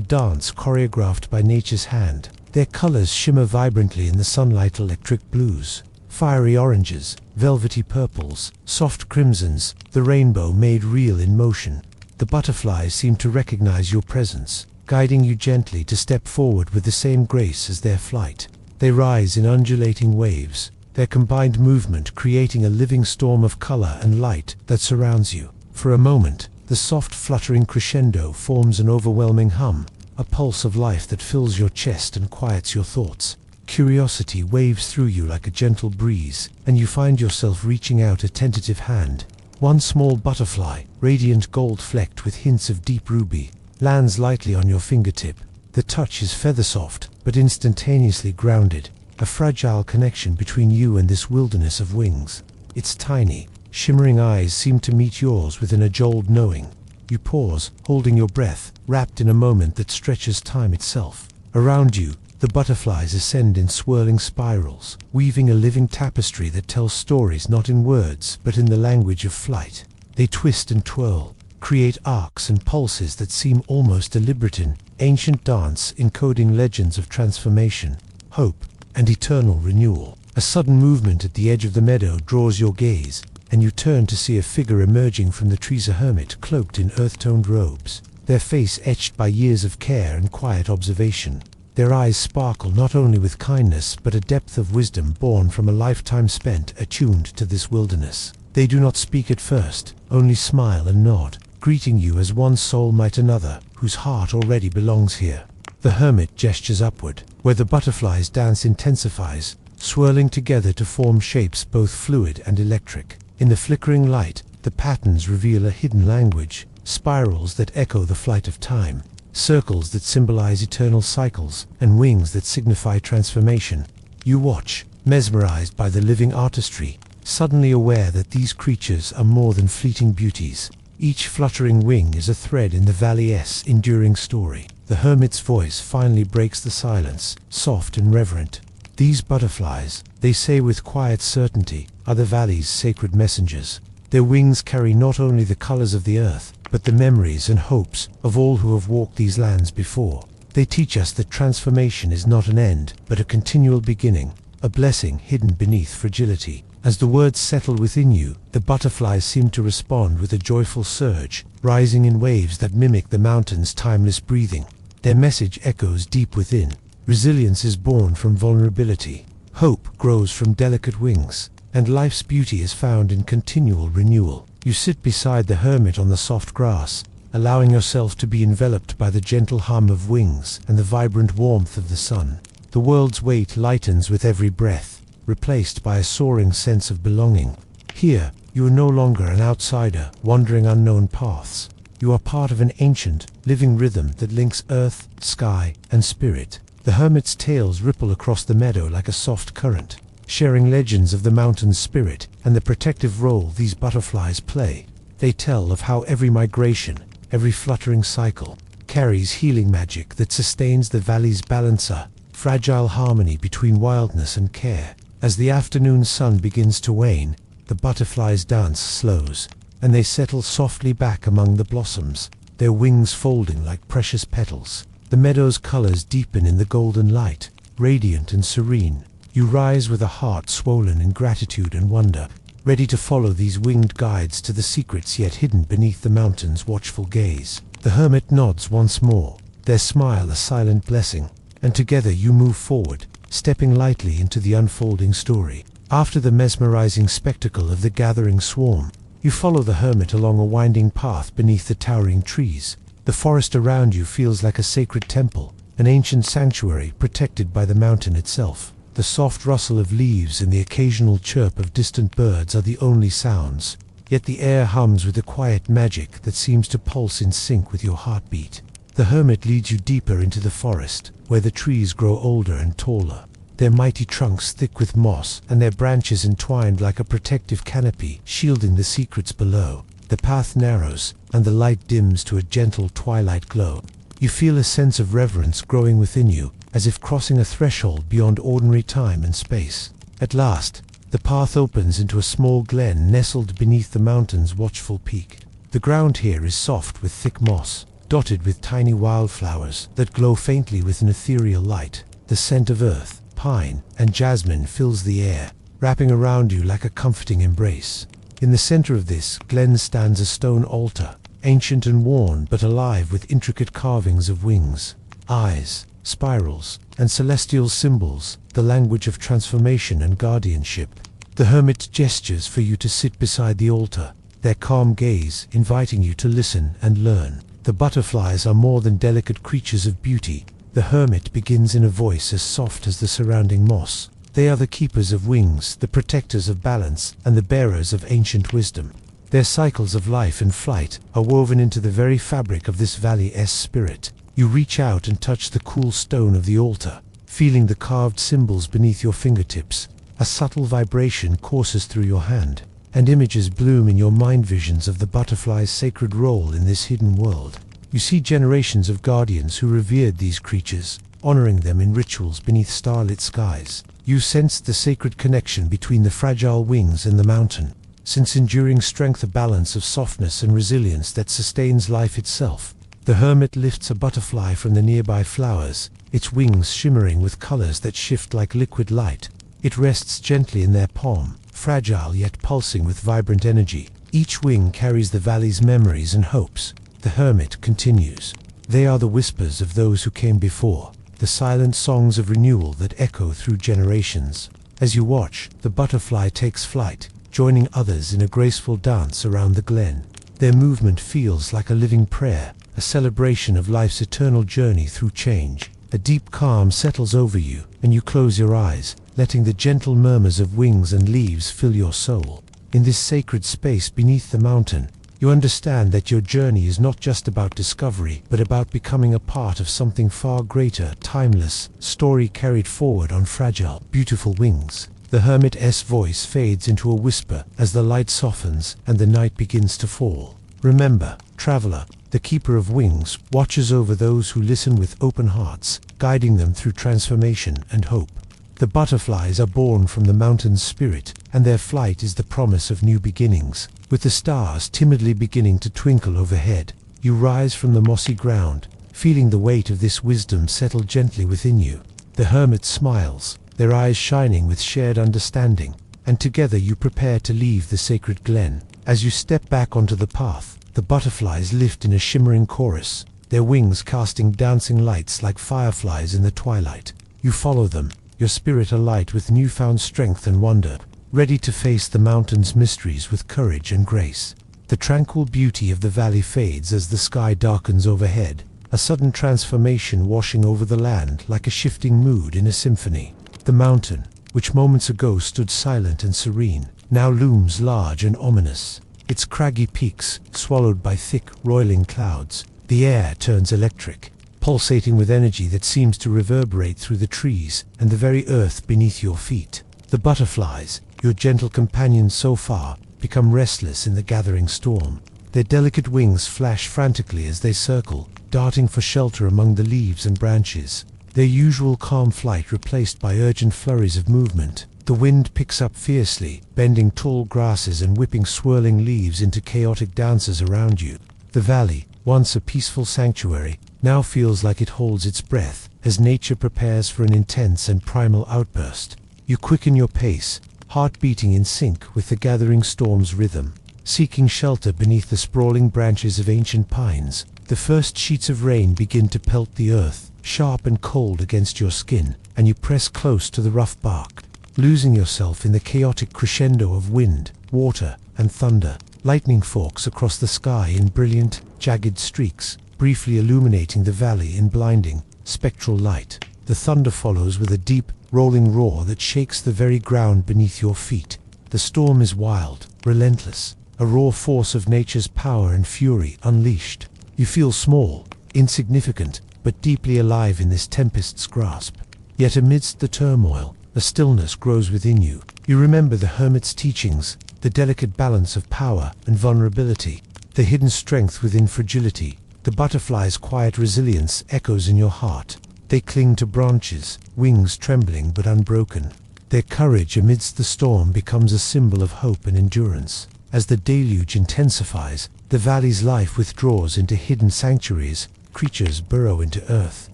dance choreographed by nature's hand. Their colors shimmer vibrantly in the sunlight: electric blues, fiery oranges, velvety purples, soft crimsons, the rainbow made real in motion. The butterflies seem to recognize your presence, guiding you gently to step forward with the same grace as their flight. They rise in undulating waves, their combined movement creating a living storm of color and light that surrounds you. For a moment, the soft fluttering crescendo forms an overwhelming hum, a pulse of life that fills your chest and quiets your thoughts. Curiosity waves through you like a gentle breeze, and you find yourself reaching out a tentative hand. One small butterfly, radiant gold flecked with hints of deep ruby, lands lightly on your fingertip. The touch is feather-soft, but instantaneously grounded, a fragile connection between you and this wilderness of wings. Its tiny, shimmering eyes seem to meet yours with an age-old knowing. You pause, holding your breath, wrapped in a moment that stretches time itself. Around you, the butterflies ascend in swirling spirals, weaving a living tapestry that tells stories not in words, but in the language of flight. They twist and twirl, create arcs and pulses that seem almost deliberate, in ancient dance encoding legends of transformation, hope, and eternal renewal. A sudden movement at the edge of the meadow draws your gaze, and you turn to see a figure emerging from the trees, a hermit cloaked in earth-toned robes, their face etched by years of care and quiet observation. Their eyes sparkle not only with kindness but a depth of wisdom born from a lifetime spent attuned to this wilderness. They do not speak at first, only smile and nod, greeting you as one soul might another, whose heart already belongs here. The hermit gestures upward, where the butterflies' dance intensifies, swirling together to form shapes both fluid and electric. In the flickering light, the patterns reveal a hidden language, spirals that echo the flight of time, circles that symbolize eternal cycles, and wings that signify transformation. You watch, mesmerized by the living artistry, suddenly aware that these creatures are more than fleeting beauties. Each fluttering wing is a thread in the valley's enduring story. The hermit's voice finally breaks the silence, soft and reverent. These butterflies, they say with quiet certainty, are the valley's sacred messengers. Their wings carry not only the colors of the earth, but the memories and hopes of all who have walked these lands before. They teach us that transformation is not an end, but a continual beginning, a blessing hidden beneath fragility. As the words settle within you, the butterflies seem to respond with a joyful surge, rising in waves that mimic the mountain's timeless breathing. Their message echoes deep within. Resilience is born from vulnerability. Hope grows from delicate wings, and life's beauty is found in continual renewal. You sit beside the hermit on the soft grass, allowing yourself to be enveloped by the gentle hum of wings and the vibrant warmth of the sun. The world's weight lightens with every breath, replaced by a soaring sense of belonging. Here, you are no longer an outsider, wandering unknown paths. You are part of an ancient, living rhythm that links earth, sky, and spirit. The hermit's tales ripple across the meadow like a soft current, sharing legends of the mountain's spirit and the protective role these butterflies play. They tell of how every migration, every fluttering cycle, carries healing magic that sustains the valley's balance, a fragile harmony between wildness and care. As the afternoon sun begins to wane, the butterflies' dance slows, and they settle softly back among the blossoms, their wings folding like precious petals. The meadow's colors deepen in the golden light, radiant and serene. You rise with a heart swollen in gratitude and wonder, ready to follow these winged guides to the secrets yet hidden beneath the mountain's watchful gaze. The hermit nods once more, their smile a silent blessing, and together you move forward, stepping lightly into the unfolding story. After the mesmerizing spectacle of the gathering swarm, you follow the hermit along a winding path beneath the towering trees. The forest around you feels like a sacred temple, an ancient sanctuary protected by the mountain itself. The soft rustle of leaves and the occasional chirp of distant birds are the only sounds, yet the air hums with a quiet magic that seems to pulse in sync with your heartbeat. The hermit leads you deeper into the forest, where the trees grow older and taller, their mighty trunks thick with moss and their branches entwined like a protective canopy, shielding the secrets below. The path narrows, and the light dims to a gentle twilight glow. You feel a sense of reverence growing within you, as if crossing a threshold beyond ordinary time and space. At last, the path opens into a small glen nestled beneath the mountain's watchful peak. The ground here is soft with thick moss, dotted with tiny wildflowers that glow faintly with an ethereal light. The scent of earth, pine, and jasmine fills the air, wrapping around you like a comforting embrace. In the center of this glen stands a stone altar, ancient and worn but alive with intricate carvings of wings, eyes, spirals, and celestial symbols, the language of transformation and guardianship. The hermit gestures for you to sit beside the altar, their calm gaze inviting you to listen and learn. The butterflies are more than delicate creatures of beauty. The hermit begins in a voice as soft as the surrounding moss. They are the keepers of wings, the protectors of balance, and the bearers of ancient wisdom. Their cycles of life and flight are woven into the very fabric of this valley's spirit. You reach out and touch the cool stone of the altar, feeling the carved symbols beneath your fingertips. A subtle vibration courses through your hand, and images bloom in your mind, visions of the butterfly's sacred role in this hidden world. You see generations of guardians who revered these creatures, honoring them in rituals beneath starlit skies. You sense the sacred connection between the fragile wings and the mountain, since enduring strength, a balance of softness and resilience that sustains life itself. The hermit lifts a butterfly from the nearby flowers, its wings shimmering with colors that shift like liquid light. It rests gently in their palm, fragile yet pulsing with vibrant energy. Each wing carries the valley's memories and hopes. The hermit continues. They are the whispers of those who came before, the silent songs of renewal that echo through generations. As you watch, the butterfly takes flight, joining others in a graceful dance around the glen. Their movement feels like a living prayer, a celebration of life's eternal journey through change. A deep calm settles over you, and you close your eyes, letting the gentle murmurs of wings and leaves fill your soul. In this sacred space beneath the mountain, you understand that your journey is not just about discovery, but about becoming a part of something far greater, timeless, story carried forward on fragile, beautiful wings. The hermit's voice fades into a whisper as the light softens and the night begins to fall. Remember, traveler, the keeper of wings watches over those who listen with open hearts, guiding them through transformation and hope. The butterflies are born from the mountain's spirit, and their flight is the promise of new beginnings. With the stars timidly beginning to twinkle overhead, you rise from the mossy ground, feeling the weight of this wisdom settle gently within you. The hermit smiles, their eyes shining with shared understanding, and together you prepare to leave the sacred glen. As you step back onto the path, the butterflies lift in a shimmering chorus, their wings casting dancing lights like fireflies in the twilight. You follow them, your spirit alight with newfound strength and wonder, ready to face the mountain's mysteries with courage and grace. The tranquil beauty of the valley fades as the sky darkens overhead, a sudden transformation washing over the land like a shifting mood in a symphony. The mountain, which moments ago stood silent and serene, now looms large and ominous, its craggy peaks swallowed by thick, roiling clouds. The air turns electric, pulsating with energy that seems to reverberate through the trees and the very earth beneath your feet. The butterflies, your gentle companions so far, become restless in the gathering storm. Their delicate wings flash frantically as they circle, darting for shelter among the leaves and branches, their usual calm flight replaced by urgent flurries of movement. The wind picks up fiercely, bending tall grasses and whipping swirling leaves into chaotic dances around you. The valley, once a peaceful sanctuary, now feels like it holds its breath, as nature prepares for an intense and primal outburst. You quicken your pace, heart beating in sync with the gathering storm's rhythm, seeking shelter beneath the sprawling branches of ancient pines. The first sheets of rain begin to pelt the earth, sharp and cold against your skin, and you press close to the rough bark, losing yourself in the chaotic crescendo of wind, water, and thunder. Lightning forks across the sky in brilliant, jagged streaks, briefly illuminating the valley in blinding, spectral light. The thunder follows with a deep, rolling roar that shakes the very ground beneath your feet. The storm is wild, relentless, a raw force of nature's power and fury unleashed. You feel small, insignificant, but deeply alive in this tempest's grasp. Yet amidst the turmoil, a stillness grows within you. You remember the hermit's teachings, the delicate balance of power and vulnerability, the hidden strength within fragility. The butterfly's quiet resilience echoes in your heart. They cling to branches, wings trembling but unbroken. Their courage amidst the storm becomes a symbol of hope and endurance. As the deluge intensifies, the valley's life withdraws into hidden sanctuaries. Creatures burrow into earth.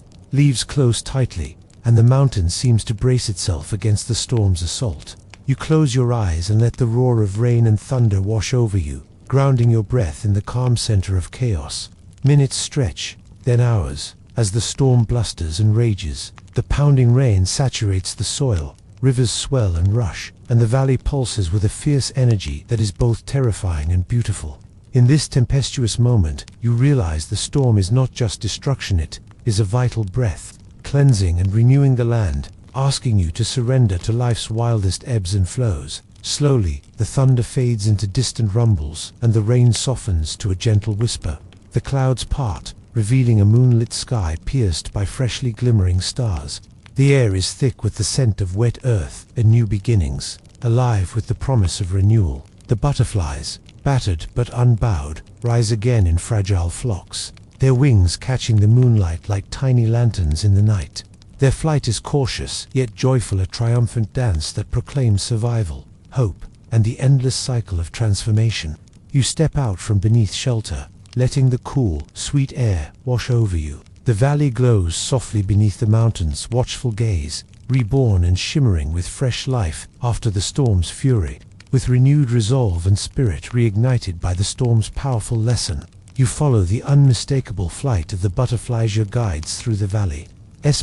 Leaves close tightly, and the mountain seems to brace itself against the storm's assault. You close your eyes and let the roar of rain and thunder wash over you, grounding your breath in the calm center of chaos. Minutes stretch, then hours, as the storm blusters and rages. The pounding rain saturates the soil, rivers swell and rush, and the valley pulses with a fierce energy that is both terrifying and beautiful. In this tempestuous moment, you realize the storm is not just destruction, it is a vital breath, cleansing and renewing the land, asking you to surrender to life's wildest ebbs and flows. Slowly, the thunder fades into distant rumbles, and the rain softens to a gentle whisper. The clouds part, revealing a moonlit sky pierced by freshly glimmering stars. The air is thick with the scent of wet earth and new beginnings, alive with the promise of renewal. The butterflies, battered but unbowed, rise again in fragile flocks, their wings catching the moonlight like tiny lanterns in the night. Their flight is cautious, yet joyful, a triumphant dance that proclaims survival, hope, and the endless cycle of transformation. You step out from beneath shelter, letting the cool, sweet air wash over you. The valley glows softly beneath the mountain's watchful gaze, reborn and shimmering with fresh life after the storm's fury. With renewed resolve and spirit reignited by the storm's powerful lesson, you follow the unmistakable flight of the butterflies, your guides through the valley's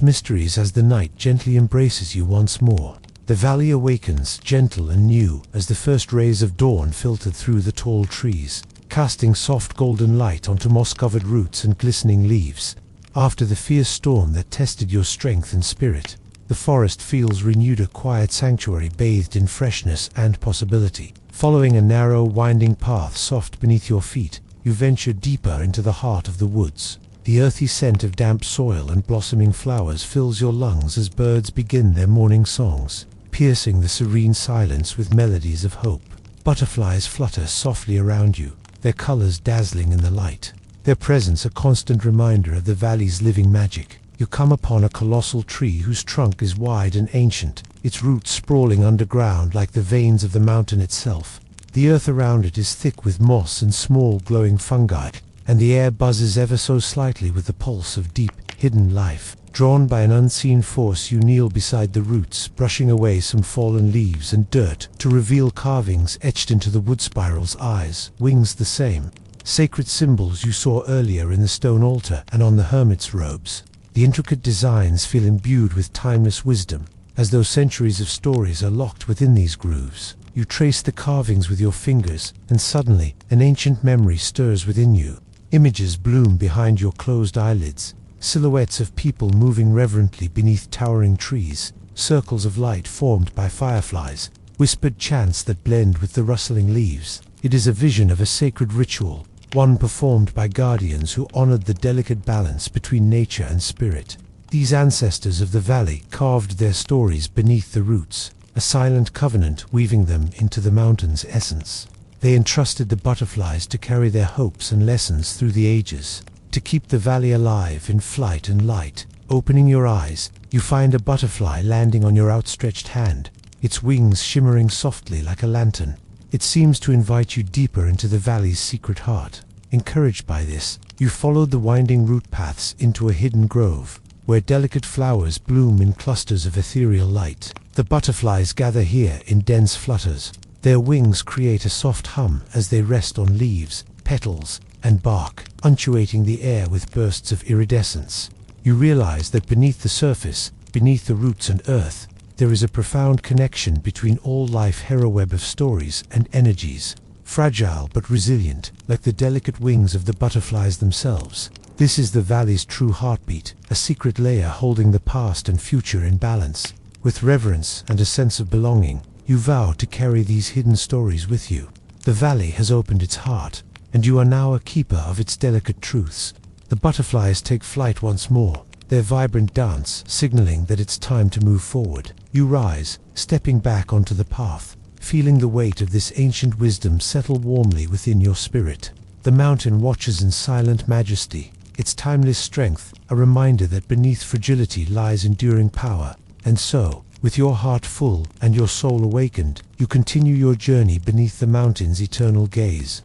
mysteries as the night gently embraces you once more. The valley awakens, gentle and new, as the first rays of dawn filtered through the tall trees, casting soft golden light onto moss-covered roots and glistening leaves. After the fierce storm that tested your strength and spirit, the forest feels renewed, a quiet sanctuary bathed in freshness and possibility. Following a narrow, winding path soft beneath your feet, you venture deeper into the heart of the woods. The earthy scent of damp soil and blossoming flowers fills your lungs as birds begin their morning songs, piercing the serene silence with melodies of hope. Butterflies flutter softly around you, their colors dazzling in the light, their presence a constant reminder of the valley's living magic. You come upon a colossal tree whose trunk is wide and ancient, its roots sprawling underground like the veins of the mountain itself. The earth around it is thick with moss and small glowing fungi, and the air buzzes ever so slightly with the pulse of deep, hidden life. Drawn by an unseen force, you kneel beside the roots, brushing away some fallen leaves and dirt to reveal carvings etched into the wood spiral's eyes, wings the same, sacred symbols you saw earlier in the stone altar and on the hermit's robes. The intricate designs feel imbued with timeless wisdom, as though centuries of stories are locked within these grooves. You trace the carvings with your fingers, and suddenly, an ancient memory stirs within you. Images bloom behind your closed eyelids, silhouettes of people moving reverently beneath towering trees, circles of light formed by fireflies, whispered chants that blend with the rustling leaves. It is a vision of a sacred ritual, one performed by guardians who honored the delicate balance between nature and spirit. These ancestors of the valley carved their stories beneath the roots, a silent covenant weaving them into the mountain's essence. They entrusted the butterflies to carry their hopes and lessons through the ages, to keep the valley alive in flight and light. Opening your eyes, you find a butterfly landing on your outstretched hand, its wings shimmering softly like a lantern. It seems to invite you deeper into the valley's secret heart. Encouraged by this, you followed the winding root paths into a hidden grove, where delicate flowers bloom in clusters of ethereal light. The butterflies gather here in dense flutters. Their wings create a soft hum as they rest on leaves, petals, and bark, punctuating the air with bursts of iridescence. You realize that beneath the surface, beneath the roots and earth, there is a profound connection between all life, a web of stories and energies, fragile but resilient, like the delicate wings of the butterflies themselves. This is the valley's true heartbeat, a secret layer holding the past and future in balance. With reverence and a sense of belonging, you vow to carry these hidden stories with you, The valley has opened its heart, and you are now a keeper of its delicate truths. The butterflies take flight once more, their vibrant dance signaling that it's time to move forward. You rise, stepping back onto the path, feeling the weight of this ancient wisdom settle warmly within your spirit. The mountain watches in silent majesty, its timeless strength a reminder that beneath fragility lies enduring power. And so, with your heart full and your soul awakened, you continue your journey beneath the mountain's eternal gaze.